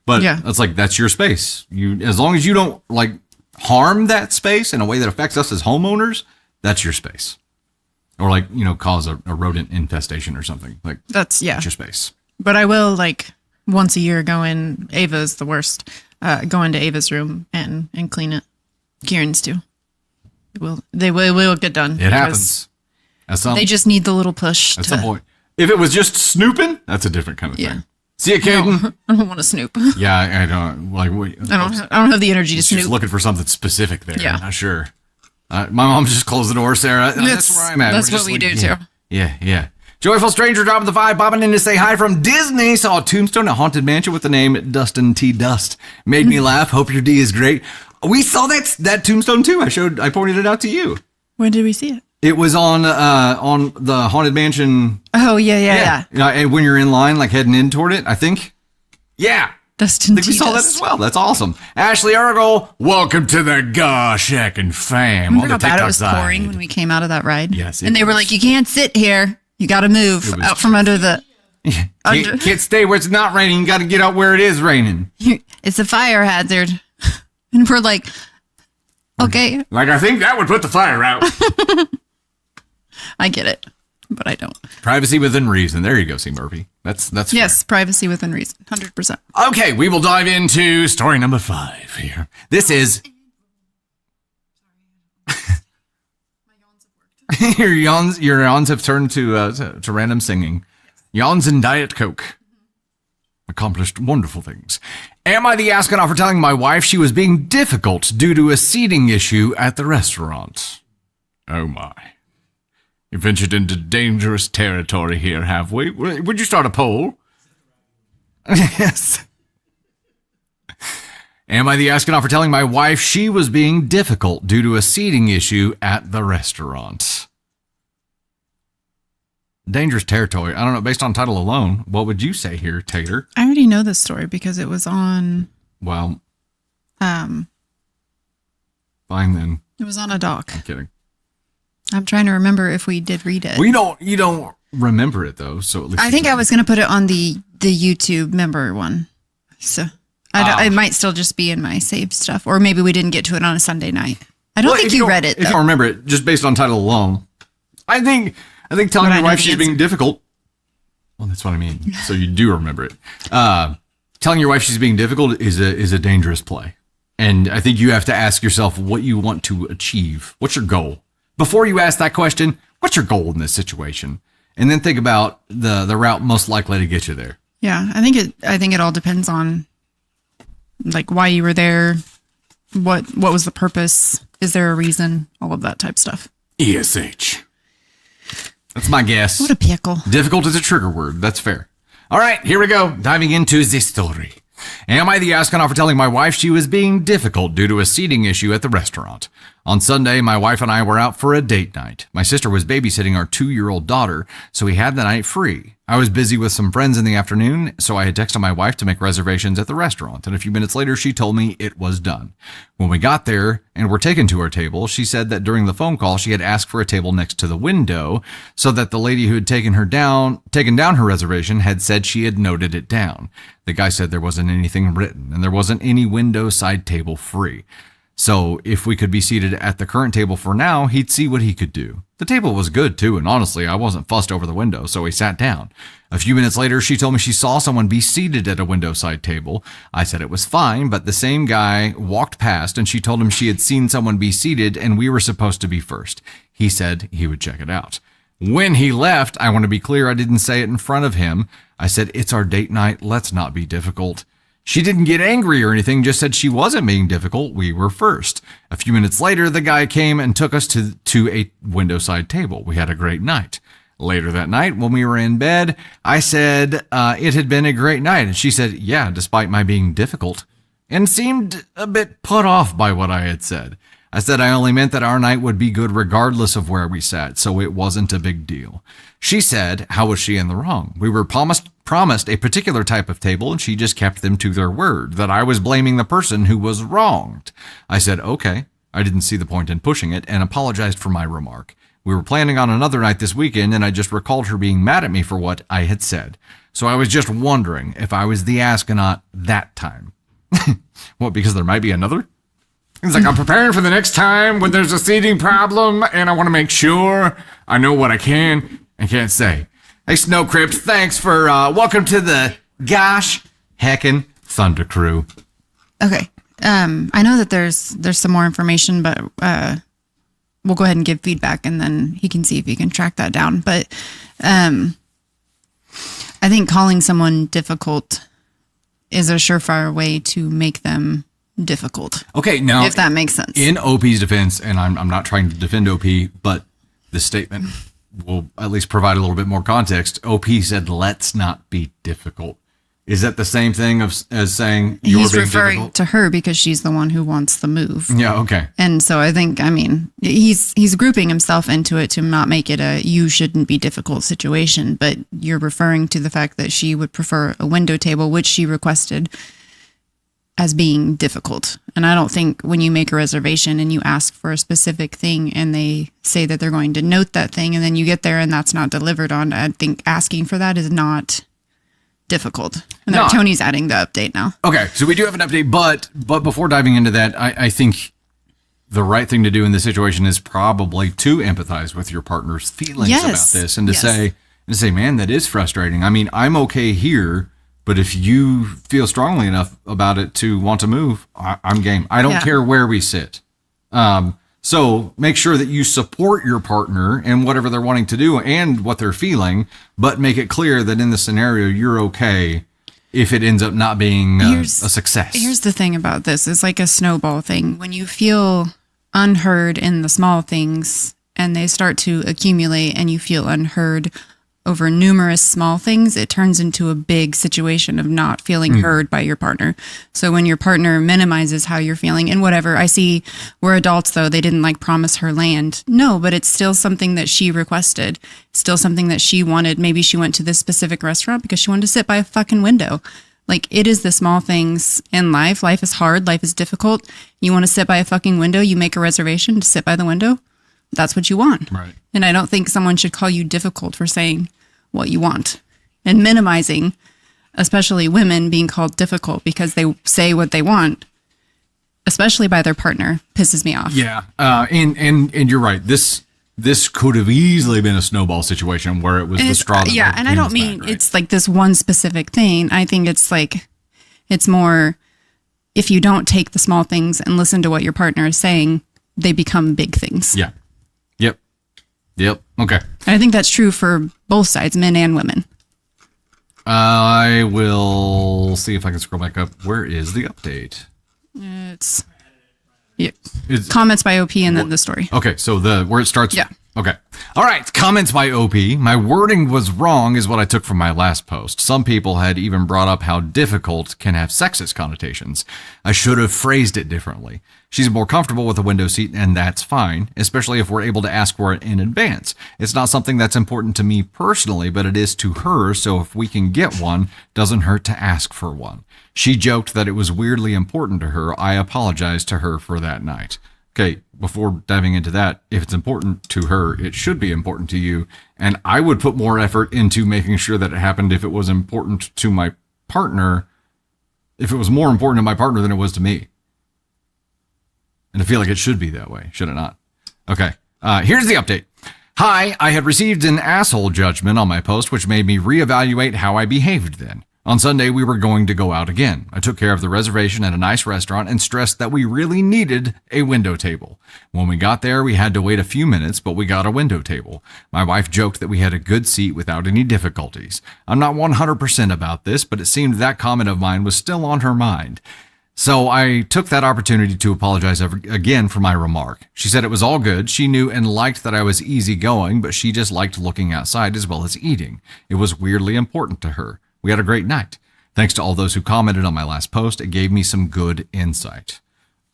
But yeah, that's your space. As long as you don't like harm that space in a way that affects us as homeowners, that's your space. Or cause a rodent infestation or something. Like that's your space. But I will like once a year go in. Ava's the worst. Go into Ava's room and clean it. Kieran's too. They will get done. It happens. They just need the little push. At some point. If it was just snooping, that's a different kind of thing. See it, Caden? No, I don't want to snoop. Yeah, I don't like. I don't have the energy to snoop. She's looking for something specific there. Yeah. I'm not sure. My mom just closed the door, Sarah. That's where I'm at. That's what we do too. Yeah. Joyful stranger dropping the 5, popping in to say hi from Disney. Saw a tombstone at Haunted Mansion with the name Dustin T. Dust. Made me laugh. Hope your D is great. We saw that tombstone too. I pointed it out to you. When did we see it? It was on the Haunted Mansion. Oh yeah. And when you're in line, like heading in toward it, I think. Yeah. Dustin I think we saw that as well. That's awesome. Ashley Argyle, welcome to the Gosh Heckin' Fam. Remember how bad it was pouring when we came out of that ride? Yes. And they were like, you can't sit here. You got to move out from under the... Can't stay where it's not raining. You got to get out where it is raining. It's a fire hazard. And we're like, okay. Like, I think that would put the fire out. I get it, but I don't. Privacy within reason. There you go, C. Murphy. That's yes, privacy within reason. 100%. Okay, we will dive into story number 5 here. This is... Your yawns have turned to random singing. Yawns and Diet Coke. Accomplished wonderful things. Am I the astronaut for telling my wife she was being difficult due to a seating issue at the restaurant? Oh my. You ventured into dangerous territory here, have we? Would you start a poll? Yes. Am I the astronaut for telling my wife she was being difficult due to a seating issue at the restaurant? Dangerous territory. I don't know. Based on title alone, what would you say here, Tater? I already know this story because it was on... Well... Fine then. It was on a doc. I'm kidding. I'm trying to remember if we did read it. You don't remember it though, so at least I think I was going to put it on the YouTube member one. So it might still just be in my saved stuff, or maybe we didn't get to it on a Sunday night. I don't think you read it. If you don't remember it, just based on title alone, I think telling your wife she's being difficult. Well, that's what I mean. So you do remember it. Telling your wife she's being difficult is a dangerous play, and I think you have to ask yourself what you want to achieve. What's your goal? Before you ask that question, what's your goal in this situation? And then think about the route most likely to get you there. Yeah, I think it all depends on like why you were there, what was the purpose, is there a reason, all of that type stuff. ESH. That's my guess. What a pickle. Difficult is a trigger word. That's fair. All right, here we go. Diving into this story. Am I the astronaut for telling my wife she was being difficult due to a seating issue at the restaurant? On Sunday, my wife and I were out for a date night. My sister was babysitting our 2-year-old daughter, so we had the night free. I was busy with some friends in the afternoon, so I had texted my wife to make reservations at the restaurant, and a few minutes later, she told me it was done. When we got there and were taken to our table, she said that during the phone call, she had asked for a table next to the window, so that the lady who had taken down her reservation had said she had noted it down. The guy said there wasn't anything written, and there wasn't any window side table free. So if we could be seated at the current table for now, he'd see what he could do. The table was good too, and honestly, I wasn't fussed over the window, so we sat down. A few minutes later, she told me she saw someone be seated at a window side table. I said it was fine, but the same guy walked past and she told him she had seen someone be seated and we were supposed to be first. He said he would check it out. When he left, I want to be clear, I didn't say it in front of him. I said, it's our date night, let's not be difficult. She didn't get angry or anything, just said she wasn't being difficult. We were first. A few minutes later, the guy came and took us to a window side table. We had a great night. Later that night, when we were in bed, I said it had been a great night. And she said, yeah, despite my being difficult, and seemed a bit put off by what I had said. I said I only meant that our night would be good regardless of where we sat, so it wasn't a big deal. She said, how was she in the wrong? We were promised a particular type of table, and she just kept them to their word, that I was blaming the person who was wronged. I said, okay. I didn't see the point in pushing it, and apologized for my remark. We were planning on another night this weekend, and I just recalled her being mad at me for what I had said. So I was just wondering if I was the astronaut that time. What, because there might be another? It's like, I'm preparing for the next time when there's a seating problem, and I want to make sure I know what I can and can't say. Hey, Snow Crypt, thanks for welcome to the Gosh Heckin' Thunder Crew. Okay. I know that there's some more information, but we'll go ahead and give feedback, and then he can see if he can track that down. But I think calling someone difficult is a surefire way to make them difficult. Okay, now if that makes sense. In OP's defense, and I'm not trying to defend OP, but this statement will at least provide a little bit more context. OP said, "Let's not be difficult." Is that the same thing as saying you're he's being referring difficult? to her because she's the one who wants the move? Yeah, okay. And so I think, he's grouping himself into it to not make it a you shouldn't be difficult situation, but you're referring to the fact that she would prefer a window table, which she requested, as being difficult. And I don't think when you make a reservation and you ask for a specific thing and they say that they're going to note that thing and then you get there and that's not delivered on, I think asking for that is not difficult. And No. Tony's adding the update now. Okay, so we do have an update, but before diving into that, I think the right thing to do in this situation is probably to empathize with your partner's feelings Yes. about this and to Yes. say, man, that is frustrating. I mean, I'm okay here, but if you feel strongly enough about it to want to move, I'm game. I don't Yeah. care where we sit. So make sure that you support your partner in whatever they're wanting to do and what they're feeling, but make it clear that in the scenario, you're okay if it ends up not being a success. Here's the thing about this. It's like a snowball thing. When you feel unheard in the small things and they start to accumulate and you feel unheard over numerous small things, it turns into a big situation of not feeling heard by your partner. So when your partner minimizes how you're feeling and whatever, I see we're adults though, they didn't like promise her land. No, but it's still something that she requested, still something that she wanted. Maybe she went to this specific restaurant because she wanted to sit by a fucking window. Like, it is the small things in life. Life is hard. Life is difficult. You want to sit by a fucking window. You make a reservation to sit by the window. That's what you want. Right. And I don't think someone should call you difficult for saying what you want and minimizing, especially women being called difficult because they say what they want, especially by their partner, pisses me off. Yeah. And you're right. This could have easily been a snowball situation where it was the straw that yeah, broke and the I don't camel's mean back, right? it's like this one specific thing. I think it's like, it's more, if you don't take the small things and listen to what your partner is saying, they become big things. Yeah. Yep. Okay. And I think that's true for both sides, men and women. I will see if I can scroll back up. Where is the update? It's yeah. It's- Comments by OP and then the story. Okay, so where it starts. Yeah. Okay. All right. Comments by OP. My wording was wrong, is what I took from my last post. Some people had even brought up how difficult can have sexist connotations. I should have phrased it differently. She's more comfortable with a window seat, and that's fine, especially if we're able to ask for it in advance. It's not something that's important to me personally, but it is to her, so if we can get one, doesn't hurt to ask for one. She joked that it was weirdly important to her. I apologized to her for that night. Okay, before diving into that, if it's important to her, it should be important to you. And I would put more effort into making sure that it happened if it was important to my partner, if it was more important to my partner than it was to me. And I feel like it should be that way, should it not? Okay, here's the update. Hi, I had received an asshole judgment on my post, which made me reevaluate how I behaved then. On Sunday, we were going to go out again. I took care of the reservation at a nice restaurant and stressed that we really needed a window table. When we got there, we had to wait a few minutes, but we got a window table. My wife joked that we had a good seat without any difficulties. I'm not 100% about this, but it seemed that comment of mine was still on her mind. So I took that opportunity to apologize again for my remark. She said it was all good. She knew and liked that I was easygoing, but she just liked looking outside as well as eating. It was weirdly important to her. We had a great night. Thanks to all those who commented on my last post. It gave me some good insight.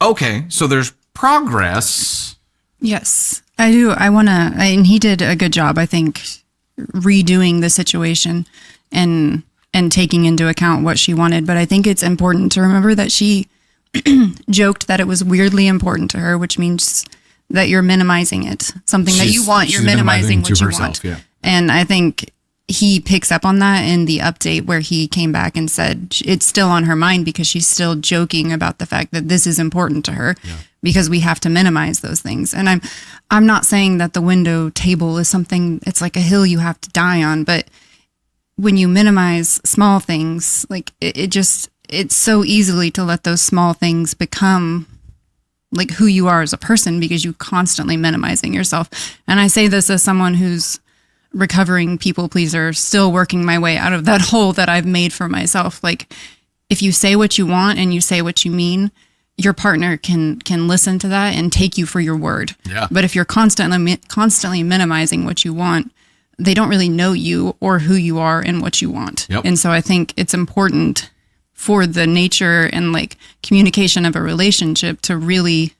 Okay, so there's progress. Yes, I do. And he did a good job, I think, redoing the situation and taking into account what she wanted. But I think it's important to remember that she joked that it was weirdly important to her, which means that you're minimizing it. Something that you want, you're minimizing what you want. Yeah. And I think he picks up on that in the update where he came back and said it's still on her mind because she's still joking about the fact that this is important to her because we have to minimize those things. And I'm not saying that the window table is something, it's like a hill you have to die on, but when you minimize small things, like it's so easily to let those small things become like who you are as a person because you constantly minimizing yourself. And I say this as someone who's recovering people pleaser, still working my way out of that hole that I've made for myself. Like if you say what you want and you say what you mean, your partner can listen to that and take you for your word. Yeah. But if you're constantly minimizing what you want, they don't really know you or who you are and what you want. Yep. And so I think it's important for the nature and like communication of a relationship to really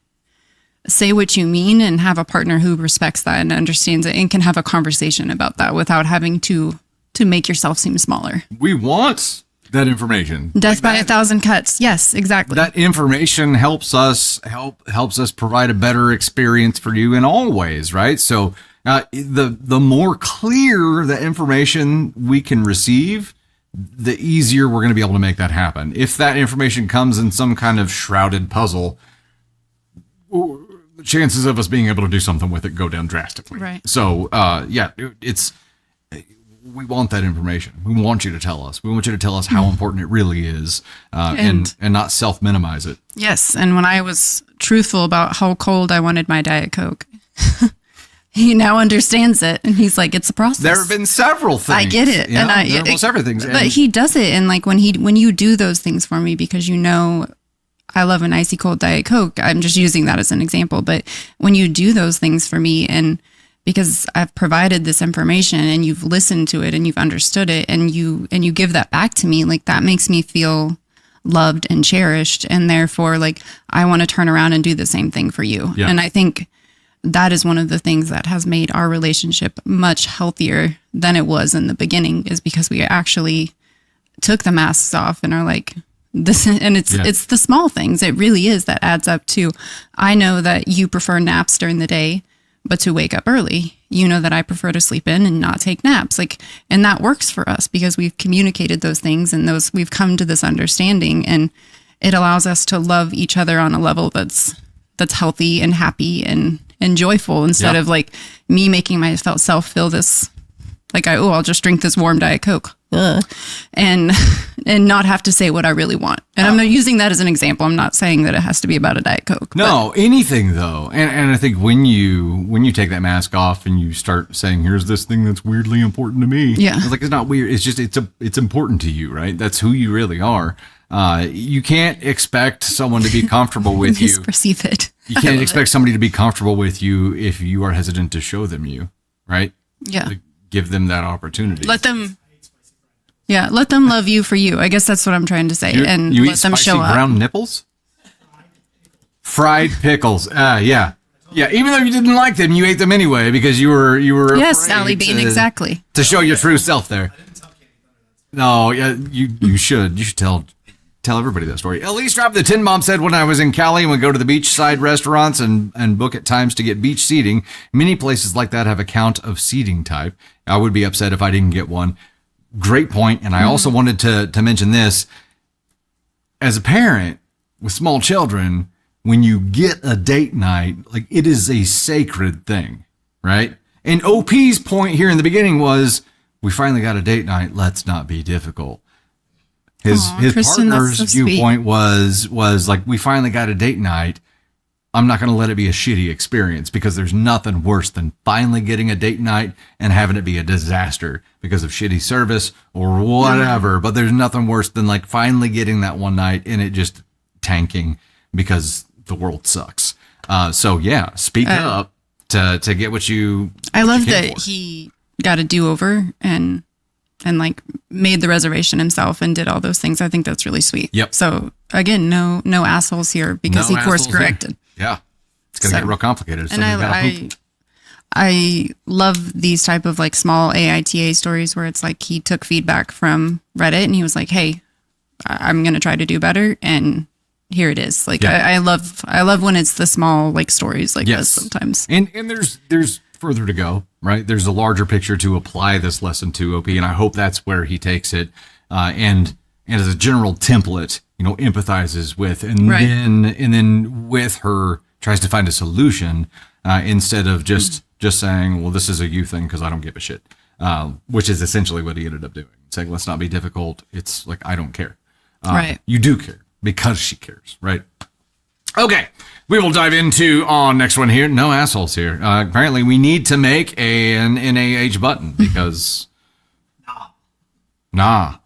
say what you mean and have a partner who respects that and understands it and can have a conversation about that without having to make yourself seem smaller. We want that information. Death by 1,000 cuts. Yes, exactly. That information helps us provide a better experience for you in all ways, right? So the more clear the information we can receive, the easier we're going to be able to make that happen. If that information comes in some kind of shrouded puzzle, the chances of us being able to do something with it go down drastically. Right. So, we want that information. We want you to tell us. We want you to tell us how important it really is, and not self-minimize it. Yes, and when I was truthful about how cold I wanted my Diet Coke, he now understands it, and he's like, "It's a process." There have been several things. I get it, Yeah, and there are almost everything. But he does it, and like when you do those things for me, because you know I love an icy cold Diet Coke. I'm just using that as an example, but when you do those things for me, and because I've provided this information and you've listened to it and you've understood it and you give that back to me, like that makes me feel loved and cherished. And therefore, like I want to turn around and do the same thing for you. Yeah. And I think that is one of the things that has made our relationship much healthier than it was in the beginning, is because we actually took the masks off and are like, this, and it's the small things. It really is that adds up to, I know that you prefer naps during the day, but to wake up early. You know that I prefer to sleep in and not take naps. Like, and that works for us because we've communicated those things and we've come to this understanding, and it allows us to love each other on a level that's healthy and happy and joyful, instead of like me making myself feel this like I'll just drink this warm Diet Coke. And not have to say what I really want. And I'm not using that as an example. I'm not saying that it has to be about a Diet Coke. No, anything though. And I think when you take that mask off and you start saying, here's this thing that's weirdly important to me. Yeah. It's like, it's not weird. It's just, it's important to you, right? That's who you really are. You can't expect someone to be comfortable with you. Perceive it. You can't expect somebody to be comfortable with you if you are hesitant to show them you, right? Yeah. Like, give them that opportunity. Let them love you for you. I guess that's what I'm trying to say. And you let eat them spicy show up. brown nipples? Fried pickles. Yeah. Yeah, even though you didn't like them, you ate them anyway because you were Yes, afraid Sally Bean, exactly. to show your true self there. No, yeah, you should tell everybody that story. Elise dropped the tin bomb, said, when I was in Cali and would go to the beachside restaurants and book at times to get beach seating. Many places like that have a count of seating type. I would be upset if I didn't get one. Great point. And I also wanted to mention this. As a parent with small children, when you get a date night, like, it is a sacred thing, right? And OP's point here in the beginning was, we finally got a date night. Let's not be difficult. His Kristen, partner's that's so viewpoint was like, we finally got a date night. I'm not going to let it be a shitty experience, because there's nothing worse than finally getting a date night and having it be a disaster because of shitty service or whatever. But there's nothing worse than like finally getting that one night and it just tanking because the world sucks. So yeah, speak up to get what you. I love that he got a do-over and like made the reservation himself and did all those things. I think that's really sweet. Yep. So again, no assholes here, because he course corrected. Yeah. It's going to get real complicated. And I love these type of like small AITA stories where it's like he took feedback from Reddit and he was like, hey, I'm going to try to do better. And here it is. Like, I love when it's the small like stories like this sometimes. And there's further to go, right? There's a larger picture to apply this lesson to, OP. And I hope that's where he takes it. And as a general template, empathizes with, and then with her tries to find a solution, instead of just saying, well, this is a you thing because I don't give a shit, which is essentially what he ended up doing. saying, let's not be difficult. It's like, I don't care. Right. You do care because she cares, right? Okay. We will dive into next one here. No assholes here. Apparently, we need to make an NAH button because... Nah.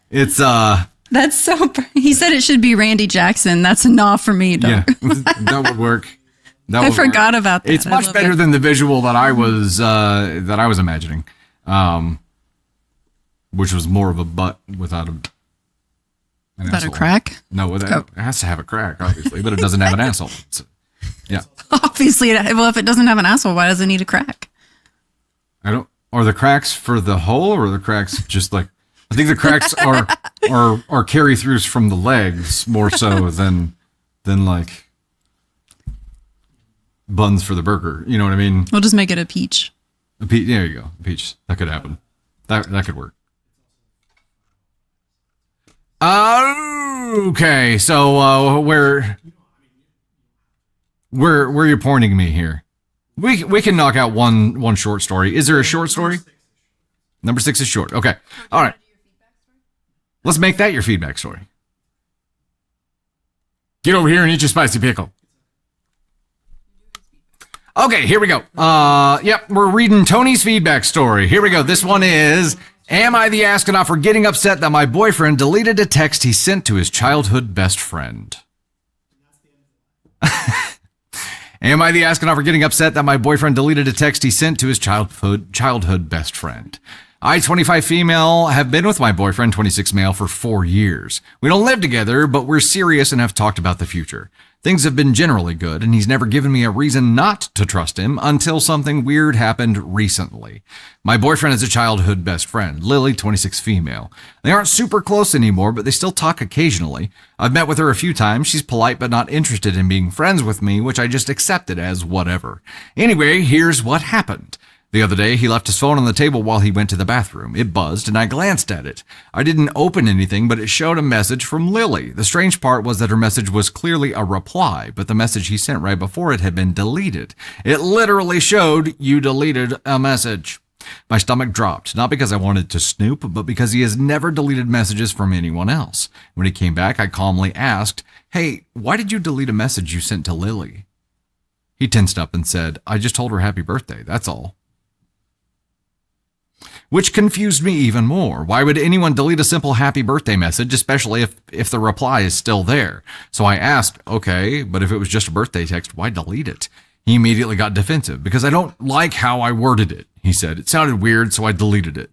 It's That's so. He said it should be Randy Jackson. That's a nah for me. Dog. yeah, that would work. I forgot about that. It's much better than the visual that I was imagining, which was more of a butt without a. Without a crack? No, it has to have a crack, obviously, but it doesn't have an asshole. Yeah. Obviously, well, if it doesn't have an asshole, why does it need a crack? I don't. Are the cracks for the hole, or are the cracks just like? I think the cracks are carry throughs from the legs more so than like buns for the burger. You know what I mean? We'll just make it a peach. A peach. There you go. A peach. That could happen. That could work. Okay. So where you're pointing me here? We can knock out one short story. Is there a short story? Number 6 is short. Okay. All right. Let's make that your feedback story. Get over here and eat your spicy pickle. Okay, here we go. Yep, we're reading Tony's feedback story. Here we go. This one is, am I the astronaut for getting upset that my boyfriend deleted a text he sent to his childhood best friend? Am I the astronaut for getting upset that my boyfriend deleted a text he sent to his childhood best friend? I, 25 female, have been with my boyfriend, 26 male, for 4 years. We don't live together, but we're serious and have talked about the future. Things have been generally good, and he's never given me a reason not to trust him until something weird happened recently. My boyfriend is a childhood best friend, Lily, 26 female. They aren't super close anymore, but they still talk occasionally. I've met with her a few times. She's polite but not interested in being friends with me, which I just accepted as whatever. Anyway, here's what happened. The other day, he left his phone on the table while he went to the bathroom. It buzzed, and I glanced at it. I didn't open anything, but it showed a message from Lily. The strange part was that her message was clearly a reply, but the message he sent right before it had been deleted. It literally showed, "You deleted a message." My stomach dropped, not because I wanted to snoop, but because he has never deleted messages from anyone else. When he came back, I calmly asked, "Hey, why did you delete a message you sent to Lily?" He tensed up and said, "I just told her happy birthday, that's all." Which confused me even more. Why would anyone delete a simple happy birthday message, especially if the reply is still there? So I asked, okay, but if it was just a birthday text, why delete it? He immediately got defensive. Because I don't like how I worded it, he said. It sounded weird, so I deleted it.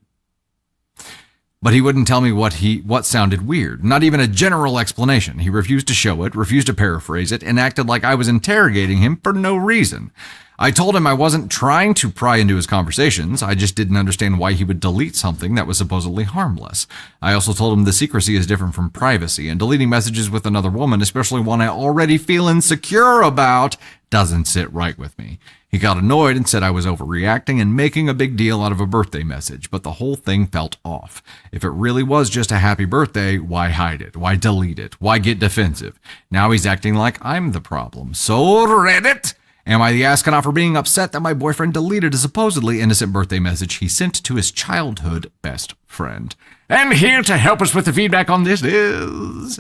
But he wouldn't tell me what sounded weird. Not even a general explanation. He refused to show it, refused to paraphrase it, and acted like I was interrogating him for no reason. I told him I wasn't trying to pry into his conversations. I just didn't understand why he would delete something that was supposedly harmless. I also told him the secrecy is different from privacy, and deleting messages with another woman, especially one I already feel insecure about, doesn't sit right with me. He got annoyed and said I was overreacting and making a big deal out of a birthday message, but the whole thing felt off. If it really was just a happy birthday, why hide it? Why delete it? Why get defensive? Now he's acting like I'm the problem. So Reddit! Am I the astronaut for being upset that my boyfriend deleted a supposedly innocent birthday message he sent to his childhood best friend? And here to help us with the feedback on this is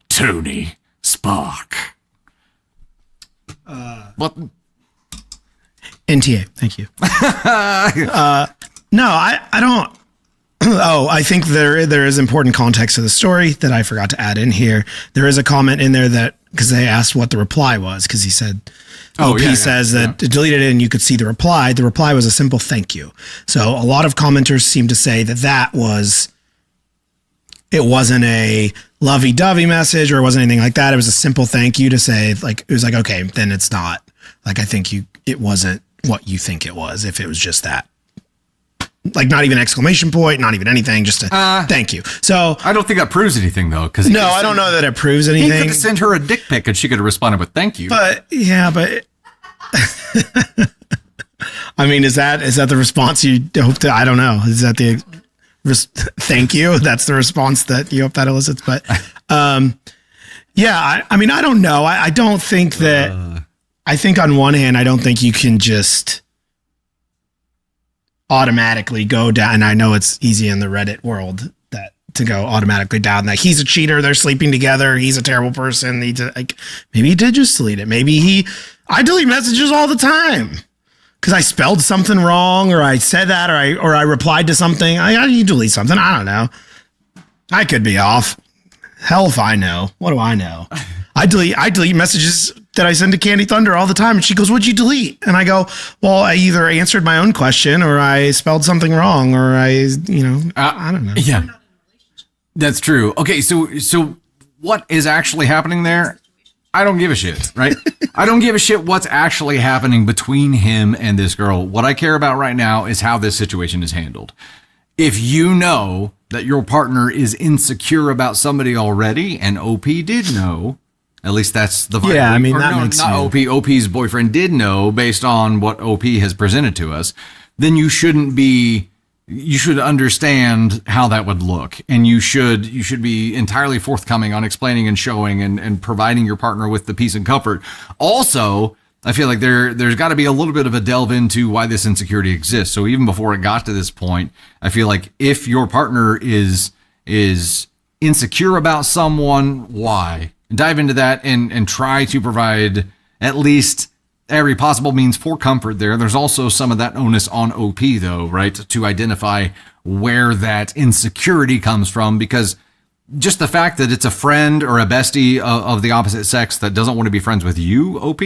Tony Spark. What? NTA, thank you. No, I don't. Oh, I think there is important context to the story that I forgot to add in here. There is a comment in there that, because they asked what the reply was, because he said, says that deleted it and you could see the reply. The reply was a simple thank you. So a lot of commenters seem to say that it wasn't a lovey-dovey message or it wasn't anything like that. It was a simple thank you to say, like, it was like, okay, then it's not. Like, I think it wasn't what you think it was if it was just that. Like, not even exclamation point, not even anything, just a thank you. So I don't think that proves anything, though. No, I don't know that it proves anything. He could have sent her a dick pic and she could have responded with thank you. But I mean, is that the response you hope to? I don't know. Is that the thank you? That's the response that you hope that elicits. But I mean, I don't know. I don't think that I think on one hand, I don't think you can just automatically go down. And I know it's easy in the Reddit world to go automatically down that he's a cheater. They're sleeping together. He's a terrible person. Maybe he did just delete it. I delete messages all the time because I spelled something wrong or I said that or I replied to something. You delete something. I don't know. I could be off. Hell if I know. What do I know? I delete messages that I send to Candy Thunder all the time. And she goes, what'd you delete? And I go, well, I either answered my own question or I spelled something wrong or I don't know. Yeah, that's true. Okay. So what is actually happening there? I don't give a shit, right? I don't give a shit what's actually happening between him and this girl. What I care about right now is how this situation is handled. If you know that your partner is insecure about somebody already, and OP did know, at least that's the vibe. Yeah, I mean, that makes not OP. OP's boyfriend did know based on what OP has presented to us. Then you should understand how that would look, and you should be entirely forthcoming on explaining and showing and providing your partner with the peace and comfort. Also, I feel like there's got to be a little bit of a delve into why this insecurity exists. So even before it got to this point, I feel like if your partner is insecure about someone, why? Dive into that and try to provide at least every possible means for comfort there. There's also some of that onus on OP though, right? To identify where that insecurity comes from, because just the fact that it's a friend or a bestie of the opposite sex that doesn't want to be friends with you, OP,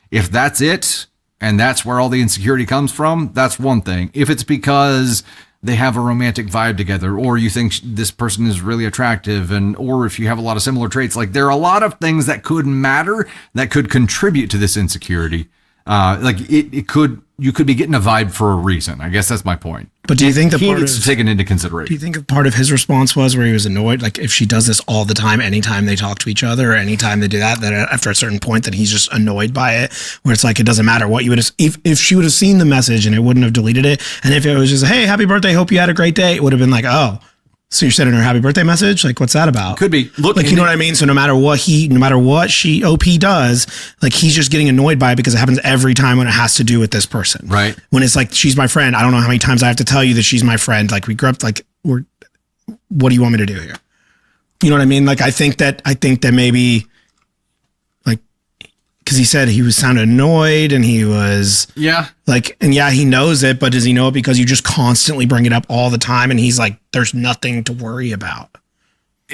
if that's it, and that's where all the insecurity comes from, that's one thing. If it's because they have a romantic vibe together, or you think this person is really attractive, or if you have a lot of similar traits, like there are a lot of things that could matter that could contribute to this insecurity. You could be getting a vibe for a reason. I guess that's my point. But do you think he needs to take it into consideration? Do you think part of his response was where he was annoyed? Like if she does this all the time, anytime they talk to each other or anytime they do that after a certain point that he's just annoyed by it, where it's like, it doesn't matter what you would have, if she would have seen the message and it wouldn't have deleted it. And if it was just, hey, happy birthday, hope you had a great day, it would have been like, oh, so you're sending her a happy birthday message? Like, what's that about? Could be. Look, like, you know what I mean? So no matter what OP does, like he's just getting annoyed by it because it happens every time when it has to do with this person. Right. When it's like, she's my friend. I don't know how many times I have to tell you that she's my friend. Like we grew up, like what do you want me to do here? You know what I mean? Like, I think that maybe like, cause he said he was sounded annoyed and he was like, and yeah, he knows it, but does he know it because you just constantly bring it up all the time? And he's like, there's nothing to worry about.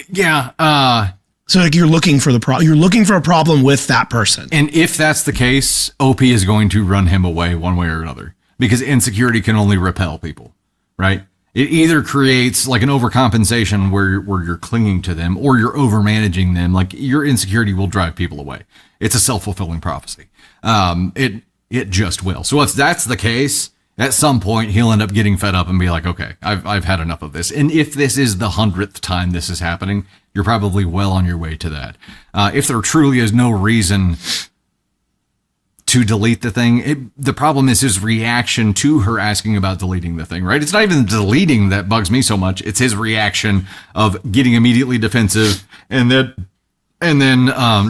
Yeah. So like you're looking for a problem with that person. And if that's the case, OP is going to run him away one way or another, because insecurity can only repel people, right? It either creates like an overcompensation where you're clinging to them, or you're overmanaging them. Like your insecurity will drive people away. It's a self-fulfilling prophecy. It just will. So if that's the case, at some point he'll end up getting fed up and be like, okay, I've had enough of this. And if this is the 100th time this is happening, you're probably well on your way to that. If there truly is no reason to delete the thing, the problem is his reaction to her asking about deleting the thing, right? It's not even deleting that bugs me so much. It's his reaction of getting immediately defensive and then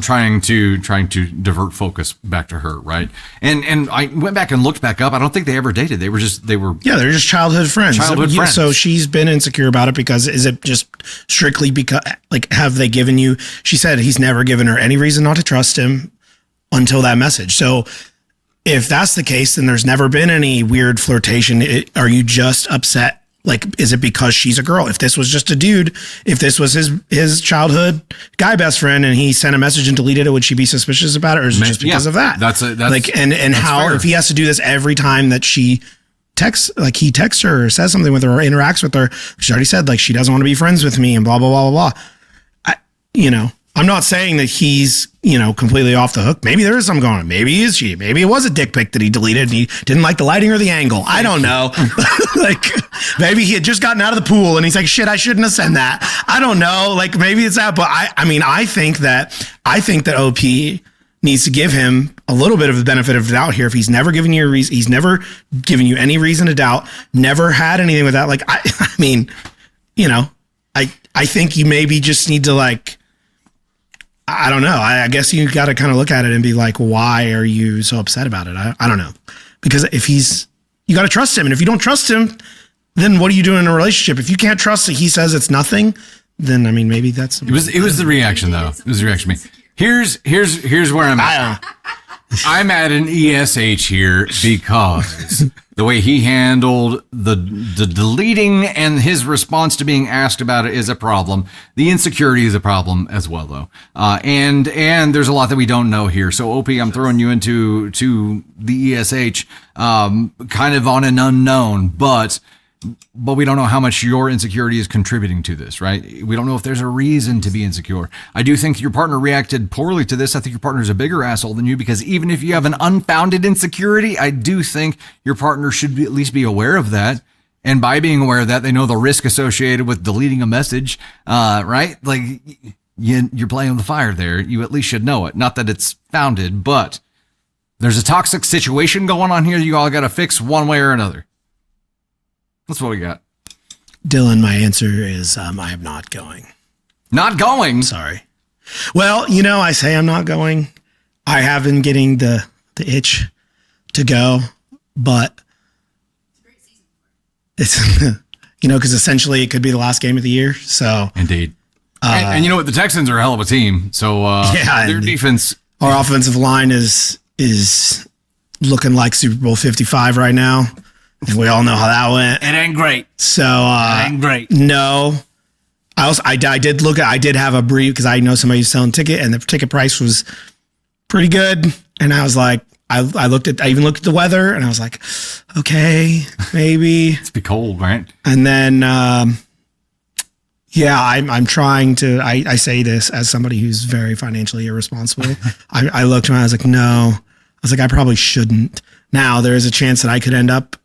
trying to divert focus back to her, right? And I went back and looked back up. I don't think they ever dated. They're just childhood friends. Friends. So she's been insecure about it because is it just strictly because like have they given you? She said he's never given her any reason not to trust him until that message. So if that's the case, then there's never been any weird flirtation. Are you just upset? Like, is it because she's a girl? If this was just a dude, if this was his childhood guy best friend and he sent a message and deleted it, would she be suspicious about it? Or is it just because of that? That's like, and how, fair. If he has to do this every time that she texts, like he texts her or says something with her or interacts with her, she already said like, she doesn't want to be friends with me and blah, blah, blah, blah, blah. I'm not saying that he's, completely off the hook. Maybe there is something going on. Maybe he is cheating. Maybe it was a dick pic that he deleted and he didn't like the lighting or the angle. I don't know. Like maybe he had just gotten out of the pool and he's like, shit, I shouldn't have sent that. I don't know. Like maybe it's that, but I think that OP needs to give him a little bit of the benefit of the doubt here. If he's never given you a reason, he's never given you any reason to doubt, never had anything with that. Like, I think you maybe just need to like, I don't know. I guess you got to kind of look at it and be like, why are you so upset about it? I don't know. Because you got to trust him. And if you don't trust him, then what are you doing in a relationship? If you can't trust that he says it's nothing, then I mean, maybe that's. It was the reaction though. It was the reaction to me. Here's where I'm at. I'm at an ESH here because the way he handled the deleting and his response to being asked about it is a problem. The insecurity is a problem as well, though. And there's a lot that we don't know here. So, OP, I'm throwing you into the ESH kind of on an unknown, but we don't know how much your insecurity is contributing to this, right? We don't know if there's a reason to be insecure. I do think your partner reacted poorly to this. I think your partner's a bigger asshole than you, because even if you have an unfounded insecurity, I do think your partner should at least be aware of that. And by being aware of that, they know the risk associated with deleting a message, right? Like, you're playing with the fire there. You at least should know it. Not that it's founded, but there's a toxic situation going on here. You all got to fix one way or another. That's what we got. Dylan, my answer is I am not going. Not going? Sorry. Well, I say I'm not going. I have been getting the itch to go, but it's, because essentially it could be the last game of the year. So indeed. And you know what? The Texans are a hell of a team. So their defense. Our offensive line is looking like Super Bowl 55 right now. And we all know how that went. It ain't great. So, it ain't great. No. I did have a brief because I know somebody who's selling ticket, and the ticket price was pretty good. And I was like, I even looked at the weather, and I was like, okay, maybe. It's be cold, right? And then, I'm trying to, I say this as somebody who's very financially irresponsible. I looked and I was like, no. I was like, I probably shouldn't. Now there is a chance that I could end up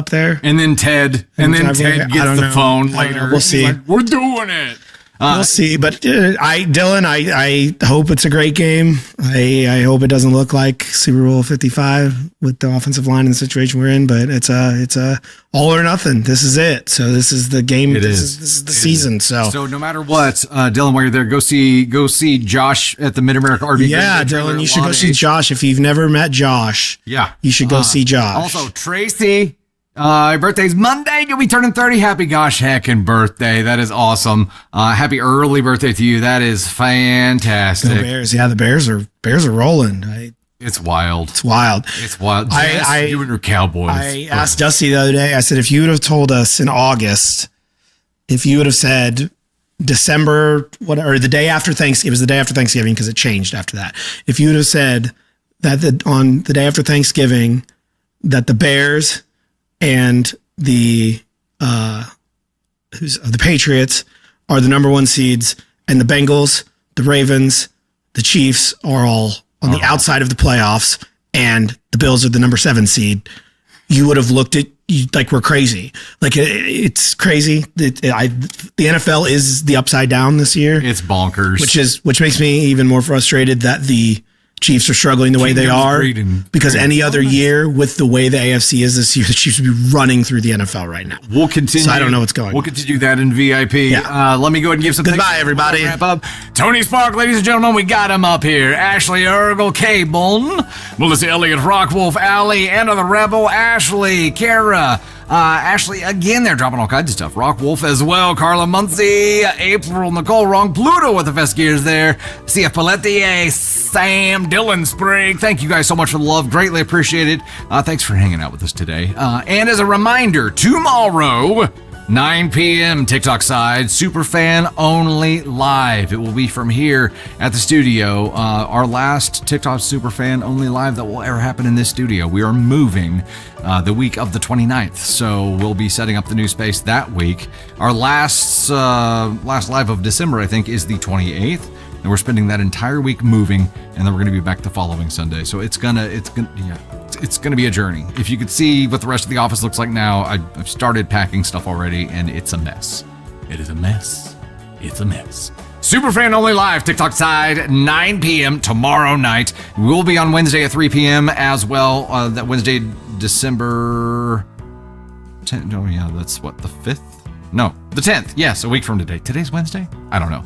there. And then Ted gets the phone later. We'll see. Like, we're doing it. We'll see. But Dylan, I hope it's a great game. I hope it doesn't look like Super Bowl 55 with the offensive line and the situation we're in. But it's a all or nothing. This is it. So this is the game. This is the season. So no matter what, Dylan, while you're there, go see Josh at the Mid America RV. Yeah, Dylan, you should go see Josh. If you've never met Josh, you should go see Josh. Also, Tracy. Your birthday's Monday. You'll be turning 30. Happy gosh heckin' birthday. That is awesome. Happy early birthday to you. That is fantastic. The Bears. Yeah, the Bears are rolling. It's wild. It's wild. You and your Cowboys. I asked Dusty the other day, I said, if you would have told us in August, if you would have said December, or the day after Thanksgiving, it was the day after Thanksgiving because it changed after that. If you would have said that on the day after Thanksgiving, that the Bears and the Patriots are the number one seeds, and the Bengals, the Ravens, the Chiefs are all on the outside of the playoffs, and the Bills are the number 7 seed, you would have looked at you like we're crazy. Like it's crazy. The NFL is the upside down this year. It's bonkers. Which makes me even more frustrated that the Chiefs are struggling the way they are, because any other year with the way the AFC is this year, the Chiefs would be running through the NFL right now. We'll continue. So I don't know what's going on. We'll continue that in VIP. Yeah. Let me go ahead and give some goodbye, everybody. Wrap up. Tony Spark, ladies and gentlemen, we got him up here. Ashley Ergel, K-Bone, Melissa Elliott, Rockwolf, Allie, Anna the Rebel, Ashley, Kara, Ashley, again, they're dropping all kinds of stuff. Rock Wolf as well. Carla Muncie, April, Nicole, Wrong, Pluto with the best gears there. CF Pelletier, Sam, Dylan Sprague. Thank you guys so much for the love. Greatly appreciate it. Thanks for hanging out with us today. And as a reminder, tomorrow, 9 p.m. TikTok side, Superfan only live. It will be from here at the studio. Our last TikTok Superfan only live that will ever happen in this studio. We are moving the week of the 29th, so we'll be setting up the new space that week. Our last live of December, I think, is the 28th. And we're spending that entire week moving, and then we're going to be back the following Sunday. So it's gonna be a journey. If you could see what the rest of the office looks like now, I've started packing stuff already, and it's a mess. It is a mess. It's a mess. Superfan only live, TikTok side, 9 p.m. tomorrow night. We'll be on Wednesday at 3 p.m. as well. That Wednesday, December 10th. Oh yeah, that's what, the 5th? No, the 10th. Yes, a week from today. Today's Wednesday? I don't know.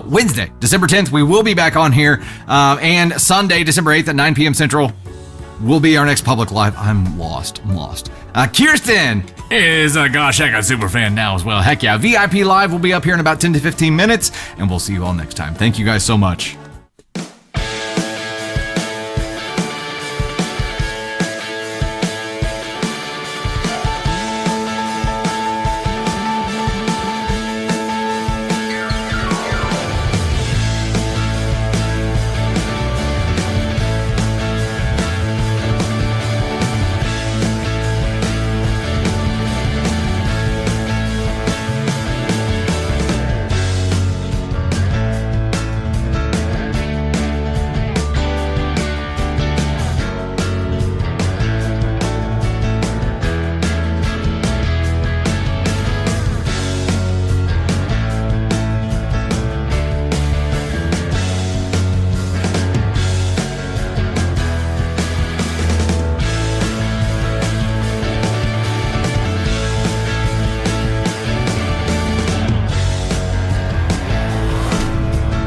Wednesday, December 10th, we will be back on here. And Sunday, December 8th at 9 p.m. Central, will be our next public live. I'm lost. Kirsten is a Gosh Heck, a super fan now as well. Heck yeah. VIP Live will be up here in about 10 to 15 minutes, and we'll see you all next time. Thank you guys so much.